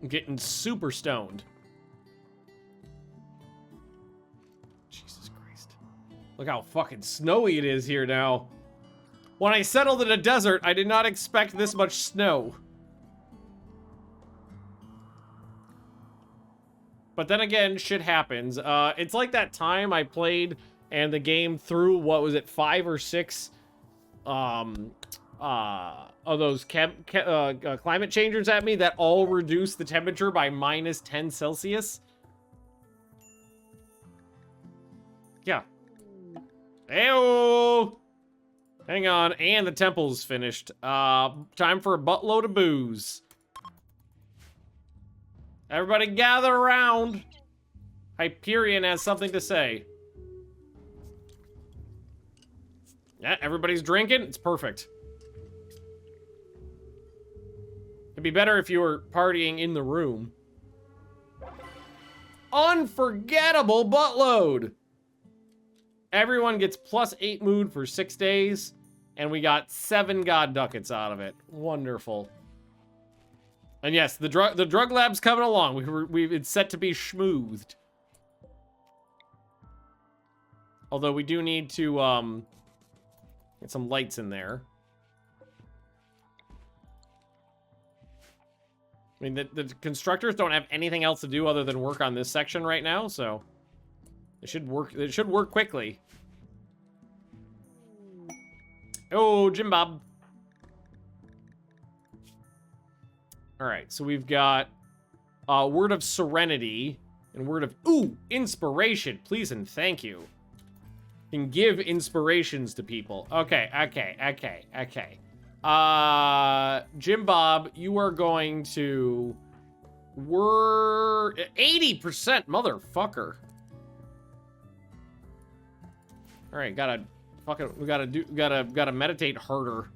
I'm getting super stoned. Jesus Christ. Look how fucking snowy it is here now. When I settled in a desert, I did not expect this much snow. But then again, shit happens. It's like that time I played and the game threw, what was it, 5 or 6 of those climate changers at me that all reduced the temperature by minus 10 Celsius. Yeah. Ayo! Hang on, and the temple's finished. Time for a buttload of booze. Everybody gather around. Hyperion has something to say. Yeah, everybody's drinking. It's perfect. It'd be better if you were partying in the room. Unforgettable buttload. Everyone gets +8 mood for 6 days, and we got 7 god ducats out of it. Wonderful. And yes, the drug lab's coming along. It's set to be schmoothed. Although we do need to get some lights in there. I mean, the constructors don't have anything else to do other than work on this section right now, so it should work. It should work quickly. Oh, Jim Bob. All right, so we've got Word of Serenity and Word of Inspiration. Please and thank you. Can give inspirations to people. Okay. Jim Bob, you are going to work 80%, motherfucker. All right, we gotta meditate harder.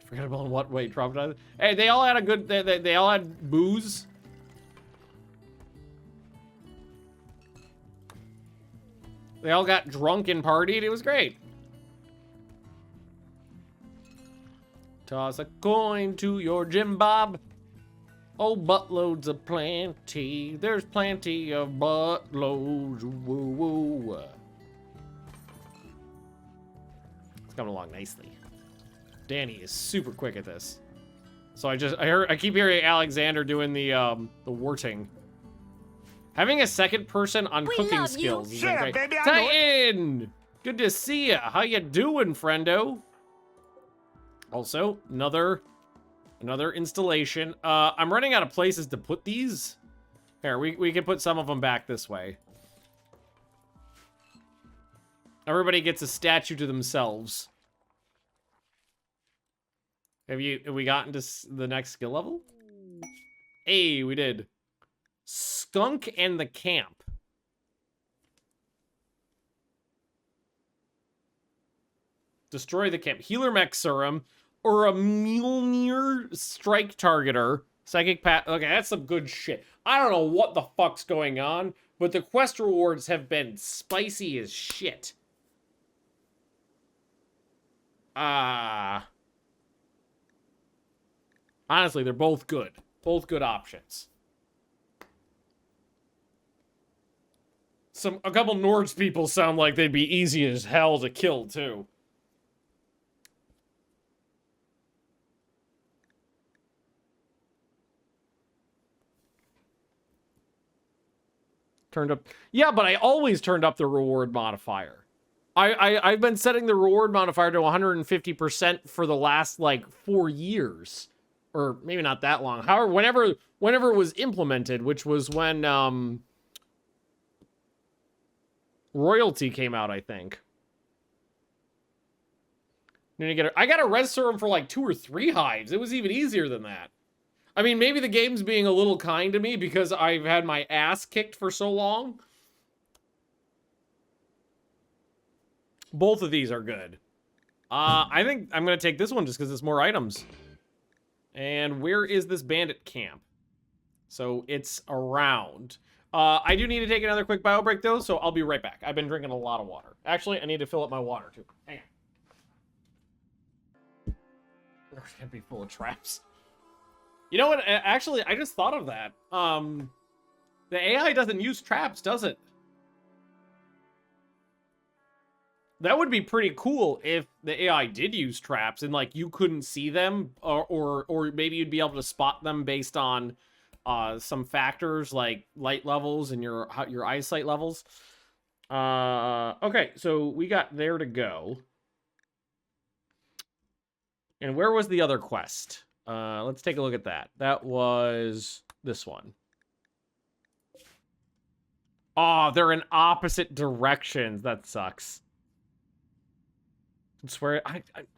Forget about what way traumatized. Hey, they all had a good. They all had booze. They all got drunk and partied. It was great. Toss a coin to your Jim Bob. Oh, buttloads of plenty. There's plenty of buttloads. Woo woo. It's coming along nicely. Danny is super quick at this. So I keep hearing Alexander doing the warting. Having a second person on cooking skills is great. Baby, Titan! Good to see ya. How you doing, friendo? Also, another installation. I'm running out of places to put these. Here, we can put some of them back this way. Everybody gets a statue to themselves. Have we gotten to the next skill level? Hey, we did. Skunk and the Camp. Destroy the camp. Healer Mech Serum. Or a Mjolnir Strike Targeter. Psychic Pat. Okay, that's some good shit. I don't know what the fuck's going on, but the quest rewards have been spicy as shit. Honestly, they're both good. Both good options. A couple Nords people sound like they'd be easy as hell to kill, too. Turned up. Yeah, but I always turned up the reward modifier. I've been setting the reward modifier to 150% for the last, like, 4 years. Or maybe not that long. However, whenever it was implemented, which was when, Royalty came out, I think. I got a res serum for like 2 or 3 hives. It was even easier than that. I mean, maybe the game's being a little kind to me because I've had my ass kicked for so long. Both of these are good. I think I'm going to take this one just because it's more items. And where is this bandit camp? So it's around. I do need to take another quick bio break, though, so I'll be right back. I've been drinking a lot of water. Actually, I need to fill up my water, too. Hang on. It's going to be full of traps. You know what? Actually, I just thought of that. The AI doesn't use traps, does it? That would be pretty cool if the AI did use traps and, like, you couldn't see them, or maybe you'd be able to spot them based on some factors like light levels and your eyesight levels. Okay, so we got there to go. And where was the other quest? Let's take a look at that. That was this one. Oh, they're in opposite directions. That sucks. I swear,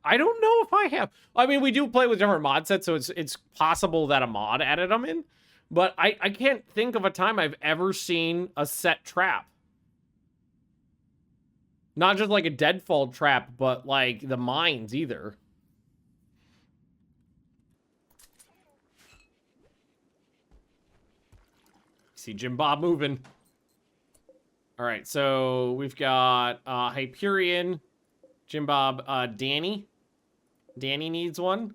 I don't know if I have. I mean, we do play with different mod sets, so it's possible that a mod added them in. But I can't think of a time I've ever seen a set trap. Not just like a deadfall trap, but like the mines either. See Jim Bob moving. All right, so we've got Hyperion, Jim Bob, Danny. Danny needs one.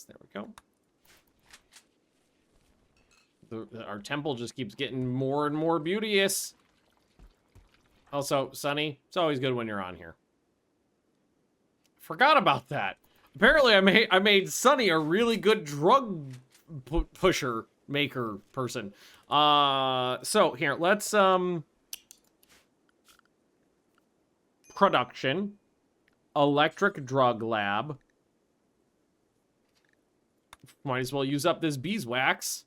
There we go. Our temple just keeps getting more and more beauteous. Also, Sunny, it's always good when you're on here. Forgot about that. Apparently, I made Sunny a really good drug pusher maker person. So here, let's production, electric drug lab. Might as well use up this beeswax.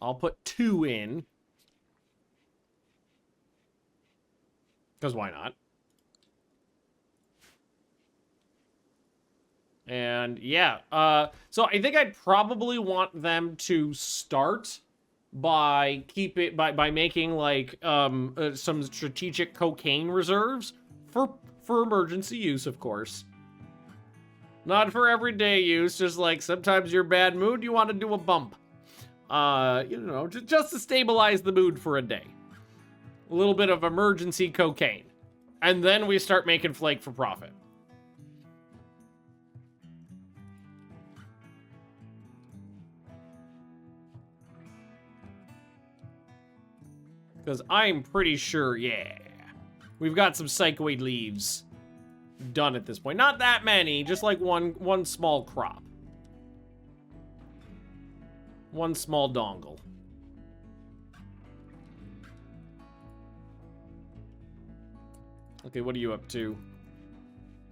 I'll put 2 in. Because why not? And yeah, so I think I'd probably want them to start by making like some strategic cocaine reserves for emergency use, of course. Not for everyday use, just like sometimes you're bad mood, you want to do a bump. You know, just to stabilize the mood for a day. A little bit of emergency cocaine. And then we start making flake for profit. Because I'm pretty sure, yeah, we've got some psychoid leaves done at this point. Not that many, just like one small crop. One small dongle. Okay, what are you up to?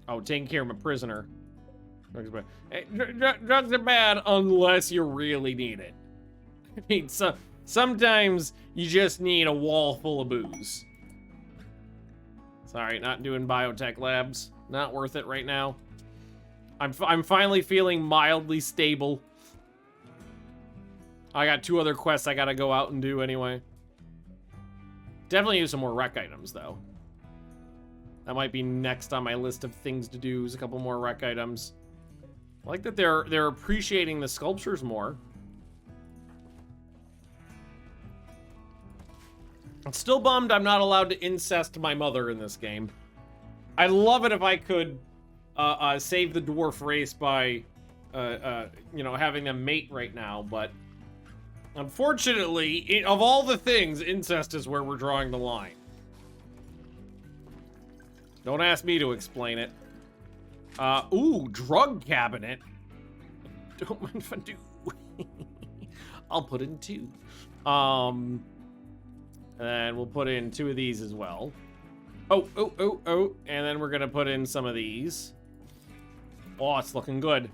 Oh, taking care of a prisoner. Drugs are bad. Drugs are bad unless you really need it. I mean, sometimes you just need a wall full of booze. Sorry, not doing biotech labs. Not worth it right now. I'm finally feeling mildly stable. I got 2 other quests I gotta go out and do anyway. Definitely use some more rec items, though. That might be next on my list of things to do, is a couple more rec items. I like that they're appreciating the sculptures more. I'm still bummed I'm not allowed to incest my mother in this game. I'd love it if I could save the dwarf race by, you know, having them mate right now, but unfortunately, of all the things, incest is where we're drawing the line. Don't ask me to explain it. Ooh, drug cabinet. Don't mind if I do. I'll put in 2. And we'll put in 2 of these as well. Oh. And then we're gonna put in some of these. Oh, it's looking good.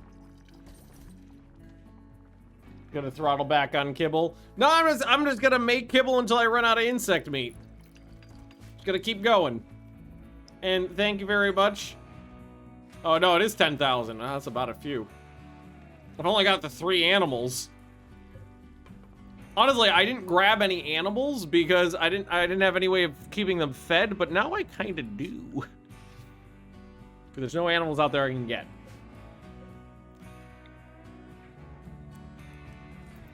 Gonna throttle back on kibble. No, I'm just gonna make kibble until I run out of insect meat. Just gonna keep going. And thank you very much. Oh no, it is 10,000. Oh, that's about a few. I've only got the 3 animals. Honestly, I didn't grab any animals because I didn't have any way of keeping them fed, but now I kind of do. Because there's no animals out there I can get.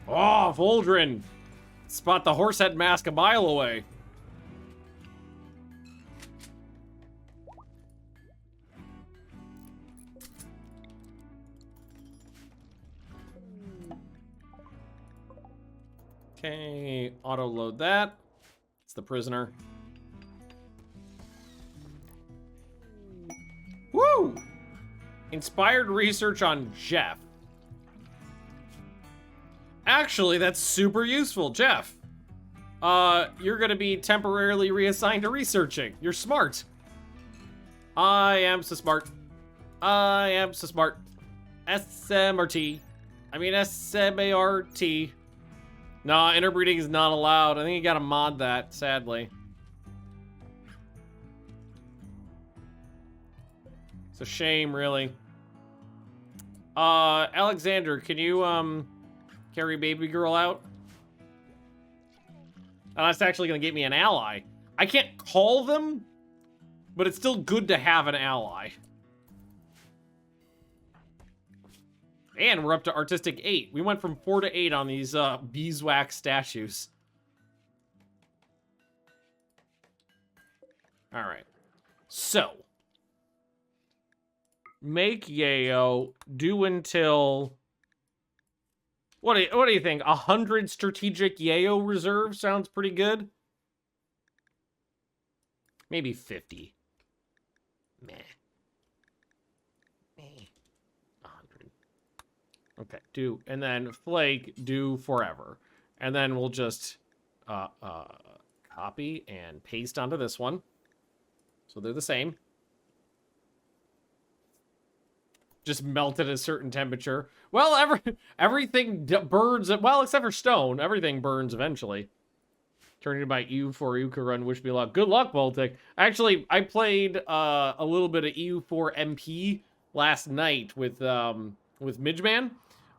Oh, Voldrin! Spot the horsehead mask a mile away. Okay, auto-load that. It's the prisoner. Woo! Inspired research on Jeff. Actually, that's super useful, Jeff. You're gonna be temporarily reassigned to researching. You're smart. I am so smart. I am so smart. SMRT. I mean SMART. Nah, interbreeding is not allowed. I think you gotta mod that, sadly. It's a shame, really. Alexander, can you, carry baby girl out? And that's actually gonna get me an ally. I can't call them, but it's still good to have an ally. And we're up to Artistic 8. We went from 4 to 8 on these, beeswax statues. Alright. So. Make Yayo do until... What do you think? 100 strategic Yayo reserve sounds pretty good? Maybe 50. Meh. 100. Okay, do. And then Flake, do forever. And then we'll just copy and paste onto this one. So they're the same. Just melt at a certain temperature. Well, everything burns, well, except for stone. Everything burns eventually. Turning to my EU4 you could run Wish Me Luck. Good luck, BiotTech. Actually, I played a little bit of EU4 MP last night with Midgeman.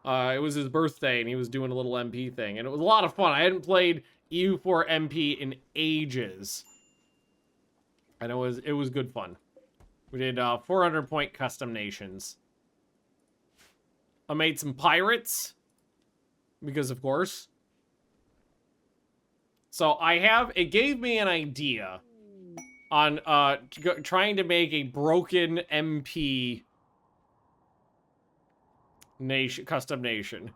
It was his birthday, and he was doing a little MP thing, and it was a lot of fun. I hadn't played EU4 MP in ages, and it was good fun. We did 400-point custom nations. I made some pirates, because of course. So it gave me an idea on trying to make a broken MP nation, custom nation.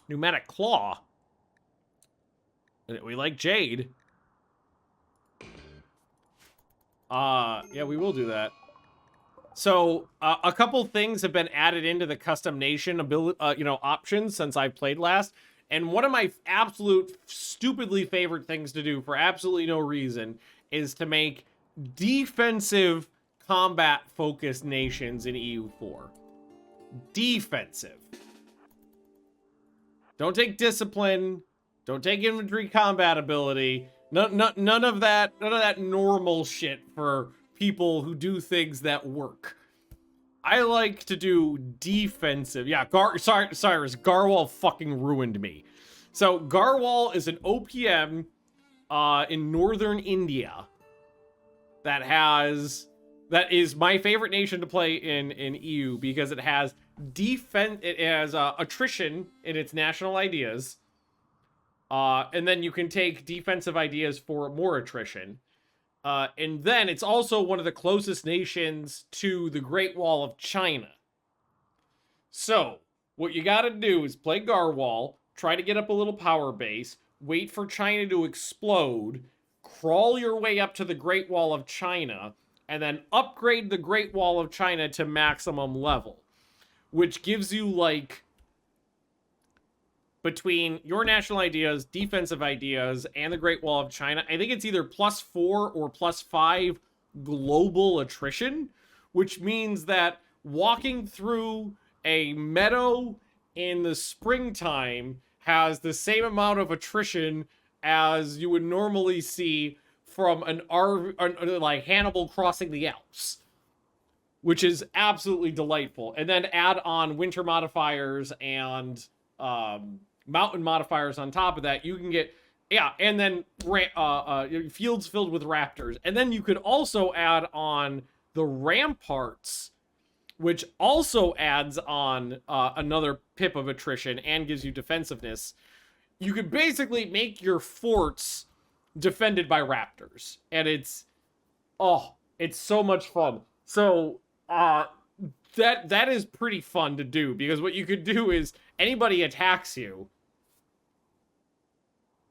Pneumatic claw. We like jade. Yeah, we will do that. So, a couple things have been added into the custom nation options since I played last. And one of my absolute stupidly favorite things to do for absolutely no reason is to make defensive combat-focused nations in EU4. Defensive. Don't take discipline. Don't take infantry combat ability. None of that normal shit for people who do things that work. I like to do defensive. Yeah, Cyrus, Garwal fucking ruined me. So Garwal is an OPM in northern India that is my favorite nation to play in EU because it has attrition in its national ideas. And then you can take defensive ideas for more attrition. And then it's also one of the closest nations to the Great Wall of China. So, what you gotta do is play Garwal, try to get up a little power base, wait for China to explode, crawl your way up to the Great Wall of China, and then upgrade the Great Wall of China to maximum level. Which gives you, like, between your national ideas, defensive ideas, and the Great Wall of China, I think it's either +4 or +5 global attrition, which means that walking through a meadow in the springtime has the same amount of attrition as you would normally see from like Hannibal crossing the Alps, which is absolutely delightful. And then add on winter modifiers and mountain modifiers on top of that, you can get, and then fields filled with raptors. And then you could also add on the ramparts, which also adds on another pip of attrition and gives you defensiveness. You could basically make your forts defended by raptors. And it's so much fun. So, that is pretty fun to do, because what you could do is anybody attacks you,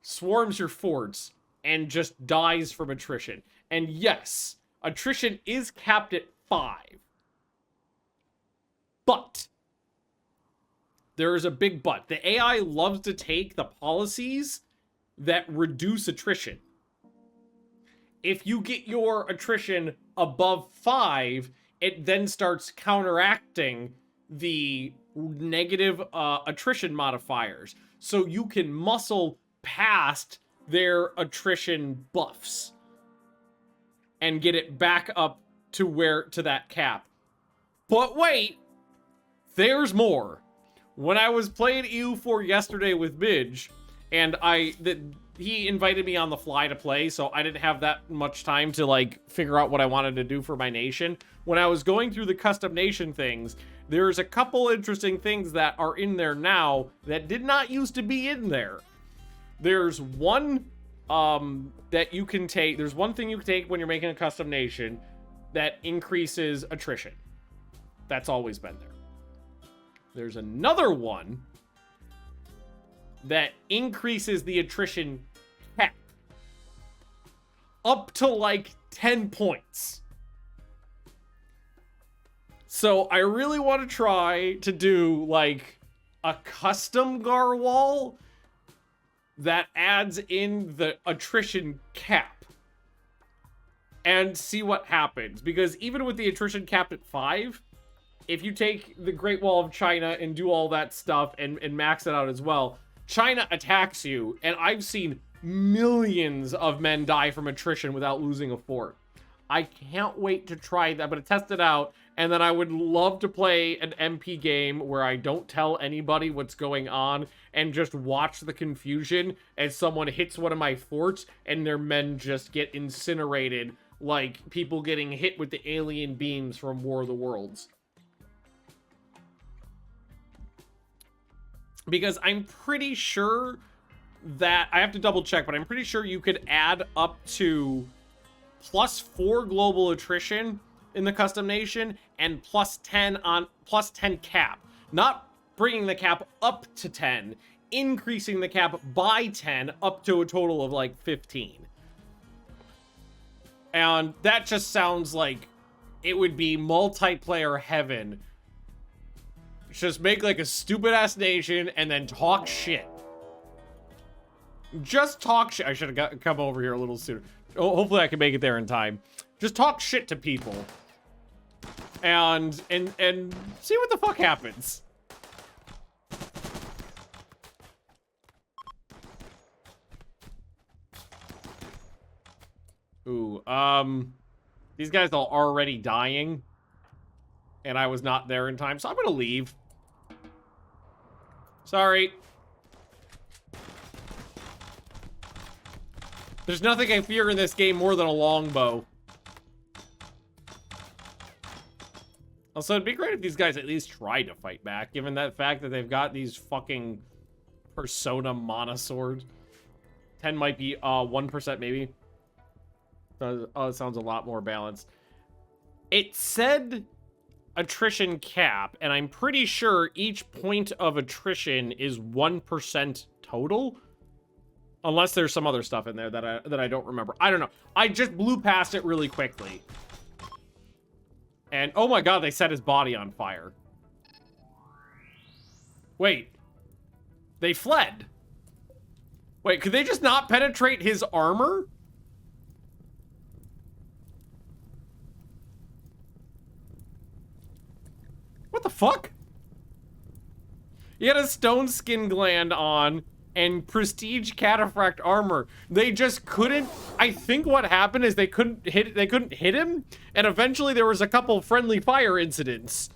swarms your forts, and just dies from attrition. And yes, attrition is capped at 5. But there is a big but. The AI loves to take the policies that reduce attrition. If you get your attrition above 5, it then starts counteracting the negative attrition modifiers. So you can muscle past their attrition buffs and get it back up to that cap. But wait, there's more. When I was playing EU4 yesterday with Midge, and he invited me on the fly to play, so I didn't have that much time to like figure out what I wanted to do for my nation. When I was going through the custom nation things, there's a couple interesting things that are in there now that did not used to be in there. There's one that you can take. There's one thing you can take when you're making a custom nation that increases attrition. That's always been there. There's another one that increases the attrition cap up to like 10 points. So I really want to try to do like a custom Garwal that adds in the attrition cap and see what happens. Because even with the attrition cap at 5, if you take the Great Wall of China and do all that stuff and max it out as well, China attacks you, and I've seen millions of men die from attrition without losing a fort. I can't wait to try that. I'm going to test it out, and then I would love to play an MP game where I don't tell anybody what's going on and just watch the confusion as someone hits one of my forts and their men just get incinerated like people getting hit with the alien beams from War of the Worlds. Because I'm pretty sure that, I have to double check, but I'm pretty sure you could add up to +4 global attrition in the custom nation and +10 cap. Not bringing the cap up to 10, increasing the cap by 10 up to a total of like 15. And that just sounds like it would be multiplayer heaven. Just make like a stupid ass nation and then talk shit. Just talk shit. I should have come over here a little sooner. Oh, hopefully I can make it there in time. Just talk shit to people. And see what the fuck happens. Ooh, these guys are already dying. And I was not there in time, so I'm gonna leave. Sorry. There's nothing I fear in this game more than a longbow. Also, it'd be great if these guys at least tried to fight back, given that fact that they've got these fucking Persona monosword. 10 might be 1% maybe. Oh, it sounds a lot more balanced. It said attrition cap, and I'm pretty sure each point of attrition is 1% total, unless there's some other stuff in there that I don't remember. I don't know. I just blew past it really quickly, and oh my god, they set his body on fire. Wait, they fled. Wait, could they just not penetrate his armor? What the fuck? He had a stone skin gland on and prestige cataphract armor. They just couldn't. I think what happened is they couldn't hit him, and eventually there was a couple friendly fire incidents.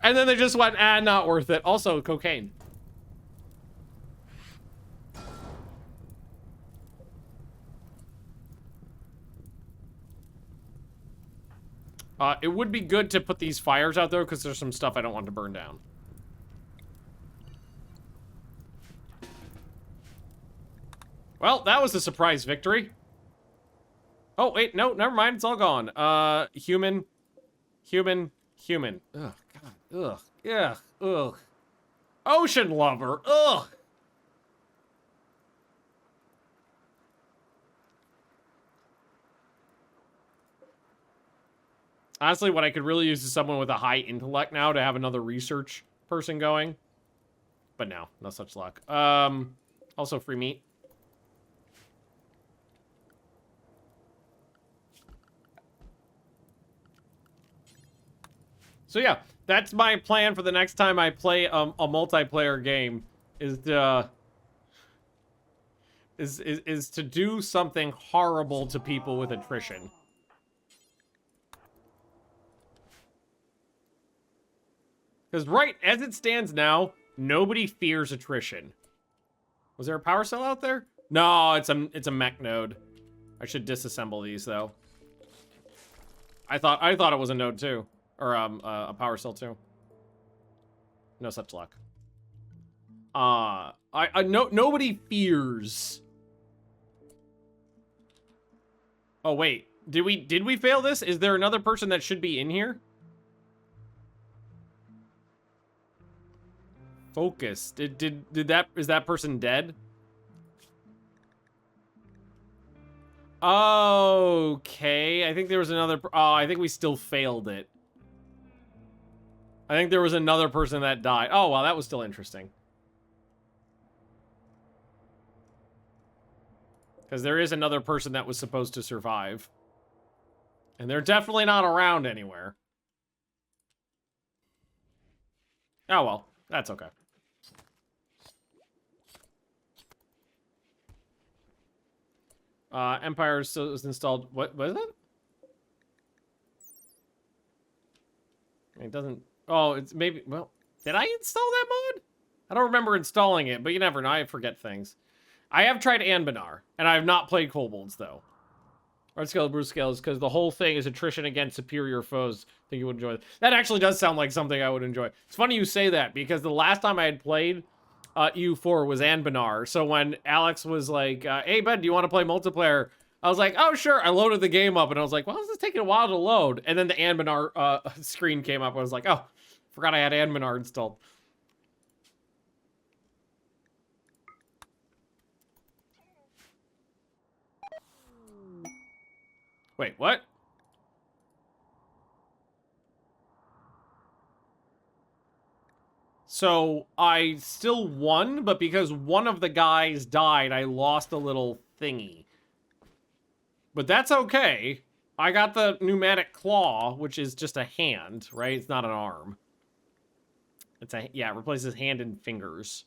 And then they just went, ah, not worth it. Also, cocaine. It would be good to put these fires out there because there's some stuff I don't want to burn down. Well, that was a surprise victory. Oh, wait, no, never mind. It's all gone. Human. Ugh, God. Ugh. Yeah. Ugh. Ocean lover. Ugh. Honestly, what I could really use is someone with a high intellect now to have another research person going. But no such luck. Also free meat. So yeah, that's my plan for the next time I play a multiplayer game, is to do something horrible to people with attrition. Because right as it stands now, nobody fears attrition. Was there a power cell out there? No, it's a mech node. I should disassemble these though. I thought it was a node too. Or a power cell too. No such luck. Nobody fears. Oh wait, did we fail this? Is there another person that should be in here? Focus. Is that person dead? Okay, I think there was another. Oh, I think we still failed it. I think there was another person that died. Oh, wow, that was still interesting. Because there is another person that was supposed to survive. And they're definitely not around anywhere. Oh, well, that's okay. Empire is installed. What was it? It doesn't. Oh, it's maybe. Well, did I install that mod? I don't remember installing it, but you never know. I forget things. I have tried Anbanar, and I have not played Kobolds, though. Red Scale, Bruce Scales, because the whole thing is attrition against superior foes. I think you would enjoy that. That actually does sound like something I would enjoy. It's funny you say that, because the last time I had played EU4 was Anbanar. So when Alex was like, hey, Ben, do you want to play multiplayer? I was like, oh, sure. I loaded the game up, and I was like, well, this is taking a while to load. And then the Anbanar screen came up. I was like, oh, forgot I had Anbanar installed. Wait, what? So I still won, but because one of the guys died, I lost a little thingy. But that's okay. I got the pneumatic claw, which is just a hand, right? It's not an arm. It's a, yeah, it replaces hand and fingers.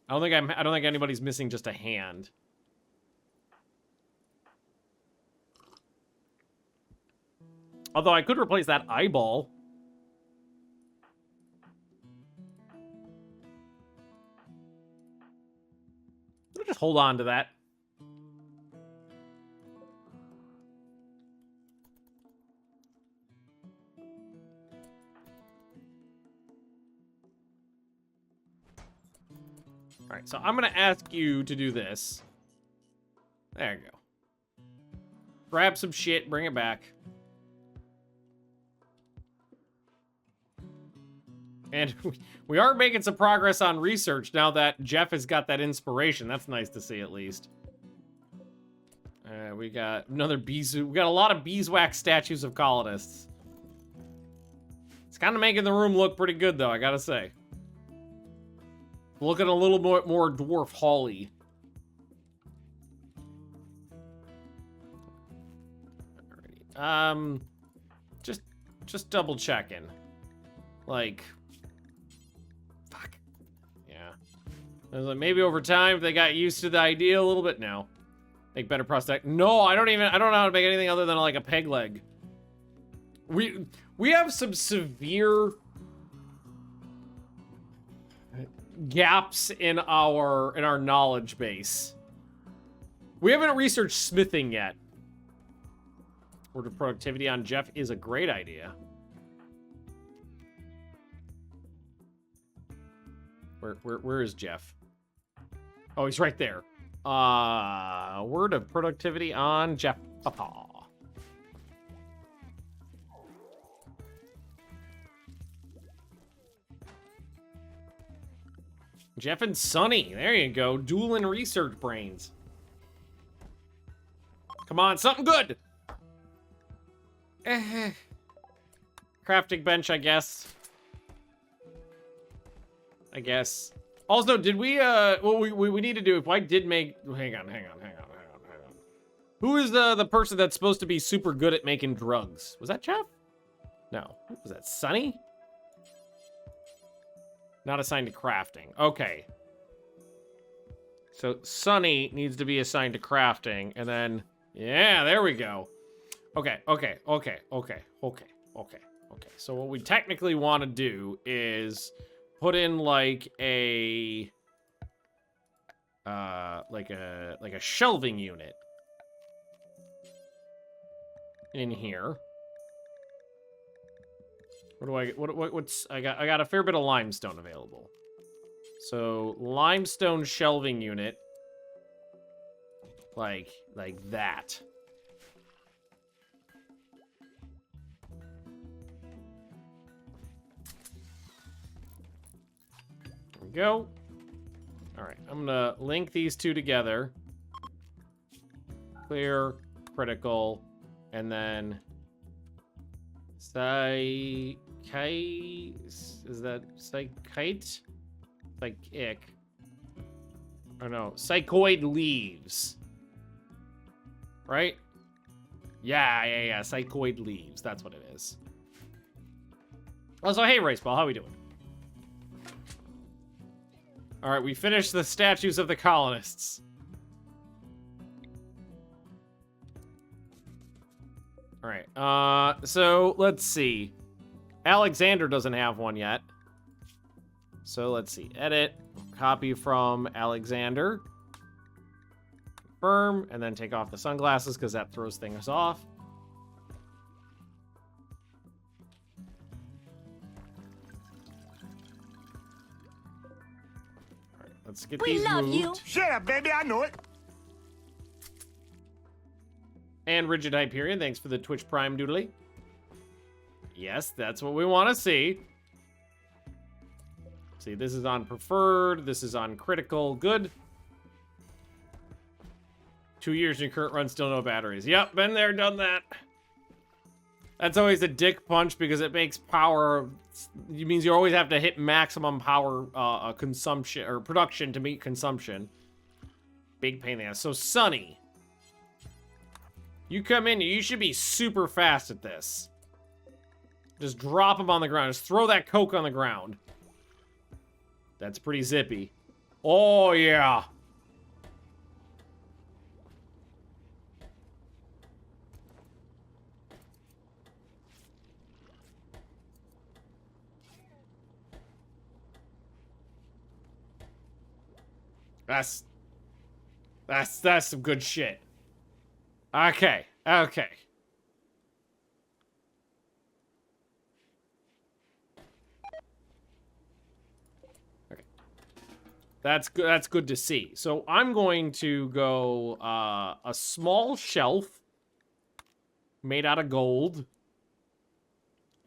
I don't think anybody's missing just a hand. Although I could replace that eyeball. I'll just hold on to that. All right, so I'm going to ask you to do this. There you go. Grab some shit, bring it back. And we are making some progress on research now that Jeff has got that inspiration. That's nice to see, at least. We got another bees. We got a lot of beeswax statues of colonists. It's kind of making the room look pretty good, though, I gotta say. Looking a little more dwarf hall-y. Alrighty. Just double checking. Like, fuck. Yeah. I was like, maybe over time, if they got used to the idea a little bit now. Make better prosthetic. No, I don't know how to make anything other than like a peg leg. We have some severe gaps in our knowledge base. We haven't researched smithing yet. Word of productivity on Jeff is a great idea. Where is Jeff? Oh, he's right there. Word of productivity on Jeff Papa. Jeff and Sonny. There you go. Dueling research brains. Come on, something good. Crafting bench, I guess. Also, did we, well, we need to do, if I did make, hang on. Who is the person that's supposed to be super good at making drugs? Was that Jeff? No. Was that Sunny? Not assigned to crafting. Okay. So Sunny needs to be assigned to crafting, and then, yeah, there we go. Okay. So what we technically want to do is put in like a shelving unit in here. I got a fair bit of limestone available. So limestone shelving unit, like that. There we go. All right, I'm gonna link these two together. Clear, critical, and then is that psychite? Psychic. Oh no, psychoid leaves. Right? Yeah, psychoid leaves. That's what it is. Also, hey, Raceball, how we doing? All right, we finished the statues of the colonists. All right, so let's see. Alexander doesn't have one yet. So let's see, edit, copy from Alexander, confirm, and then take off the sunglasses because that throws things off. All right, let's get these moved. We love you. Shut up, baby, I know it. And Rigid Hyperion, thanks for the Twitch Prime doodly. Yes, that's what we want to see. See, this is on preferred, this is on critical, good. 2 years in your current run, still no batteries. Yep, been there, done that. That's always a dick punch because it makes power, it means you always have to hit maximum power consumption, or production to meet consumption. Big pain in the ass. So, Sunny, you come in, you should be super fast at this. Just drop them on the ground. Just throw that coke on the ground. That's pretty zippy. Oh, yeah. That's some good shit. Okay. That's good. That's good to see. So I'm going to go a small shelf made out of gold,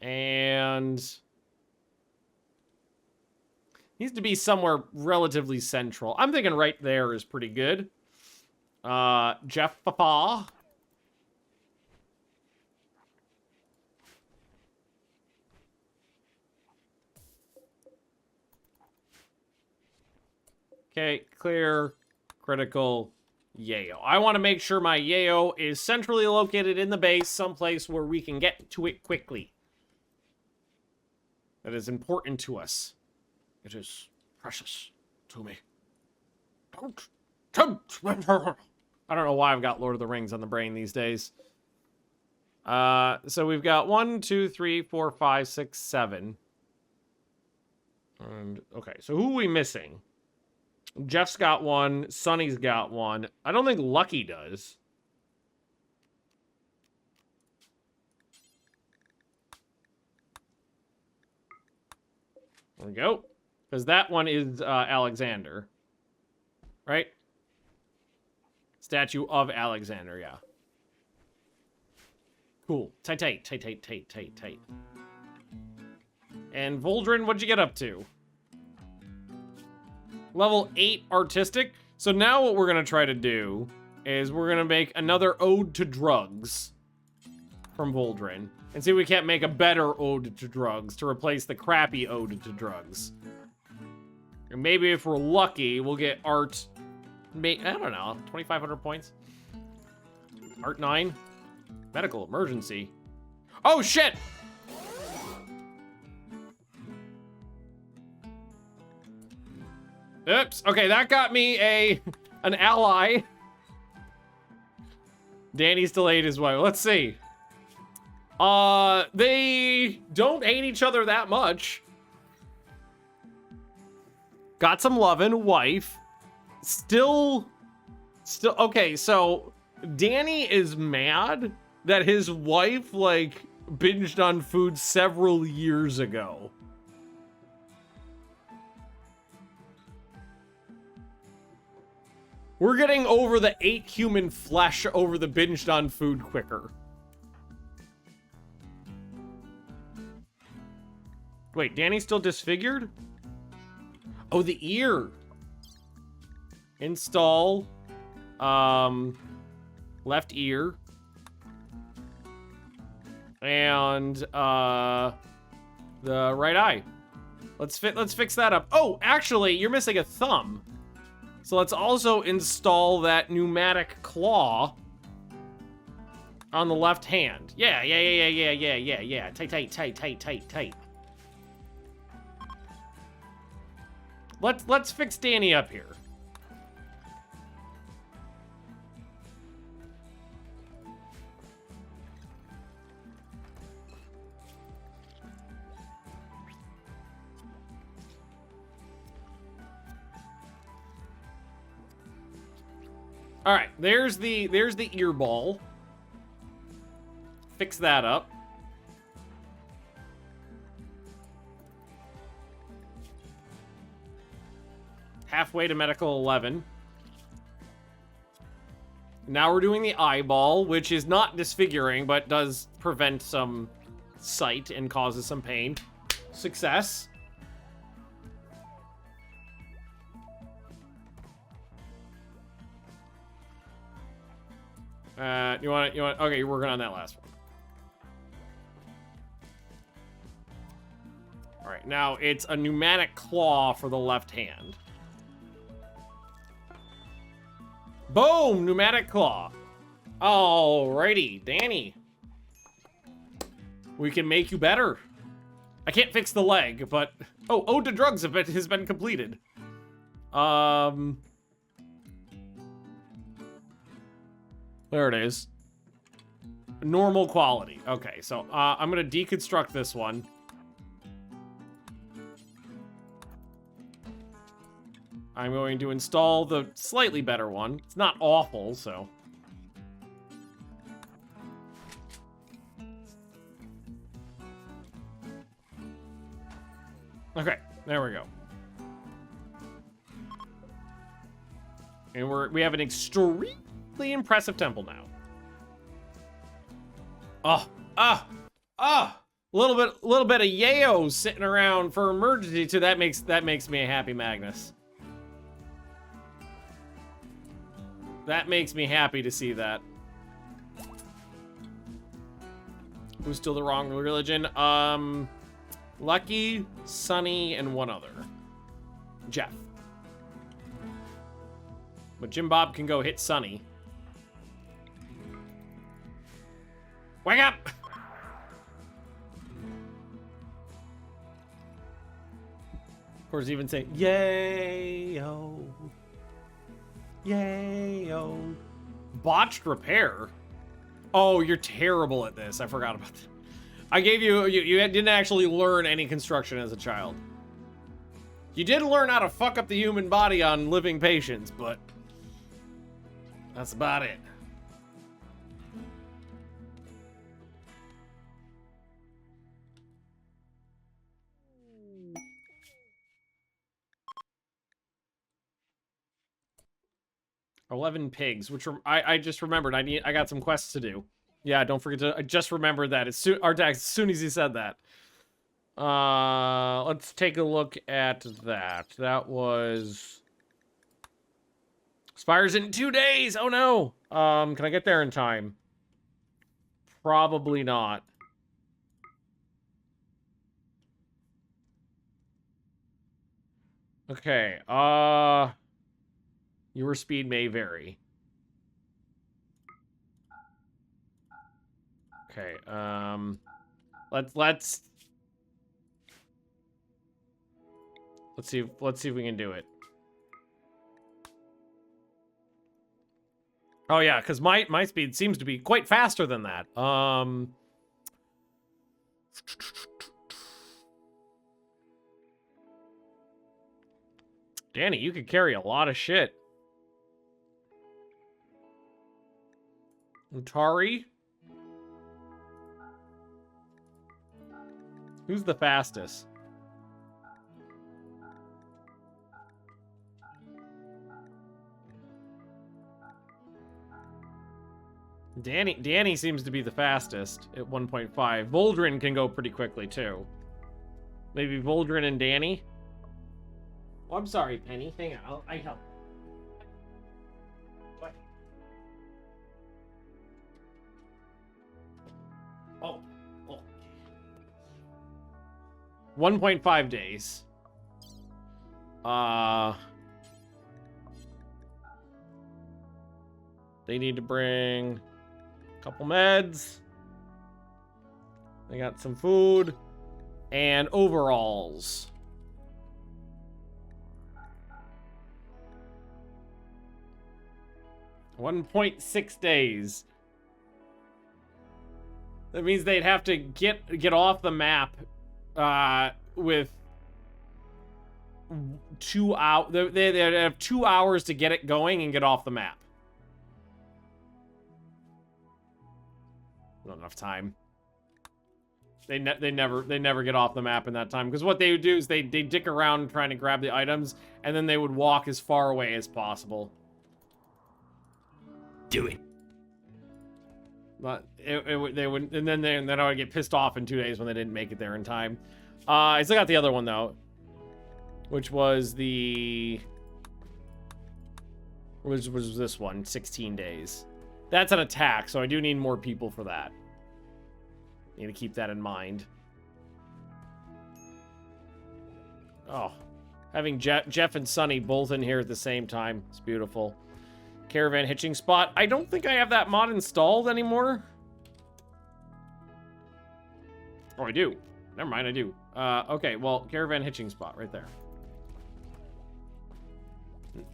and needs to be somewhere relatively central. I'm thinking right there is pretty good. Jeff Papa. Okay, clear, critical, yayo. I want to make sure my yayo is centrally located in the base, someplace where we can get to it quickly. That is important to us. It is precious to me. Don't. I don't know why I've got Lord of the Rings on the brain these days. So we've got 1, 2, 3, 4, 5, 6, 7. And okay, so who are we missing? Jeff's got one. Sunny's got one. I don't think Lucky does. There we go. Because that one is Alexander. Right? Statue of Alexander, yeah. Cool. Tight. And Voldrin, what'd you get up to? Level 8 artistic. So now what we're going to try to do is we're going to make another ode to drugs. from Voldrin and see if we can't make a better ode to drugs to replace the crappy ode to drugs. And maybe if we're lucky, we'll get art. I don't know, 2,500 points. Art 9. Medical emergency. Oh shit! Oops. Okay, that got me an ally. Danny's delayed as well. Let's see. They don't hate each other that much. Got some lovin', wife. Still, okay, so Danny is mad that his wife, like, binged on food several years ago. We're getting over the 8 human flesh over the binged on food quicker. Wait, Danny's still disfigured? Oh, the ear. Install. Left ear. And, the right eye. Let's fix that up. Oh, actually, you're missing a thumb. So let's also install that pneumatic claw on the left hand. Yeah. Tight. Let's fix Danny up here. All right, there's the ear ball. Fix that up. Halfway to medical 11. Now we're doing the eyeball, which is not disfiguring, but does prevent some sight and causes some pain. Success. You want, okay, you're working on that last one. All right, now it's a pneumatic claw for the left hand. Boom, pneumatic claw. Alrighty, Danny. We can make you better. I can't fix the leg, but, oh, ode to drugs has been completed. There it is. Normal quality. Okay, so I'm gonna deconstruct this one. I'm going to install the slightly better one. It's not awful, so. Okay, there we go. And we have an extremely impressive temple now. Little bit of yayo sitting around for emergency too. That makes me a happy Magnus. That makes me happy to see that. Who's still the wrong religion? Lucky, Sunny, and one other. Jeff. But Jim Bob can go hit Sunny. Wake up! Of course, even say, yay-o. Yay-o. Botched repair? Oh, you're terrible at this. I forgot about that. I gave you didn't actually learn any construction as a child. You did learn how to fuck up the human body on living patients, but that's about it. $11 pigs, which I just remembered. I got some quests to do. Yeah, don't forget to. I just remembered that as soon as he said that. Let's take a look at that. That was expires in 2 days. Oh no. Can I get there in time? Probably not. Okay, your speed may vary. Okay, let's see if we can do it. Oh yeah, because my speed seems to be quite faster than that. Danny, you could carry a lot of shit. Utari? Who's the fastest? Danny seems to be the fastest at 1.5. Voldrin can go pretty quickly too. Maybe Voldrin and Danny? Oh, I'm sorry, Penny. Hang on, I help. What? Oh. 1.5 days. They need to bring a couple meds. They got some food and overalls. $1.6 days. That means they'd have to get off the map with 2 hours. They'd have 2 hours to get it going and get off the map. Not enough time. They never get off the map in that time, because what they would do is they dick around trying to grab the items, and then they would walk as far away as possible. Do it. But they would, and then I would get pissed off in 2 days when they didn't make it there in time. I still got the other one though, which was was this one, 16 days. That's an attack, so I do need more people for that. Need to keep that in mind. Oh, having Jeff and Sunny both in here at the same time, it's beautiful. Caravan hitching spot. I don't think I have that mod installed anymore. Oh, I do. Never mind, I do. Okay, well, caravan hitching spot right there.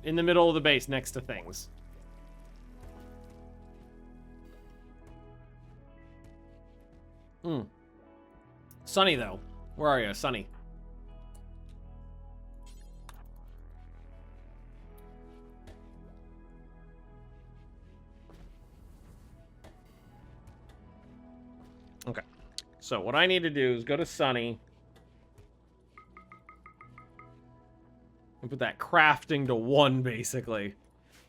In the middle of the base, next to things. Sunny, though. Where are you, Sunny? Okay. So what I need to do is go to Sunny and put that crafting to 1, basically.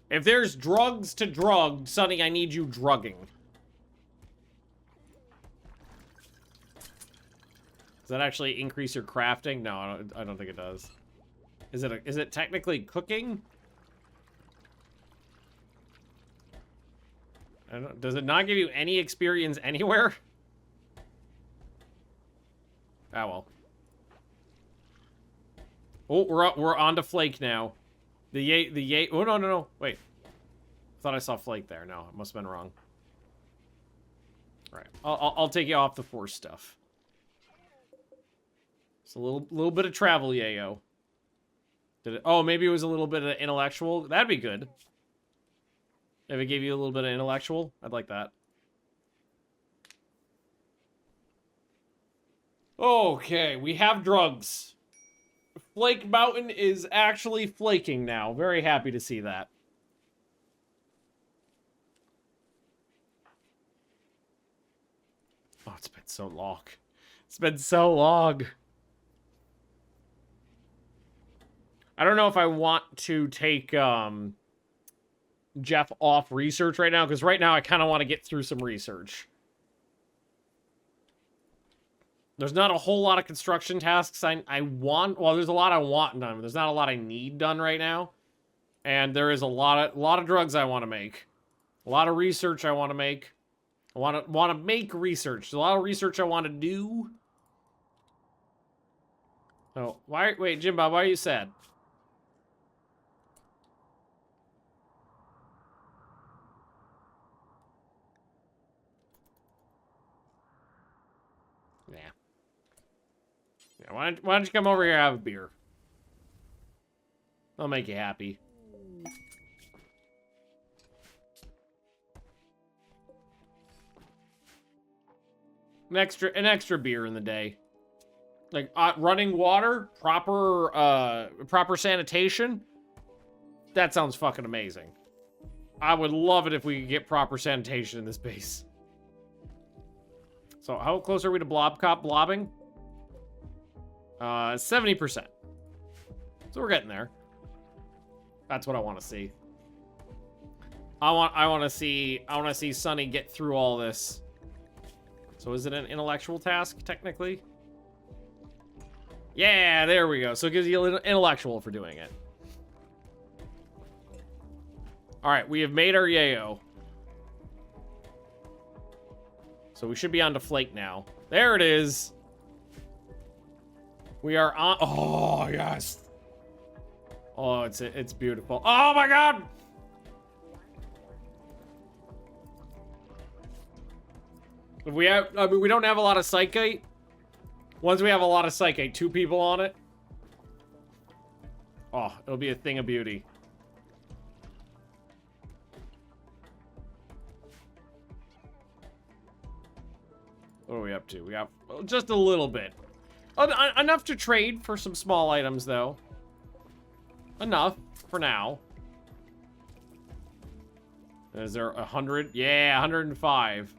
If there's drugs to drug, Sunny, I need you drugging. Does that actually increase your crafting? No, I don't think it does. Is it technically cooking? I don't, does it not give you any experience anywhere? Ah, well. Oh, we're on to Flake now. Oh, no. Wait. I thought I saw Flake there. No, it must have been wrong. All right. I'll take you off the force stuff. It's a little bit of travel, yayo. Did it? Oh, maybe it was a little bit of intellectual. That'd be good. If it gave you a little bit of intellectual, I'd like that. Okay, we have drugs. Flake Mountain is actually flaking now. Very happy to see that. Oh, it's been so long. It's been so long. I don't know if I want to take Jeff off research right now, because right now I kind of want to get through some research. There's not a whole lot of construction tasks I want. Well, there's a lot I want done, but there's not a lot I need done right now. And there is a lot of drugs I want to make. A lot of research I want to make. I want to make research. There's a lot of research I want to do. Oh, wait, Jim Bob, why are you sad? Yeah. Yeah, why don't you come over here and have a beer? I'll make you happy. An extra beer in the day. Like running water, proper sanitation. That sounds fucking amazing. I would love it if we could get proper sanitation in this base. So how close are we to blobbing? 70%. So we're getting there. That's what I want to see. I want to see Sunny get through all this. So is it an intellectual task technically? Yeah, there we go. So it gives you an intellectual for doing it. All right, we have made our yayo. So we should be on to Flake now. There it is. We are on. Oh yes. Oh, it's beautiful. Oh my god. If we have, I mean, we don't have a lot of psychite. Once we have a lot of psychite, 2 people on it. Oh, it'll be a thing of beauty. What are we up to? We got just a little bit. Enough to trade for some small items, though. Enough for now. Is there 100? Yeah, 105.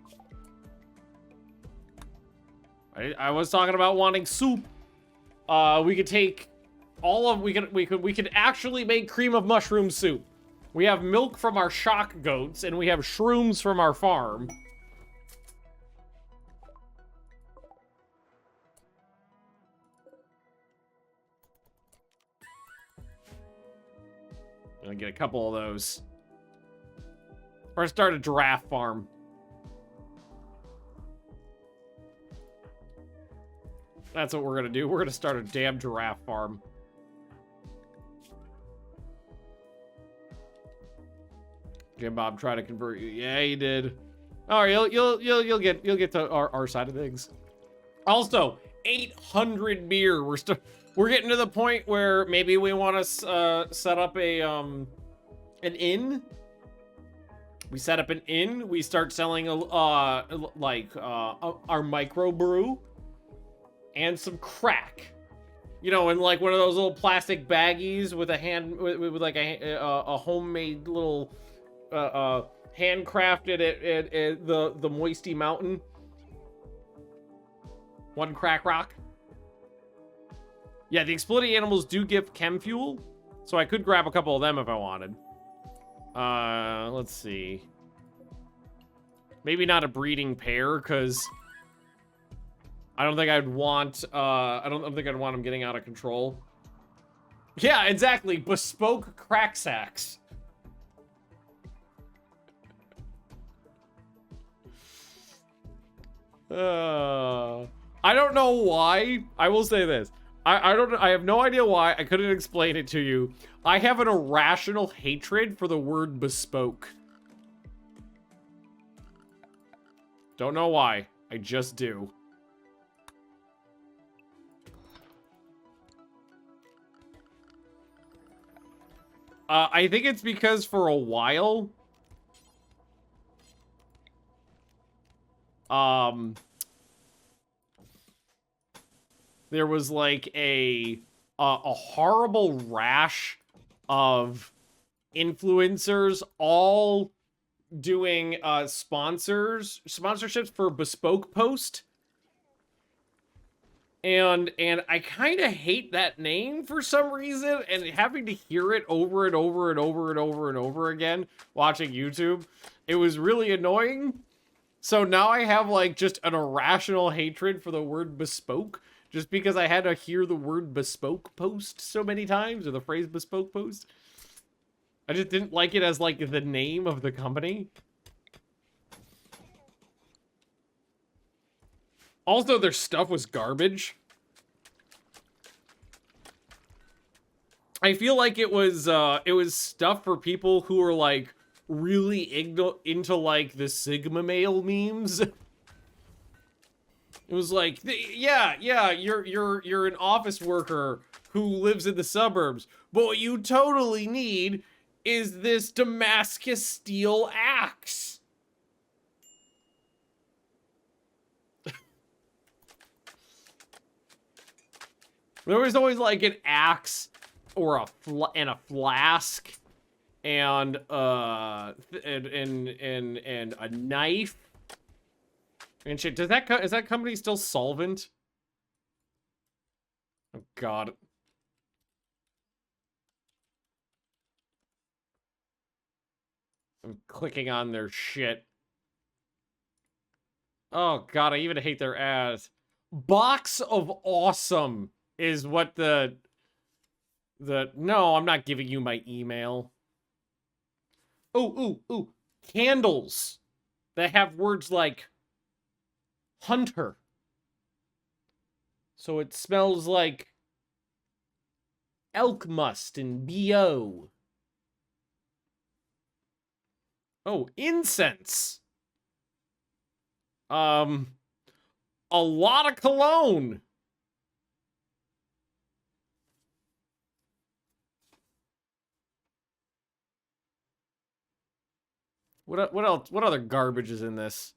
I was talking about wanting soup. We could take all of we could actually make cream of mushroom soup. We have milk from our shock goats and we have shrooms from our farm. I'm gonna get a couple of those. We're gonna start a giraffe farm. That's what we're gonna do. We're gonna start a damn giraffe farm. Jim Bob tried to convert you. Yeah, he did. All right, you'll get to our side of things. Also, 800 beer. We're getting to the point where maybe we want to set up a an inn. We set up an inn. We start selling our microbrew and some crack. You know, in like one of those little plastic baggies with a with like a homemade little handcrafted at the Moisty Mountain. 1 crack rock. Yeah, the exploding animals do give chem fuel, so I could grab a couple of them if I wanted. Let's see. Maybe not a breeding pair, because I don't think I'd want. I don't think I'd want them getting out of control. Yeah, exactly. Bespoke crack sacks. I don't know why. I will say this. I have no idea why. I couldn't explain it to you. I have an irrational hatred for the word bespoke. Don't know why. I just do. I think it's because for a while, there was like a horrible rash of influencers all doing sponsorships for Bespoke Post. And I kind of hate that name for some reason, and having to hear it over and over and over and over and over again watching YouTube, it was really annoying. So now I have like just an irrational hatred for the word bespoke, just because I had to hear the word bespoke post so many times, or the phrase bespoke post. I just didn't like it as like the name of the company. Also, their stuff was garbage. I feel like it was stuff for people who were like really into like the Sigma male memes. It was like, yeah, you're an office worker who lives in the suburbs, but what you totally need is this Damascus steel axe. There was always like an axe or a flask and a knife and shit. Is that company still solvent? Oh god. I'm clicking on their shit. Oh god, I even hate their ads. Box of awesome is what no, I'm not giving you my email. Ooh. Candles that have words like hunter. So it smells like elk must and BO. Oh, incense. A lot of cologne. What else? What other garbage is in this?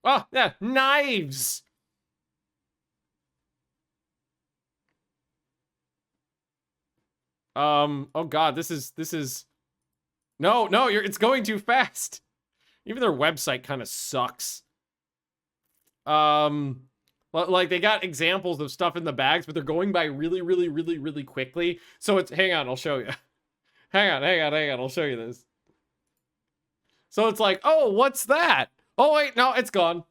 Oh, yeah, knives. Oh god, this is No, it's going too fast. Even their website kind of sucks. Like they got examples of stuff in the bags, but they're going by really quickly. So it's, hang on, I'll show you. Hang on, I'll show you this. So it's like, oh, what's that? Oh wait, no, it's gone.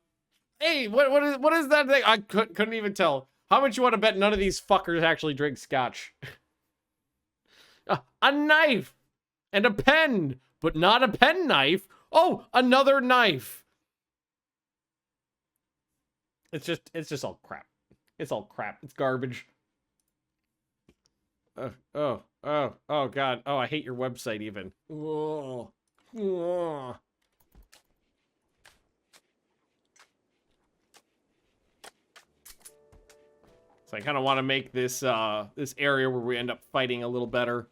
Hey, what is that thing? I couldn't even tell. How much you want to bet none of these fuckers actually drink scotch? A knife and a pen, but not a pen knife. Oh, another knife. It's just all crap. It's all crap. It's garbage. Oh god. Oh, I hate your website even. Oh. Oh. So I kind of want to make this this area where we end up fighting a little better.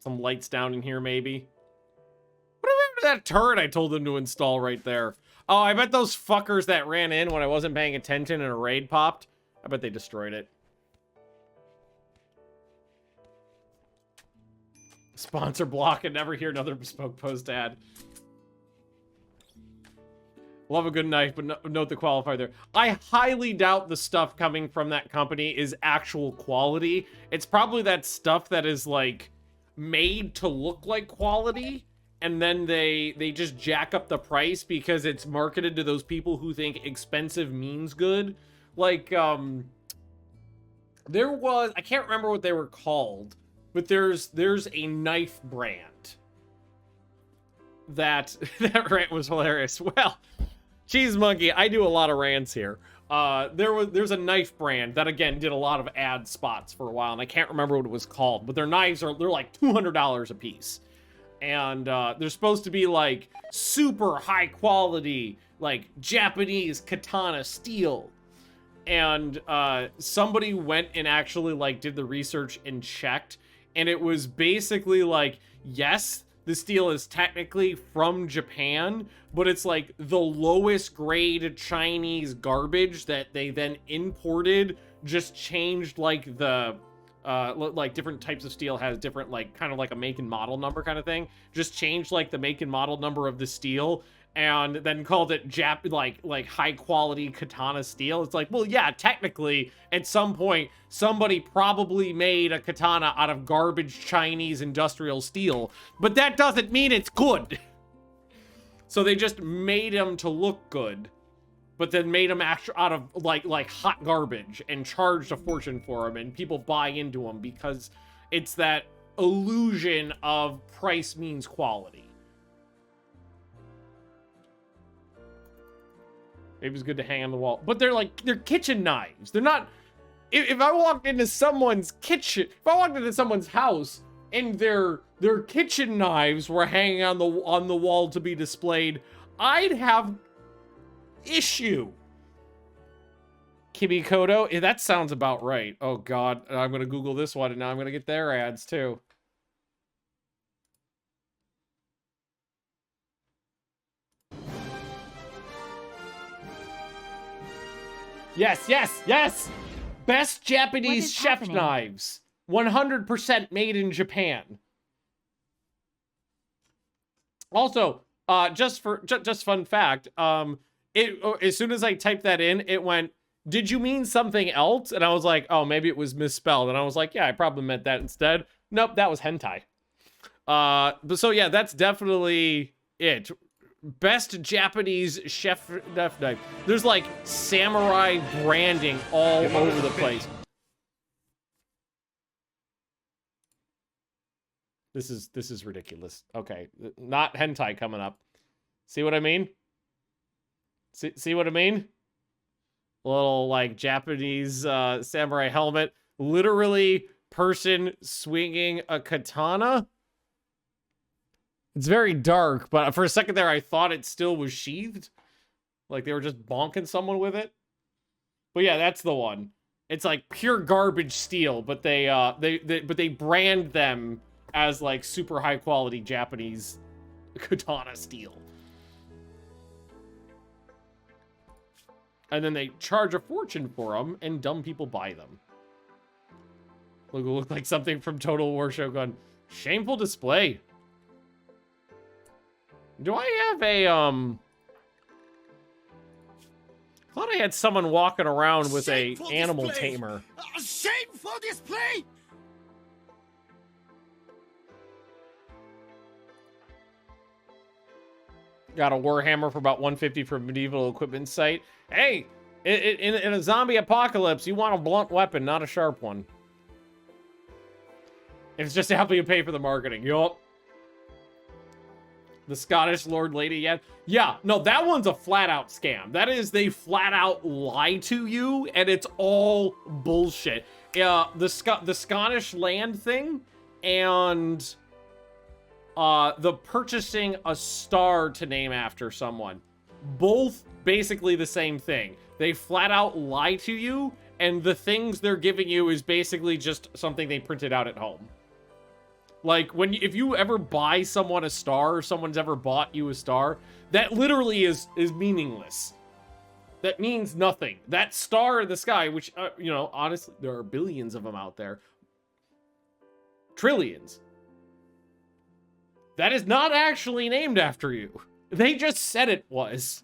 Some lights down in here, maybe. What happened to that turret I told them to install right there? Oh, I bet those fuckers that ran in when I wasn't paying attention and a raid popped, I bet they destroyed it. Sponsor block and never hear another bespoke post ad. Love a good knife, but note the qualifier there. I highly doubt the stuff coming from that company is actual quality. It's probably that stuff that is like made to look like quality, and then they just jack up the price because it's marketed to those people who think expensive means good. Like there was, I can't remember what they were called, but there's a knife brand that rant was hilarious. Well, Cheese Monkey, I do a lot of rants here. There's a knife brand that again did a lot of ad spots for a while, and I can't remember what it was called, but their knives they're like $200 a piece. And they're supposed to be like super high quality, like Japanese katana steel. And somebody went and actually like did the research and checked, and it was basically like, yes, the steel is technically from Japan, but it's like the lowest grade Chinese garbage that they then imported, just changed like the like different types of steel has different like kind of like a make and model number kind of thing, just changed like the make and model number of the steel and then called it like high quality katana steel. It's like, well, yeah, technically at some point somebody probably made a katana out of garbage Chinese industrial steel, but that doesn't mean it's good. So they just made them to look good, but then made them out of like hot garbage and charged a fortune for them, and people buy into them because it's that illusion of price means quality. Maybe it's good to hang on the wall. But they're like, they're kitchen knives. They're not... If I walked into someone's kitchen... If I walked into someone's house and their kitchen knives were hanging on the wall to be displayed, I'd have issue. Kimikoto? That sounds about right. Oh, God. I'm going to Google this one, and now I'm going to get their ads, too. Yes, yes, yes! Best Japanese chef knives. 100% made in Japan. Also, just fun fact, as soon as I typed that in, it went, did you mean something else? And I was like, oh, maybe it was misspelled. And I was like, yeah, I probably meant that instead. Nope, that was hentai. But so yeah, that's definitely it. Best Japanese chef knife. There's like samurai branding all over the place. This is ridiculous. Okay, not hentai coming up. See what I mean? See what I mean? Little like Japanese samurai helmet. Literally person swinging a katana. It's very dark, but for a second there, I thought it still was sheathed. Like they were just bonking someone with it. But yeah, that's the one. It's like pure garbage steel, but they brand them as like super high quality Japanese katana steel. And then they charge a fortune for them, and dumb people buy them. Look like something from Total War Shogun. Shameful display. Do I have a, I thought I had someone walking around with a animal tamer. A shameful display! Got a Warhammer for about 150 for a medieval equipment site. Hey, in a zombie apocalypse, you want a blunt weapon, not a sharp one. It's just to help you pay for the marketing. Yup. The Scottish Lord Lady, yeah, no, that one's a flat-out scam. That is, they flat-out lie to you, and it's all bullshit. The Scottish land thing, and the purchasing a star to name after someone. Both basically the same thing. They flat-out lie to you, and the things they're giving you is basically just something they printed out at home. Like, if you ever buy someone a star, or someone's ever bought you a star, that literally is meaningless. That means nothing. That star in the sky, which, you know, honestly, there are billions of them out there. Trillions. That is not actually named after you. They just said it was.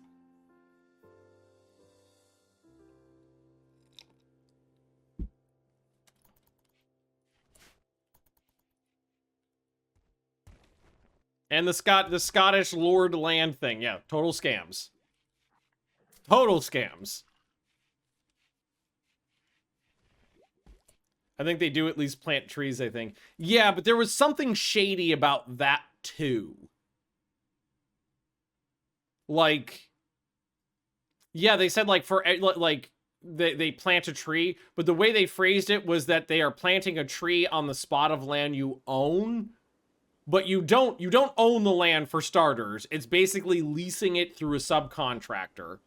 And the Scottish Lord land thing. Yeah, total scams. Total scams. I think they do at least plant trees, I think. Yeah, but there was something shady about that, too. Like, yeah, they said, like, they plant a tree, but the way they phrased it was that they are planting a tree on the spot of land you own. But you don't own the land for starters. It's basically leasing it through a subcontractor.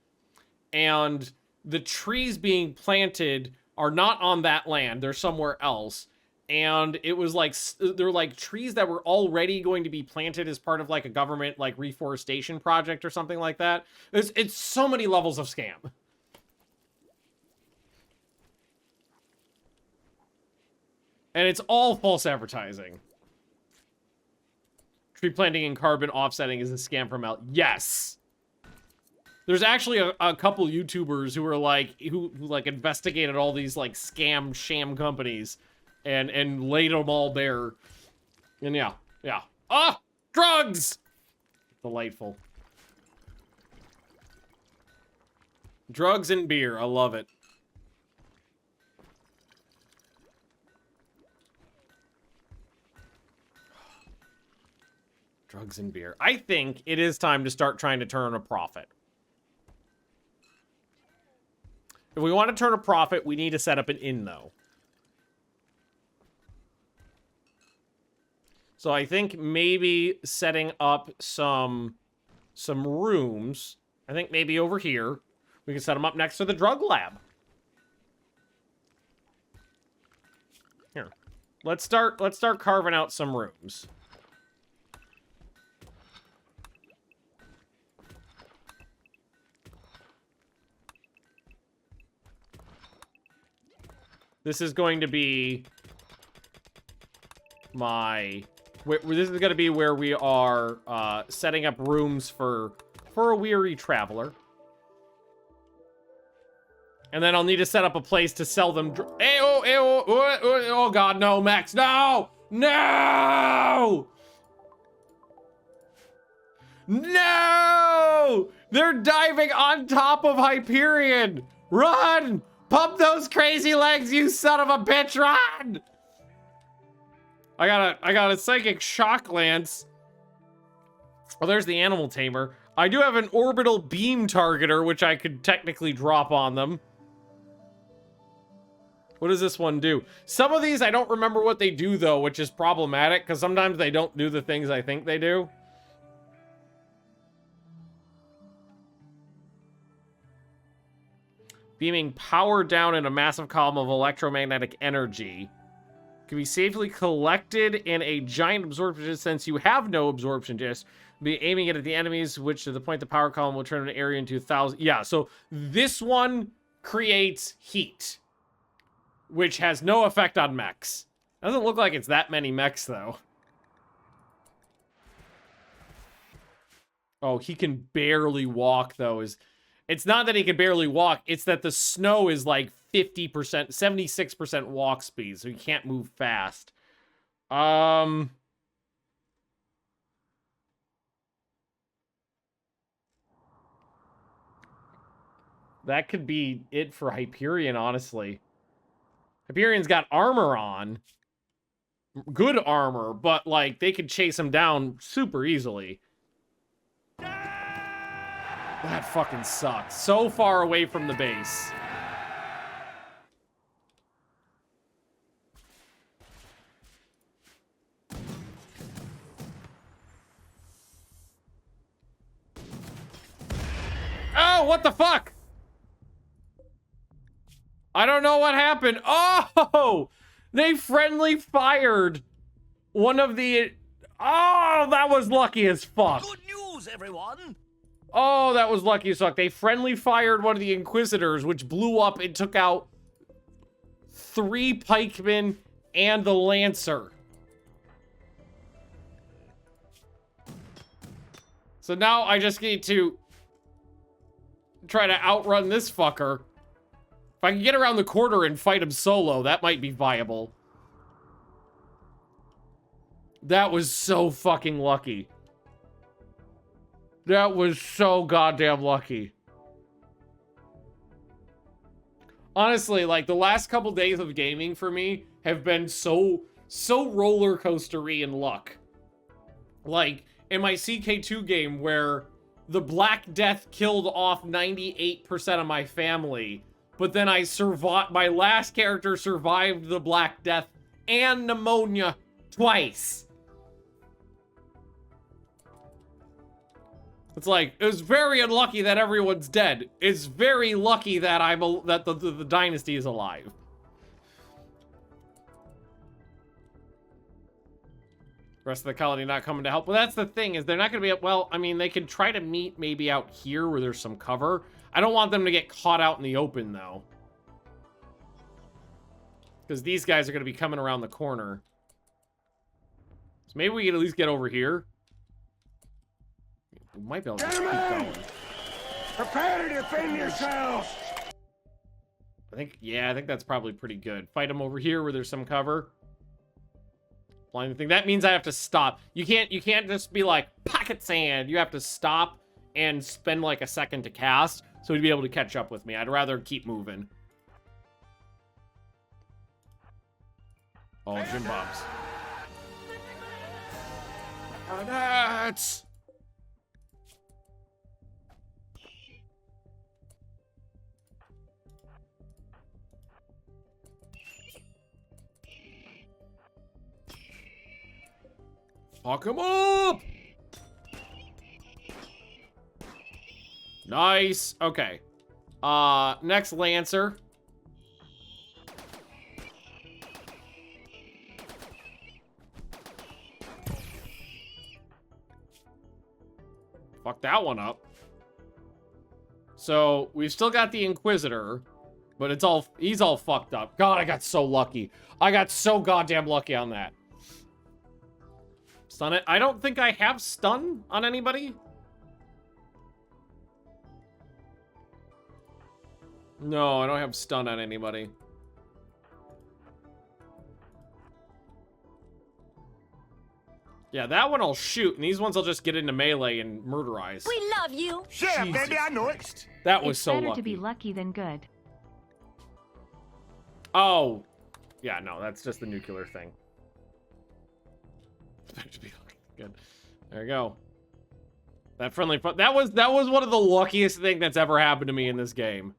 And the trees being planted are not on that land. They're somewhere else. And it was like, they're like trees that were already going to be planted as part of like a government like reforestation project or something like that. It's so many levels of scam. And it's all false advertising. Tree planting and carbon offsetting is a scam from out. Yes. There's actually a couple YouTubers who are like, who like investigated all these like sham companies and laid them all bare. And yeah. Ah, drugs. Delightful. Drugs and beer. I love it. Drugs and beer. I think it is time to start trying to turn a profit. If we want to turn a profit, we need to set up an inn, though. So I think maybe setting up some rooms. I think maybe over here. We can set them up next to the drug lab. Here. Let's start carving out some rooms. This is going to be my... This is going to be where we are setting up rooms for a weary traveler. And then I'll need to set up a place to sell them... Oh god, no, Max, no! No! No! They're diving on top of Hyperion! Run! Pump those crazy legs, you son of a bitch, run! I got a psychic shock lance. Oh, there's the animal tamer. I do have an orbital beam targeter, which I could technically drop on them. What does this one do? Some of these I don't remember what they do, though, which is problematic, because sometimes they don't do the things I think they do. Beaming power down in a massive column of electromagnetic energy. Can be safely collected in a giant absorption disk since you have no absorption disk. Be aiming it at the enemies, which to the point the power column will turn an area into 1,000. Yeah, so this one creates heat, which has no effect on mechs. Doesn't look like it's that many mechs, though. Oh, he can barely walk, though. It's not that he can barely walk, it's that the snow is like 50%, 76% walk speed, so he can't move fast. That could be it for Hyperion, honestly. Hyperion's got armor on. Good armor, but, like, they could chase him down super easily. That fucking sucks. So far away from the base. Oh, what the fuck? I don't know what happened. Oh! They friendly fired one of the... Oh, that was lucky as fuck. Good news, everyone. Oh, that was lucky as fuck. They friendly fired one of the Inquisitors, which blew up and took out 3 pikemen and the Lancer. So now I just need to try to outrun this fucker. If I can get around the corner and fight him solo, that might be viable. That was so fucking lucky. That was so goddamn lucky. Honestly, like, the last couple days of gaming for me have been so roller coastery in luck. Like, in my CK2 game where the Black Death killed off 98% of my family, but then I survived, my last character survived the Black Death and pneumonia twice. It's like, it was very unlucky that everyone's dead. It's very lucky that the dynasty is alive. Rest of the colony not coming to help. Well, that's the thing, is they're not going to be... Well, I mean, they could try to meet maybe out here where there's some cover. I don't want them to get caught out in the open, though. Because these guys are going to be coming around the corner. So maybe we can at least get over here. We might be able to keep going. Prepare to defend yourselves. I think that's probably pretty good. Fight them over here where there's some cover. Blind thing. That means I have to stop. You can't just be like pocket sand. You have to stop and spend like a second to cast, so he'd be able to catch up with me. I'd rather keep moving. Oh, Jim Bobs. That's... Fuck him up! Nice. Okay. Next Lancer. Fuck that one up. So, we've still got the Inquisitor, but he's all fucked up. God, I got so lucky. I got so goddamn lucky on that. Stun it. I don't think I have stun on anybody. No, I don't have stun on anybody. Yeah, that one I'll shoot, and these ones I'll just get into melee and murderize. We love you. Yeah, Jesus baby, I know it. That was It's so better lucky. to be lucky than good. Oh. Yeah, no, that's just the nuclear thing. It's better to be lucky than good. There you go. That friendly that was one of the luckiest things that's ever happened to me in this game.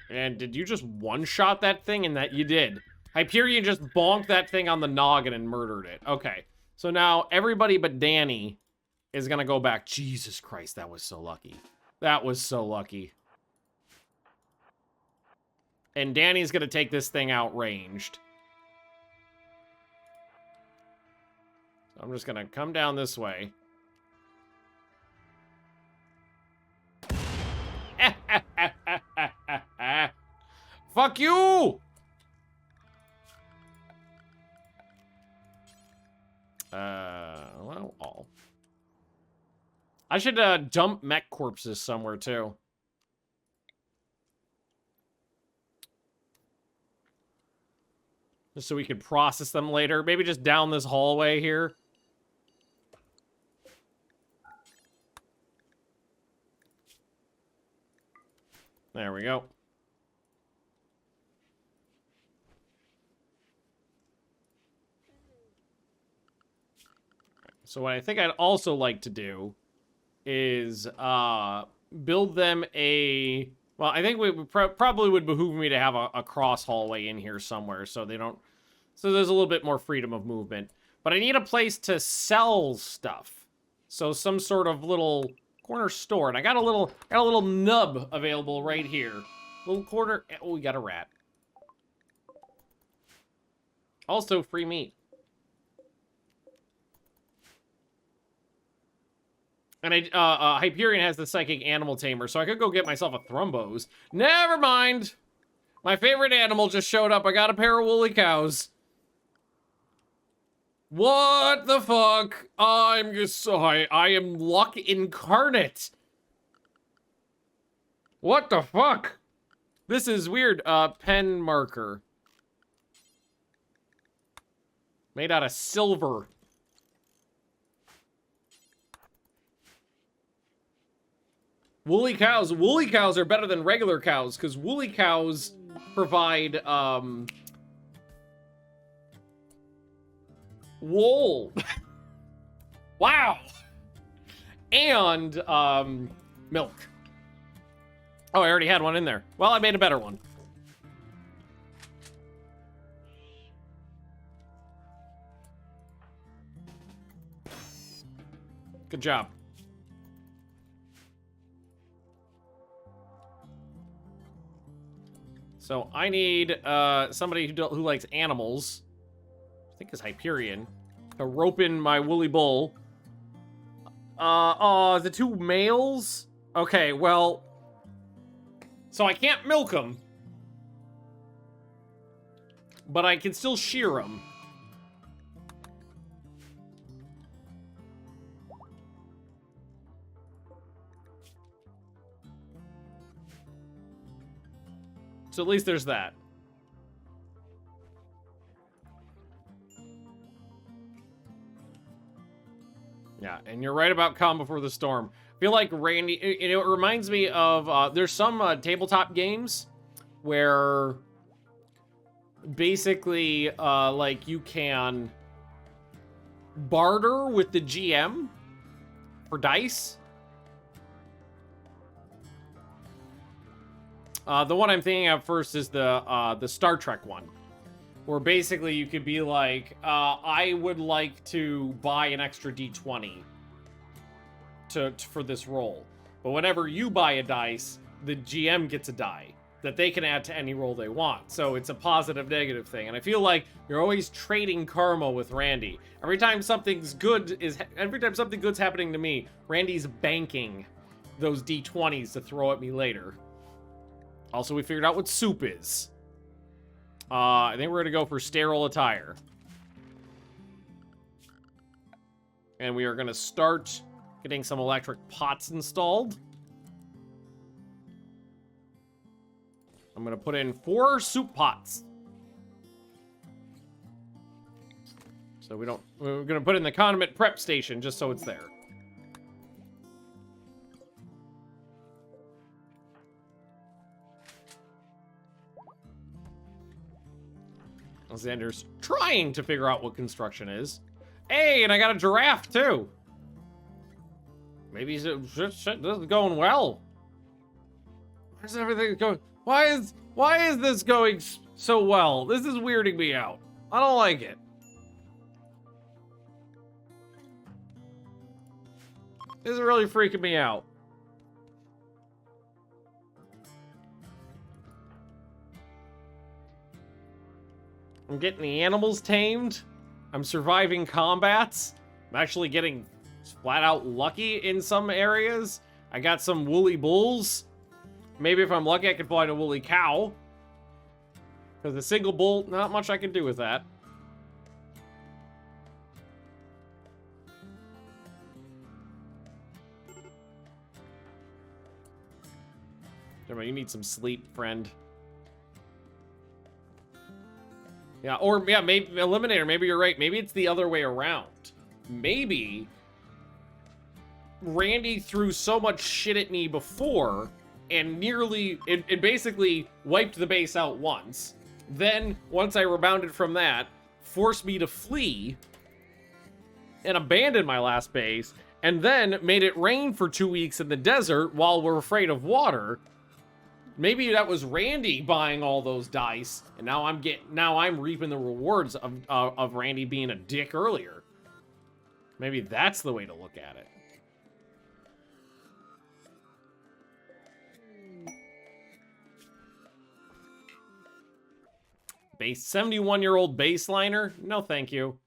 And did you just one-shot that thing? And that you did. Hyperion just bonked that thing on the noggin and murdered it. Okay. So now everybody but Danny is gonna go back. Jesus Christ, that was so lucky. That was so lucky. And Danny's gonna take this thing out ranged. So I'm just gonna come down this way. Fuck you! Well, all. I should dump mech corpses somewhere too. Just so we could process them later. Maybe just down this hallway here. There we go. So what I think I'd also like to do is build them a... Well, I think we probably would behoove me to have a cross hallway in here somewhere so they don't... So there's a little bit more freedom of movement. But I need a place to sell stuff. So some sort of little corner store. And I got a little nub available right here. Little corner... Oh, we got a rat. Also, free meat. And Hyperion has the Psychic Animal Tamer, so I could go get myself a Thrumbos. Never mind! My favorite animal just showed up. I got a pair of woolly cows. What the fuck? I'm just so I am luck incarnate. What the fuck? This is weird. Pen marker. Made out of silver. Woolly cows. Woolly cows are better than regular cows, because woolly cows provide, wool. Wow. And, milk. Oh, I already had one in there. Well, I made a better one. Good job. So I need somebody who likes animals. I think it's Hyperion. To rope in my woolly bull. The two males? Okay, well... So I can't milk them. But I can still shear them. So at least there's that. Yeah, and you're right about Calm Before the Storm. I feel like Randy, it reminds me of, there's some tabletop games where basically, like, you can barter with the GM for dice. The one I'm thinking of first is the Star Trek one, where basically you could be like, I would like to buy an extra D20 for this roll. But whenever you buy a dice, the GM gets a die that they can add to any roll they want. So it's a positive negative thing. And I feel like you're always trading karma with Randy. Every time something good's happening to me, Randy's banking those D20s to throw at me later. Also, we figured out what soup is. I think we're gonna go for sterile attire. And we are gonna start getting some electric pots installed. I'm gonna put in 4 soup pots. So we're gonna put in the condiment prep station just so it's there. Xander's trying to figure out what construction is. Hey, and I got a giraffe too. Maybe shit, this is going well. Where's everything going? Why is this going so well? This is weirding me out. I don't like it. This is really freaking me out. I'm getting the animals tamed. I'm surviving combats. I'm actually getting flat out lucky in some areas. I got some woolly bulls. Maybe if I'm lucky, I can find a woolly cow. Because a single bull, not much I can do with that. You need some sleep, friend. Yeah, or yeah, maybe Eliminator, maybe you're right. Maybe it's the other way around. Maybe Randy threw so much shit at me before and it basically wiped the base out once. Then, once I rebounded from that, forced me to flee and abandon my last base, and then made it rain for 2 weeks in the desert while we're afraid of water. Maybe that was Randy buying all those dice, and now I'm reaping the rewards of Randy being a dick earlier. Maybe that's the way to look at it. Base 71-year-old baseliner? No, thank you.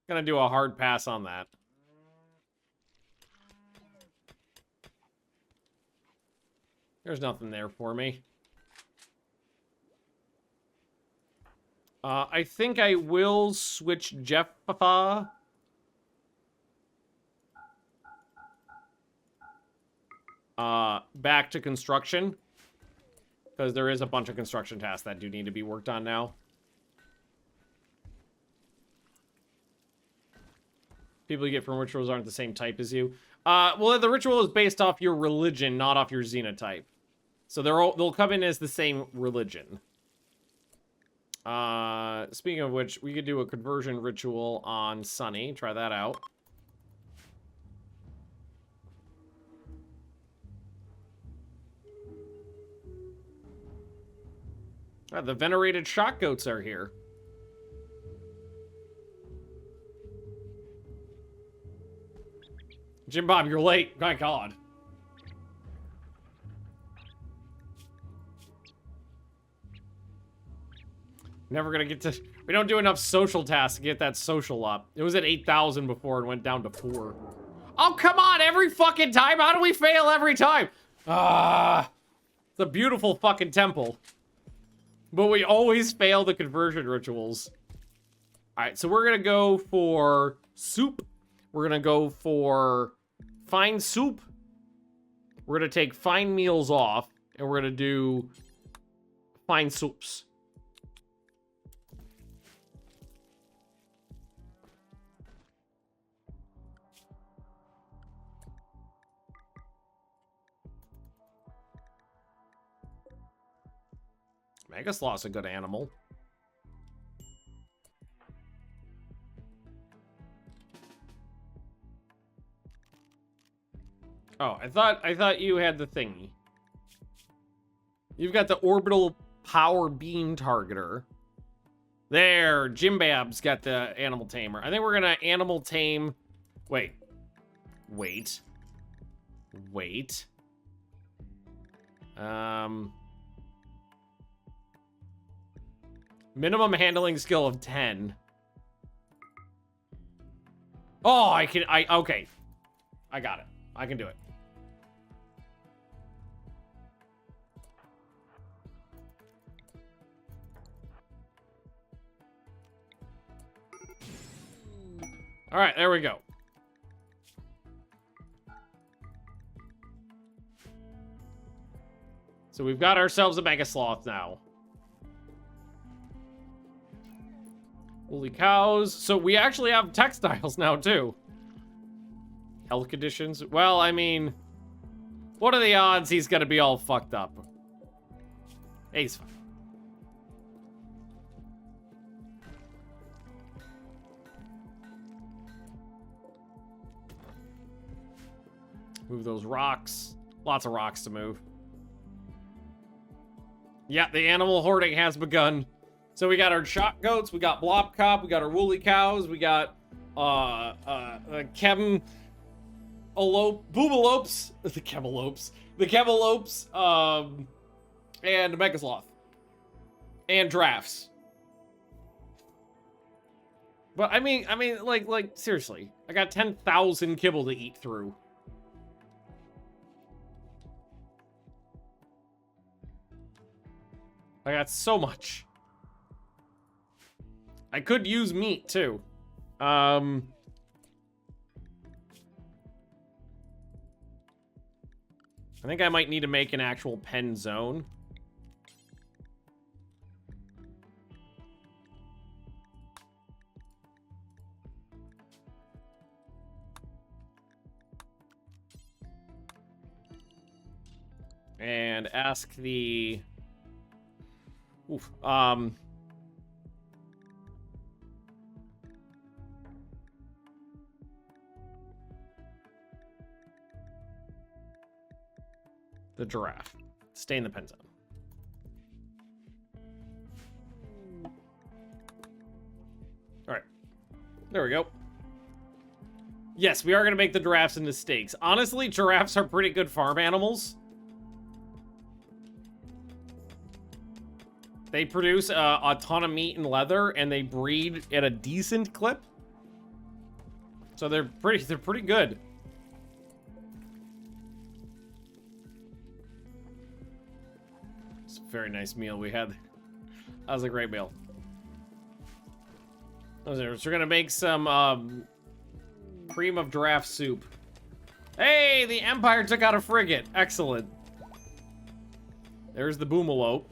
Gonna do a hard pass on that. There's nothing there for me. I think I will switch Jeffa back to construction. Because there is a bunch of construction tasks that do need to be worked on now. People you get from rituals aren't the same type as you. Well, the ritual is based off your religion, not off your xenotype. So they'll come in as the same religion. Speaking of which, we could do a conversion ritual on Sunny. Try that out. The venerated shock goats are here. Jim Bob, you're late. My God. Never gonna get to... We don't do enough social tasks to get that social up. It was at 8,000 before and went down to 4. Oh, come on! Every fucking time! How do we fail every time? It's a beautiful fucking temple. But we always fail the conversion rituals. Alright, so we're gonna go for soup. We're gonna go for fine soup. We're gonna take fine meals off. And we're gonna do fine soups. Megaslaw's a good animal. Oh, I thought you had the thingy. You've got the orbital power beam targeter. There, Jimbab's got the animal tamer. I think we're gonna animal tame. Wait. Minimum handling skill of 10. Oh, okay. I got it. I can do it. All right, there we go. So we've got ourselves a Mega Sloth now. Holy cows. So we actually have textiles now, too. Health conditions. Well, I mean, what are the odds he's gonna be all fucked up? Hey, he's fine. Move those rocks. Lots of rocks to move. Yeah, the animal hoarding has begun. So we got our shot goats, we got blob cop, we got our woolly cows, we got boomalops, the camelopes, and megasloth, and giraffes. But I mean, like seriously, I got 10,000 kibble to eat through. I got so much. I could use meat too. I think I might need to make an actual pen zone. And ask the... Oof, the giraffe. Stay in the pen zone. All right. There we go. Yes, we are going to make the giraffes into steaks. Honestly, giraffes are pretty good farm animals. They produce a ton of meat and leather, and they breed at a decent clip. So they're pretty good. It's a very nice meal we had. That was a great meal. So we're gonna make some cream of giraffe soup. Hey, the Empire took out a frigate. Excellent. There's the boomalope.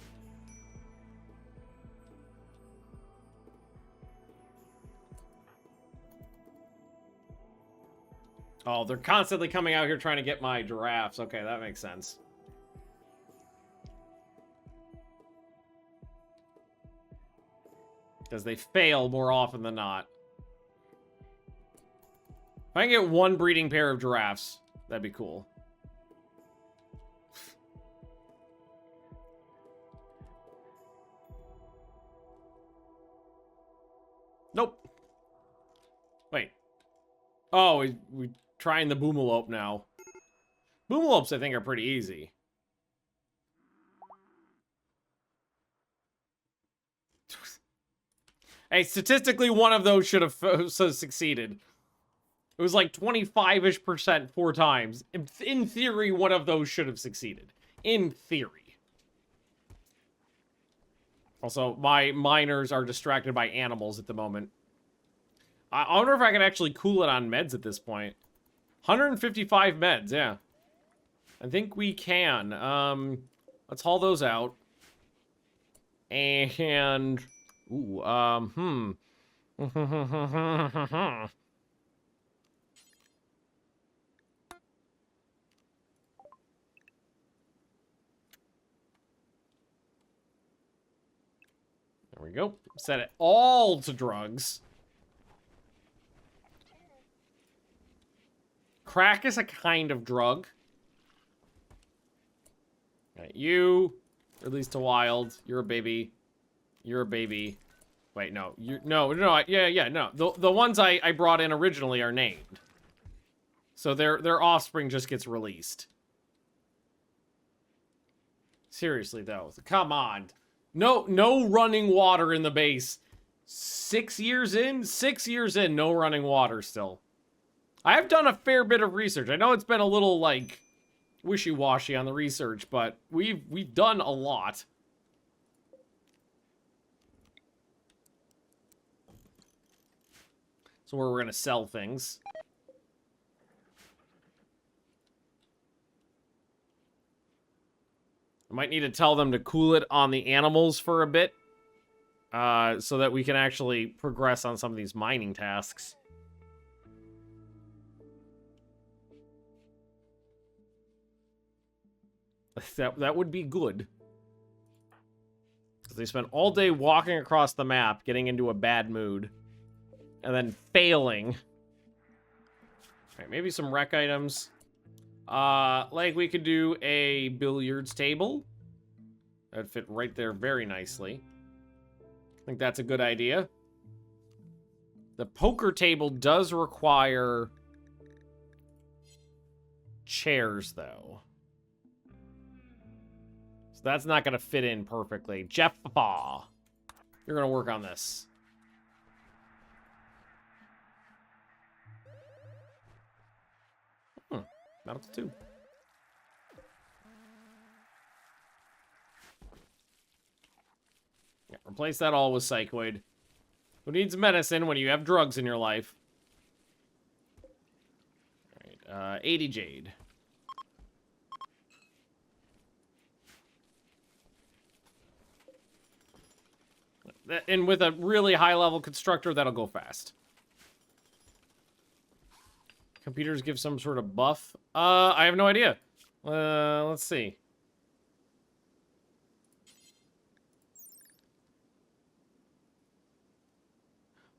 Oh, they're constantly coming out here trying to get my giraffes. Okay, that makes sense. Because they fail more often than not. If I can get one breeding pair of giraffes, that'd be cool. Nope. Wait. Oh, we trying the boomalope now. Boomalopes, I think, are pretty easy. Hey, statistically, one of those should have succeeded. It was like 25-ish% 4 times. In theory, one of those should have succeeded. In theory. Also, my miners are distracted by animals at the moment. I wonder if I can actually cool it on meds at this point. 155 meds, yeah. I think we can. Let's haul those out. And... Ooh, There we go. Set it all to drugs. crack is a kind of drug. Right, you, released to wild. You're a baby. You're a baby. Wait, no. No. Yeah, no. The ones I brought in originally are named. So their offspring just gets released. Seriously, though. Come on. No running water in the base. 6 years in? 6 years in, no running water still. I have done a fair bit of research. I know it's been a little, like, wishy-washy on the research, but we've done a lot. So where we're gonna sell things. I might need to tell them to cool it on the animals for a bit. So that we can actually progress on some of these mining tasks. That would be good. Because they spent all day walking across the map, getting into a bad mood. And then failing. Alright, maybe some rec items. Like we could do a billiards table. That'd fit right there very nicely. I think that's a good idea. The poker table does require chairs, though. So that's not going to fit in perfectly. Jeff Paw, you're going to work on this. Medical 2. Yeah, replace that all with psychoid. Who needs medicine when you have drugs in your life? Alright, 80 jade. And with a really high-level constructor, that'll go fast. Computers give some sort of buff. I have no idea. Let's see.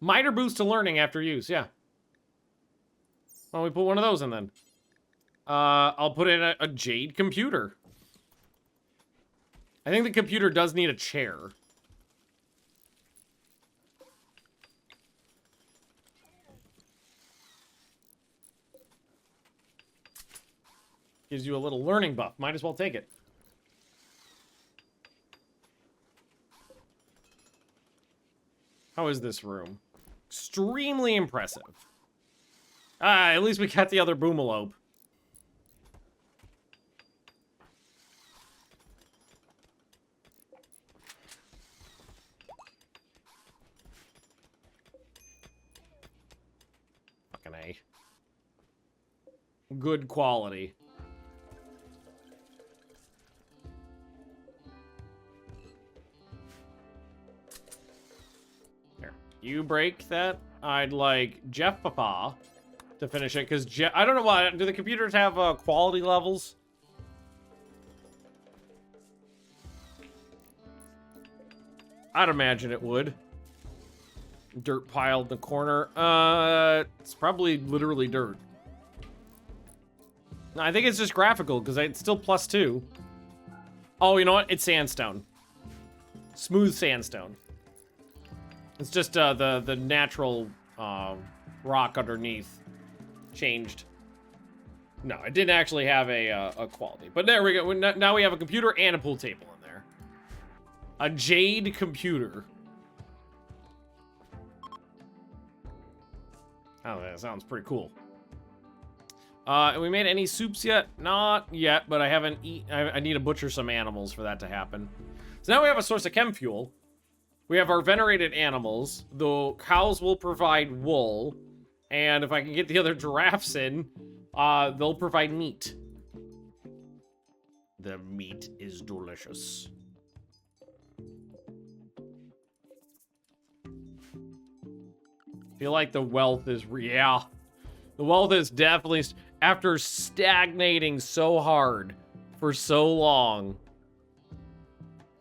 Minor boost to learning after use, yeah. Why don't we put one of those in then? I'll put in a jade computer. I think the computer does need a chair. Gives you a little learning buff. Might as well take it. How is this room? Extremely impressive. At least we got the other boomalope. Fucking A. Good quality. You break that. I'd like Jeff Papa to finish it, because I don't know why. Do the computers have quality levels? I'd imagine it would. Dirt piled in the corner. It's probably literally dirt. No, I think it's just graphical, because it's still +2. Oh, you know what? It's sandstone. Smooth sandstone. It's just the natural rock underneath changed. No, it didn't actually have a quality. But there we go. Now we have a computer and a pool table in there. A jade computer. Oh, that sounds pretty cool. And we made any soups yet? Not yet, but I haven't I need to butcher some animals for that to happen. So now we have a source of chem fuel. We have our venerated animals. The cows will provide wool. And if I can get the other giraffes in, they'll provide meat. The meat is delicious. Feel like the wealth is, yeah. The wealth is definitely, after stagnating so hard for so long.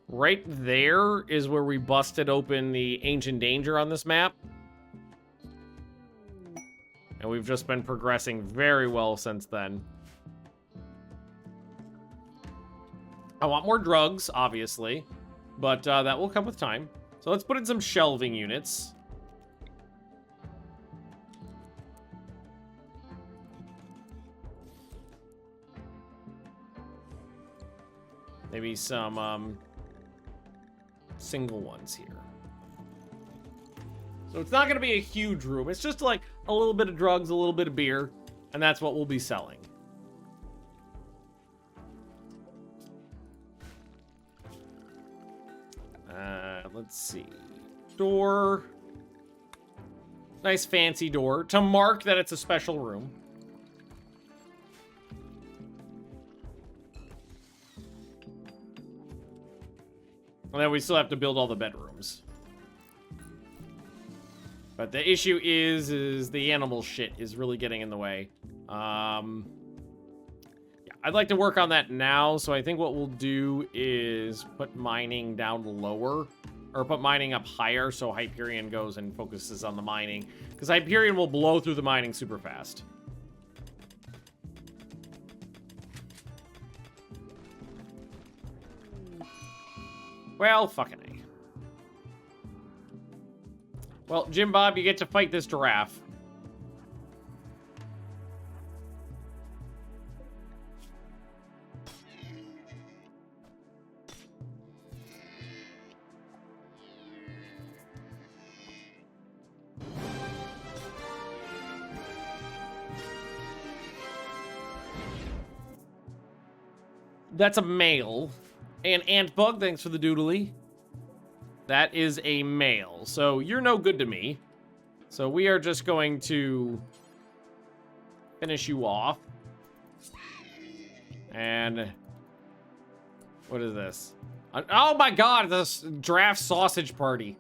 Right there is where we busted open the Ancient Danger on this map. And we've just been progressing very well since then. I want more drugs, obviously, but that will come with time. So let's put in some shelving units. Maybe some single ones here. So it's not going to be a huge room. It's just like a little bit of drugs, a little bit of beer, and that's what we'll be selling. Let's see. Door. Nice fancy door to mark that it's a special room. And then we still have to build all the bedrooms. But the issue is the animal shit is really getting in the way. Yeah, I'd like to work on that now, so I think what we'll do is put mining down lower. Or put mining up higher so Hyperion goes and focuses on the mining. Because Hyperion will blow through the mining super fast. Well, fucking A. Well, Jim Bob, you get to fight this giraffe. That's a male. And Antbug, thanks for the doodly. That is a male. So you're no good to me. So we are just going to finish you off. And what is this? Oh my god, this draft sausage party.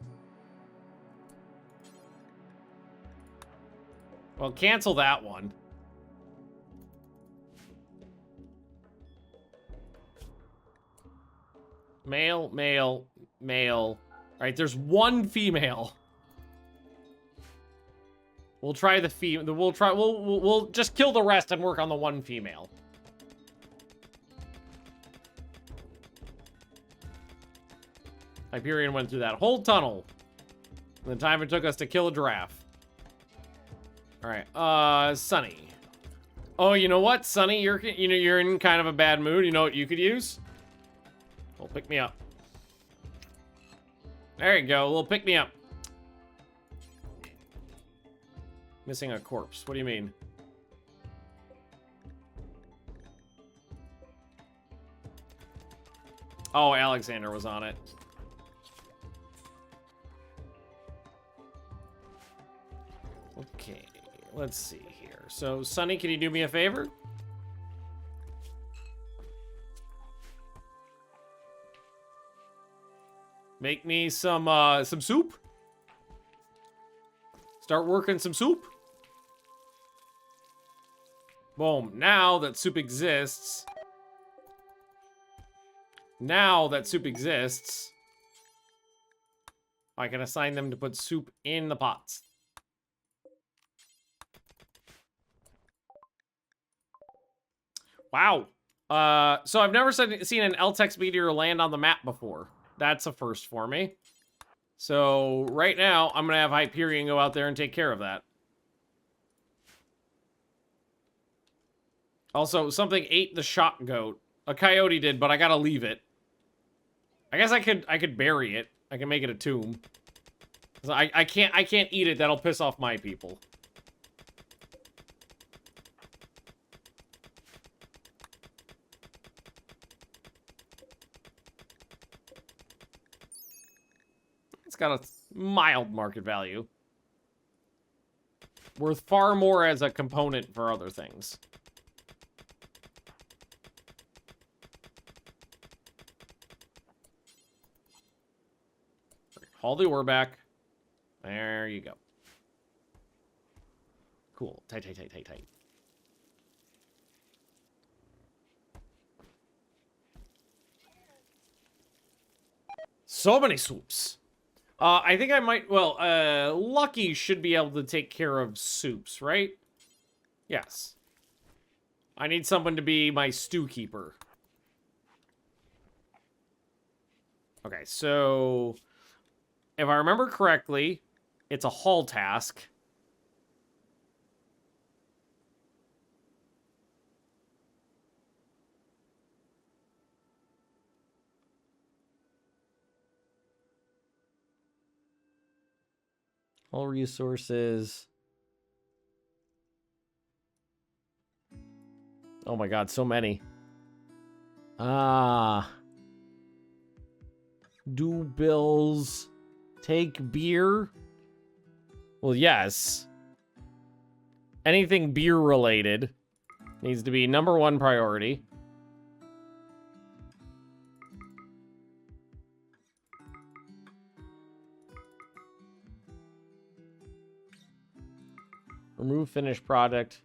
Well, cancel that one. Male, male, male. All right, there's one female. We'll try the female. We'll just kill the rest and work on the one female. Hyperion went through that whole tunnel. The time it took us to kill a giraffe. All right, Sunny. Oh, you know what, Sunny? You're in kind of a bad mood. You know what you could use? Well, pick me up. There you go, a little pick me up. Missing a corpse. What do you mean? Oh, Alexander was on it. Okay, let's see here. So, Sunny, can you do me a favor? Make me some soup. Start working some soup. Boom. Now that soup exists. I can assign them to put soup in the pots. Wow. So I've never seen an LTEX meteor land on the map before. That's a first for me. So right now, I'm going to have Hyperion go out there and take care of that. Also, something ate the shock goat. A coyote did, but I got to leave it. I guess I could bury it. I can make it a tomb. I can't eat it. That'll piss off my people. It's got a mild market value. Worth far more as a component for other things. Haul the ore back. There you go. Cool. Tight. So many soups. I think I might, well, Lucky should be able to take care of soups, right? Yes. I need someone to be my stew keeper. Okay, so if I remember correctly, it's a haul task. All resources. Oh my god, so many. Do bills take beer? Well, yes. Anything beer related needs to be #1 priority. Remove finished product.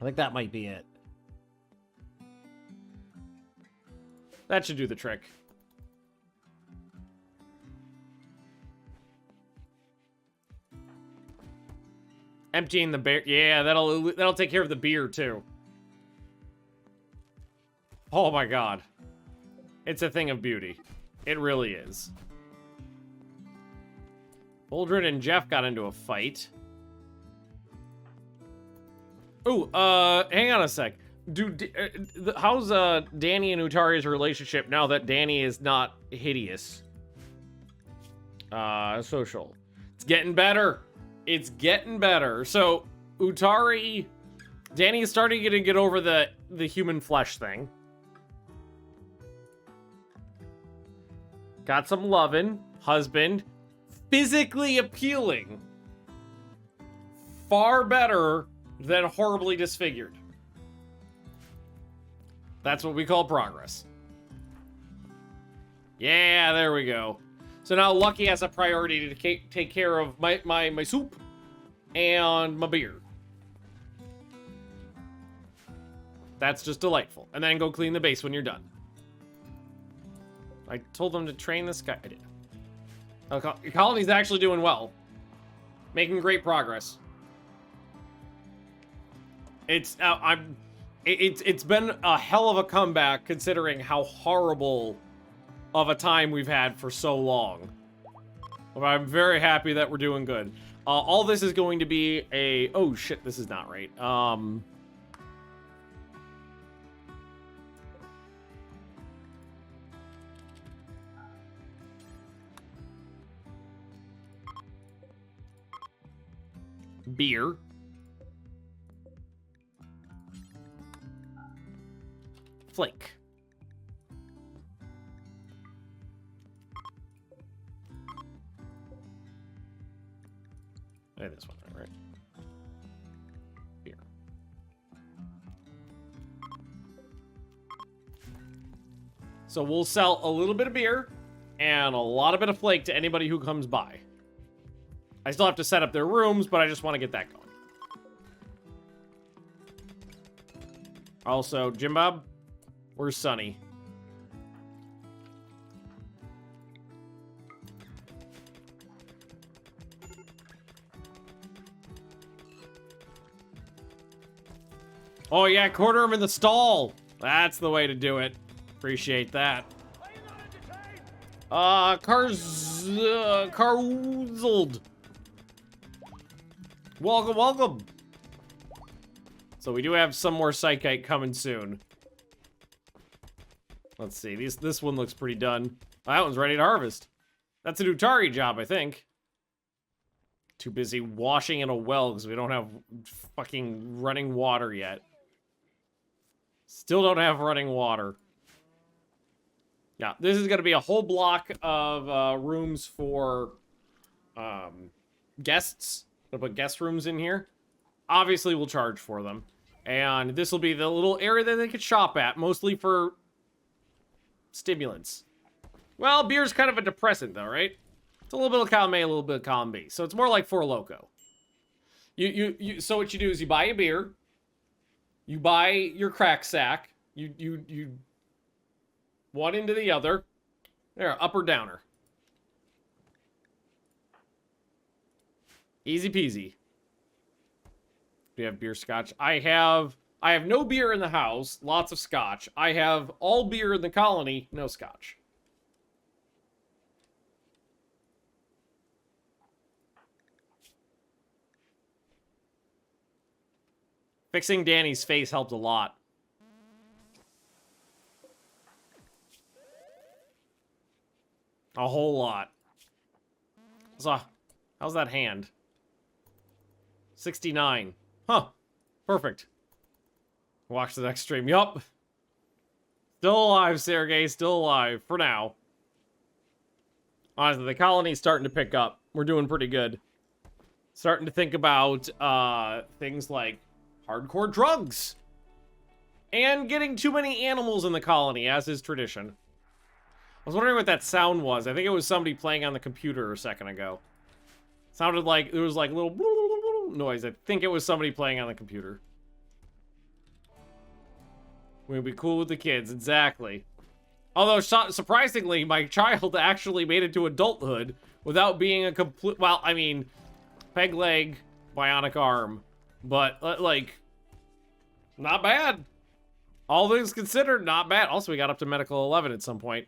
I think that might be it. That should do the trick. Emptying the beer. Yeah, that'll take care of the beer too. Oh my god. It's a thing of beauty. It really is. Aldrin and Jeff got into a fight. Ooh, hang on a sec. How's Danny and Utari's relationship now that Danny is not hideous? Social. It's getting better. It's getting better. So, Utari, Danny is starting to get over the human flesh thing. Got some lovin'. Husband. Physically appealing. Far better than horribly disfigured. That's what we call progress. Yeah, there we go. So now Lucky has a priority to take care of my soup and my beer. That's just delightful. And then go clean the base when you're done. I told them to train this guy. I did. Your colony's actually doing well. Making great progress. It's been a hell of a comeback considering how horrible of a time we've had for so long. But I'm very happy that we're doing good. All this is going to be a... Oh, shit, this is not right. Beer. Flake. Hey, this one, right? Beer. So we'll sell a little bit of beer and a bit of flake to anybody who comes by. I still have to set up their rooms, but I just want to get that going. Also, Jim Bob, where's Sunny? Oh yeah, quarter him in the stall. That's the way to do it. Appreciate that. Caroozled. Welcome, welcome. So we do have some more Psychite coming soon. Let's see. This one looks pretty done. That one's ready to harvest. That's a Utari job, I think. Too busy washing in a well because we don't have fucking running water yet. Still don't have running water. Yeah, this is going to be a whole block of rooms for guests. I'll put guest rooms in here. Obviously, we'll charge for them. And this will be the little area that they could shop at, mostly for stimulants. Well, beer's kind of a depressant, though, right? It's a little bit of column A, a little bit of column B. So it's more like Four Loko. So what you do is you buy a beer. You buy your crack sack. You one into the other. There, up or downer. Easy peasy. Do you have beer scotch? I have no beer in the house, lots of scotch. I have all beer in the colony, no scotch. Fixing Danny's face helped a lot. A whole lot. So, how's that hand? 69. Huh. Perfect. Watch the next stream. Yup. Still alive, Sergey. Still alive. For now. Honestly, the colony's starting to pick up. We're doing pretty good. Starting to think about things like hardcore drugs. And getting too many animals in the colony, as is tradition. I was wondering what that sound was. I think it was somebody playing on the computer a second ago. Sounded like, there was like a little noise. I think it was somebody playing on the computer. We'd be cool with the kids, exactly. Although, surprisingly, my child actually made it to adulthood without being a complete, well, I mean, peg leg, bionic arm. But, like, not bad. All things considered, not bad. Also, we got up to medical 11 at some point.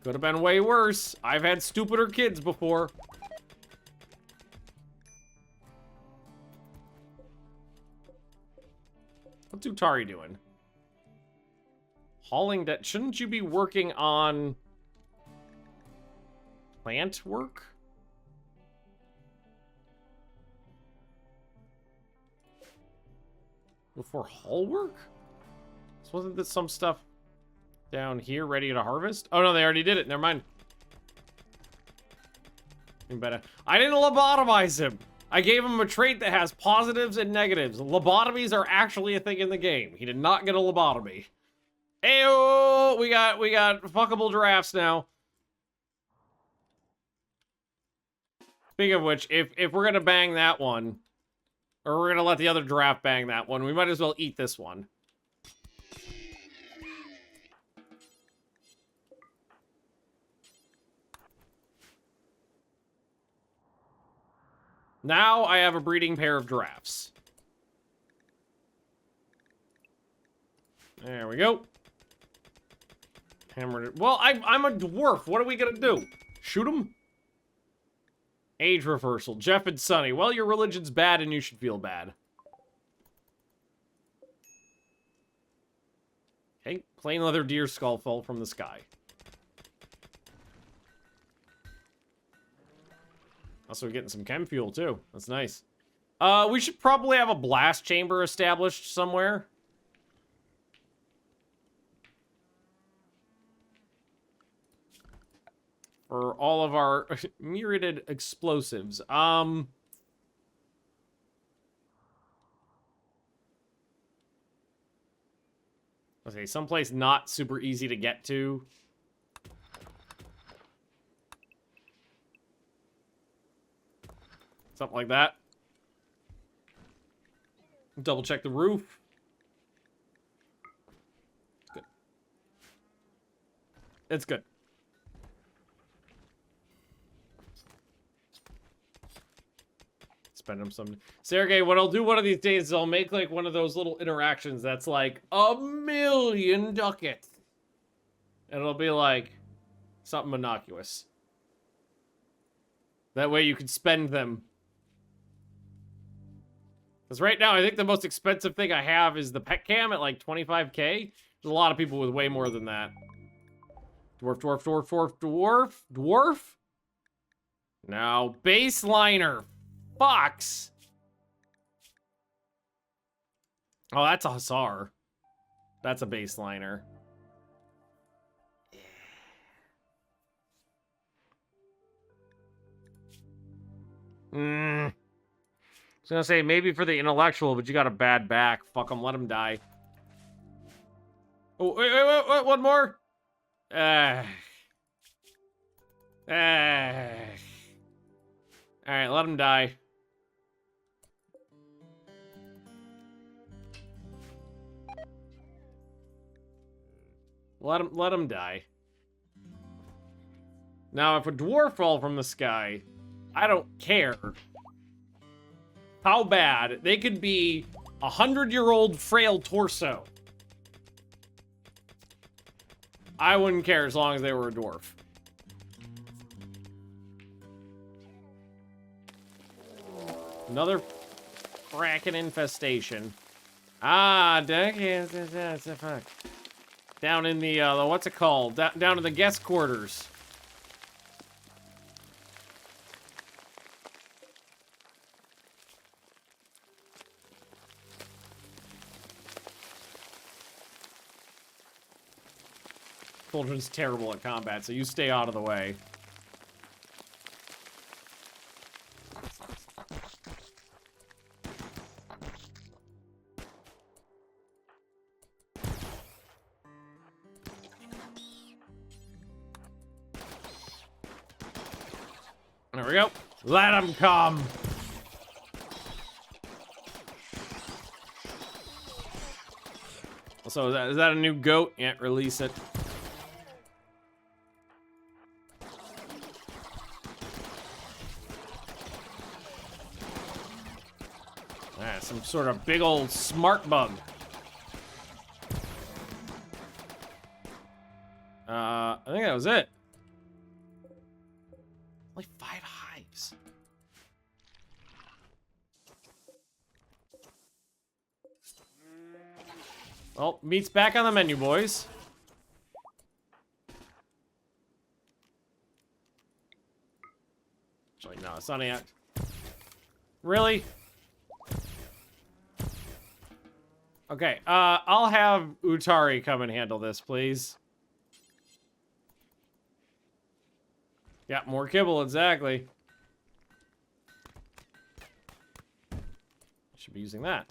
Could have been way worse. I've had stupider kids before. What's Utari doing? Hauling that. Shouldn't you be working on plant work? Before haul work? So wasn't this some stuff down here ready to harvest? Oh no, they already did it. Never mind. You better. I didn't lobotomize him. I gave him a trait that has positives and negatives. Lobotomies are actually a thing in the game. He did not get a lobotomy. Ayo! We got fuckable giraffes now. Speaking of which, if we're gonna bang that one, or we're gonna let the other giraffe bang that one, we might as well eat this one. Now I have a breeding pair of giraffes. There we go. Hammered it. Well, I'm a dwarf. What are we gonna do? Shoot him? Age reversal. Jeff and Sonny. Well, your religion's bad and you should feel bad. Okay, plain leather deer skull fell from the sky. Also getting some chem fuel too. That's nice. We should probably have a blast chamber established somewhere. For all of our myriad explosives. Okay, someplace not super easy to get to. Something like that. Double check the roof. Good. It's good. Spend them some. Sergey, what I'll do one of these days is I'll make like one of those little interactions that's like 1,000,000 ducats. And it'll be like something innocuous. That way you can spend them. Because right now, I think the most expensive thing I have is the pet cam at like 25K. There's a lot of people with way more than that. Dwarf, dwarf, dwarf, dwarf, dwarf, dwarf. Now, baseliner. Fox. Oh, that's a hussar. That's a baseliner. I was gonna say, maybe for the intellectual, but you got a bad back. Fuck him, let him die. Oh, wait, one more? Alright, let him die. Let him die. Now, if a dwarf fell from the sky, I don't care. how bad they could be 100-year-old frail torso. I wouldn't care as long as they were a dwarf. Another fracking infestation. Ah, fuck. Down in the what's it called? Down in the guest quarters. Children's terrible at combat, so you stay out of the way. There we go. Let them come. So is that a new goat? Yeah, release it. Ah, some sort of big old smart bug. I think that was it. Like 5 hives. Well, meat's back on the menu, boys. Actually, no, it's not yet. Really? Okay, I'll have Utari come and handle this, please. Yeah, more kibble, exactly. Should be using that.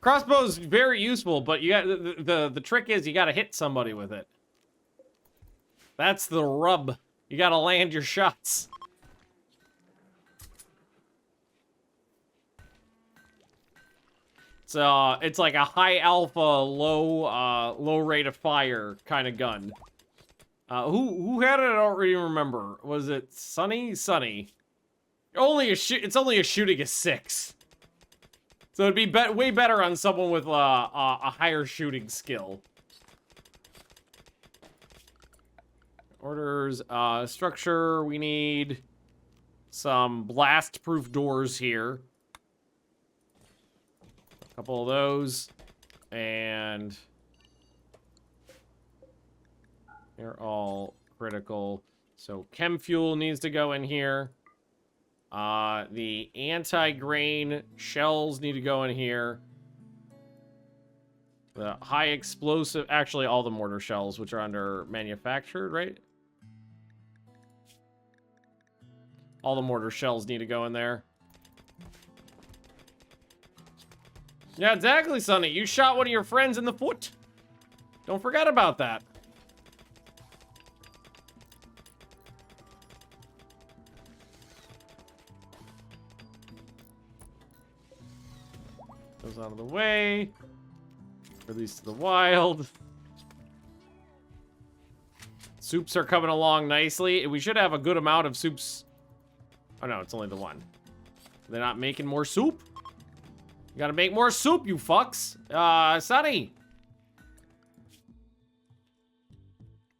Crossbow's very useful, but you got the trick is you got to hit somebody with it. That's the rub. You got to land your shots. It's like a high alpha, low rate of fire kind of gun. Who had it? I don't really remember. Was it Sunny? Sunny. It's only a shooting a 6. So it'd be way better on someone with a higher shooting skill. Orders, structure. We need some blast-proof doors here. A couple of those. And they're all critical. So chem fuel needs to go in here. The anti-grain shells need to go in here. The high explosive, actually all the mortar shells, which are under manufactured, right? All the mortar shells need to go in there. Yeah, exactly, Sonny. You shot one of your friends in the foot. Don't forget about that. Goes out of the way. Release to the wild. Soups are coming along nicely. We should have a good amount of soups. Oh no, it's only the one. They're not making more soup? You gotta make more soup, you fucks. Sonny.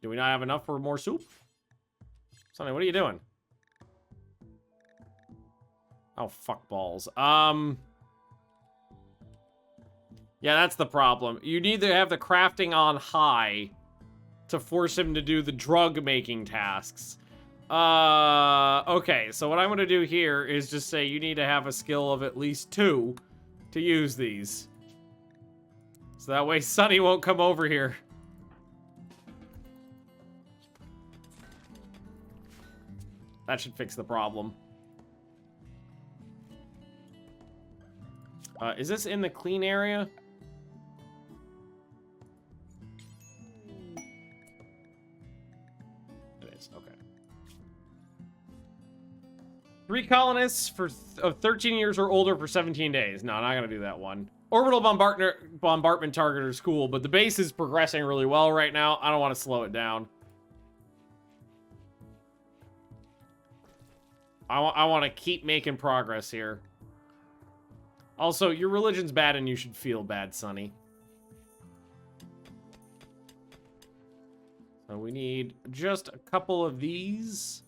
Do we not have enough for more soup? Sonny, what are you doing? Oh, fuck balls. Yeah, that's the problem. You need to have the crafting on high to force him to do the drug-making tasks. Okay, so what I'm gonna do here is just say you need to have a skill of at least 2 to use these. So that way Sonny won't come over here. That should fix the problem. Is this in the clean area? It is, okay. 3 colonists of 13 years or older for 17 days. No, I'm not gonna do that one. Orbital bombardment targeter is cool, but the base is progressing really well right now. I don't want to slow it down. I want to keep making progress here. Also, your religion's bad and you should feel bad, Sonny. So we need just a couple of these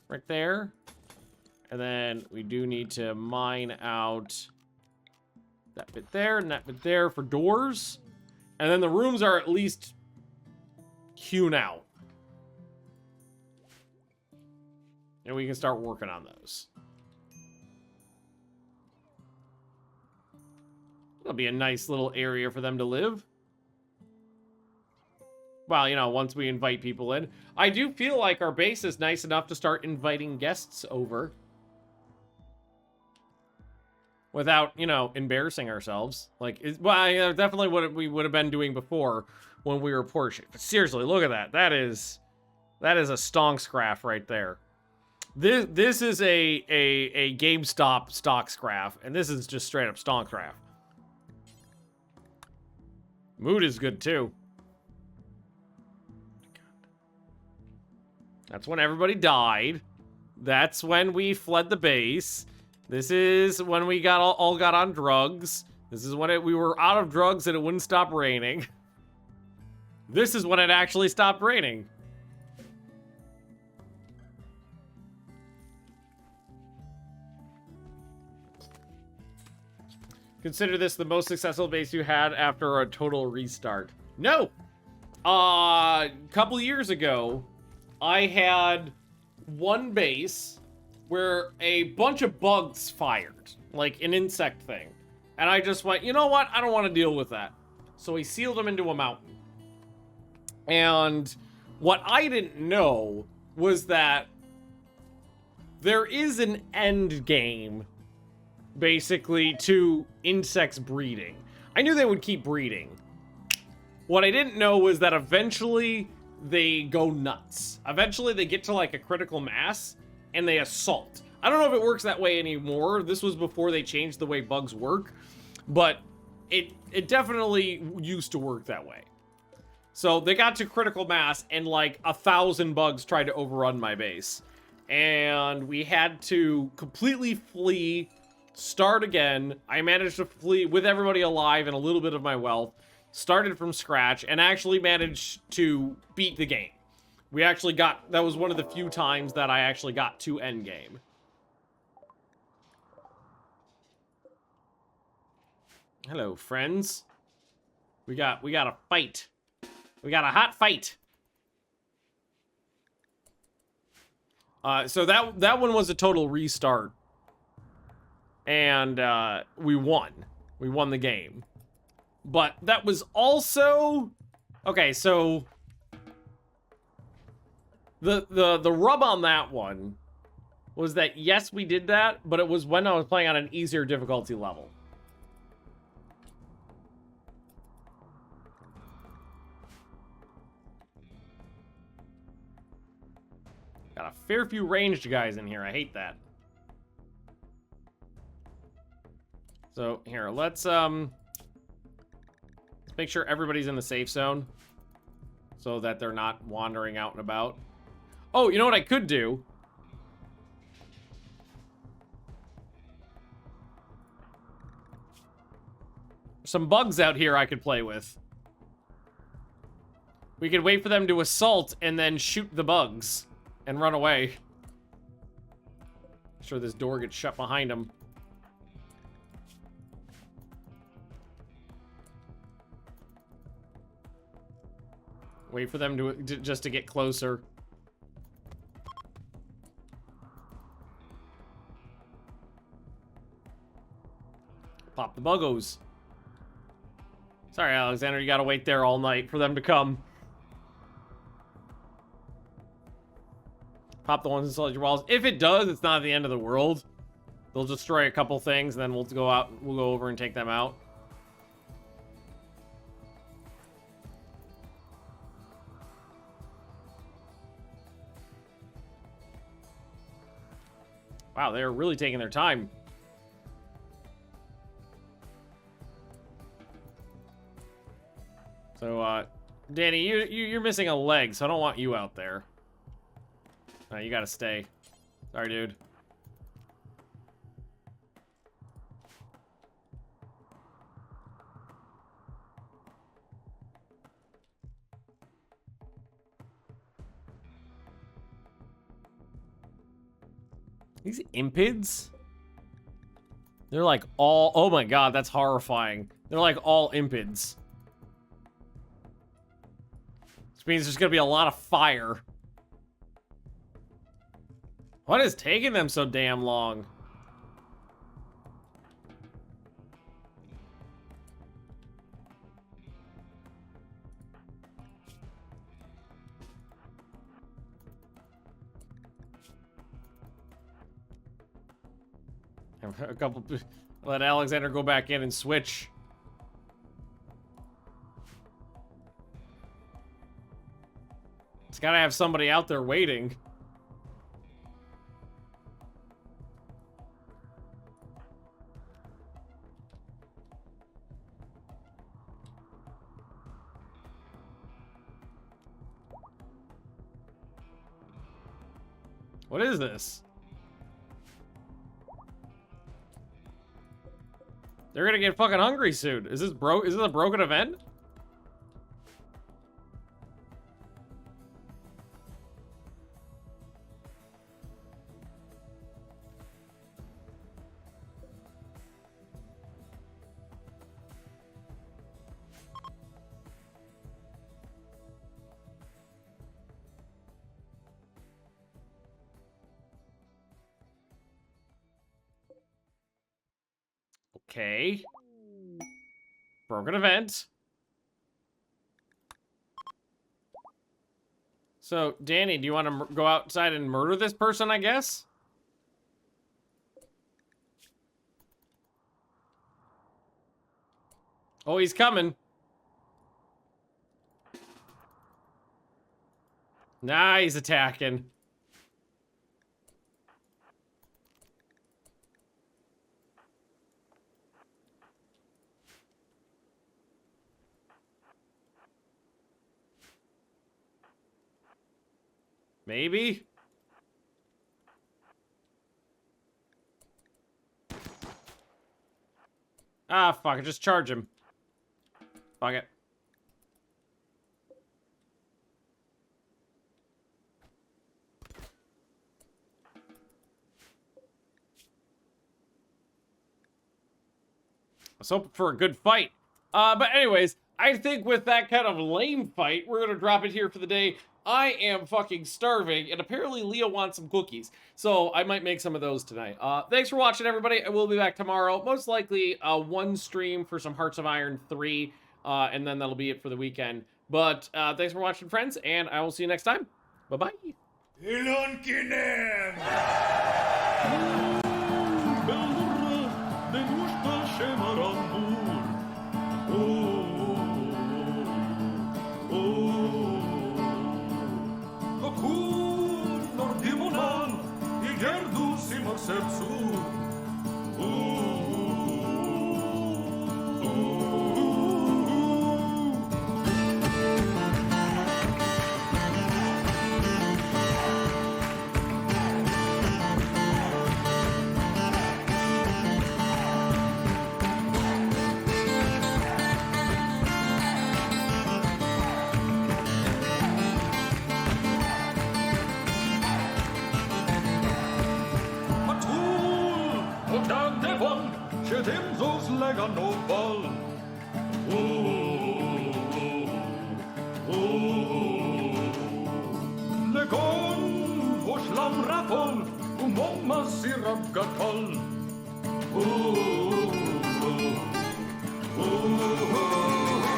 right there. And then we do need to mine out that bit there and that bit there for doors. And then the rooms are at least hewn out. And we can start working on those. That'll be a nice little area for them to live. Well, you know, once we invite people in. I do feel like our base is nice enough to start inviting guests over. Without, you know, embarrassing ourselves. Like, well, definitely what we would have been doing before when we were Porsche. But seriously, look at that. That is a stonks graph right there. This is a GameStop stocks graph, and this is just straight up stonks graph. Mood is good too. That's when everybody died. That's when we fled the base. This is when we all got on drugs. This is when we were out of drugs and it wouldn't stop raining. This is when it actually stopped raining. Consider this the most successful base you had after a total restart. No! Couple years ago, I had one base where a bunch of bugs fired, like an insect thing. And I just went, you know what? I don't want to deal with that. So we sealed them into a mountain. And what I didn't know was that there is an end game, basically, to insects breeding. I knew they would keep breeding. What I didn't know was that eventually they go nuts. Eventually they get to like a critical mass and they assault. I don't know if it works that way anymore. This was before they changed the way bugs work, but it definitely used to work that way. So they got to critical mass and like 1,000 bugs tried to overrun my base. And we had to completely flee, start again. I managed to flee with everybody alive and a little bit of my wealth. Started from scratch and actually managed to beat the game. We actually got, that was one of the few times that I actually got to endgame. Hello, friends. We got a fight. We got a hot fight. So that one was a total restart. And we won. We won the game. But that was also... Okay, so... The rub on that one was that, yes, we did that, but it was when I was playing on an easier difficulty level. Got a fair few ranged guys in here. I hate that. So, here, let's make sure everybody's in the safe zone so that they're not wandering out and about. Oh, you know what I could do? Some bugs out here I could play with. We could wait for them to assault and then shoot the bugs and run away. Make sure this door gets shut behind them. Wait for them to just to get closer. Pop the buggos. Sorry, Alexander, you gotta wait there all night for them to come. Pop the ones inside your walls. If it does, it's not the end of the world. They'll destroy a couple things, and then we'll go over and take them out. Wow, they're really taking their time. Danny, you're missing a leg, so I don't want you out there. No, you gotta stay. Sorry, dude. These impids? They're like all... Oh my god, that's horrifying. They're like all impids. Which means there's gonna be a lot of fire. What is taking them so damn long? A couple... Let Alexander go back in and switch. It's gotta have somebody out there waiting. What is this? They're gonna get fucking hungry soon. Is this Is this a broken event? Okay. Broken event. So, Danny, do you want to go outside and murder this person, I guess? Oh, he's coming. Nah, he's attacking. Maybe? Ah, fuck it. Just charge him. Fuck it. I was hoping for a good fight. But anyways, I think with that kind of lame fight, we're gonna drop it here for the day. I am fucking starving, and apparently Leo wants some cookies, so I might make some of those tonight. Thanks for watching, everybody. I will be back tomorrow. Most likely one stream for some Hearts of Iron 3, and then that'll be it for the weekend. But thanks for watching, friends, and I will see you next time. Bye-bye. Ooh, ooh, ooh, ooh.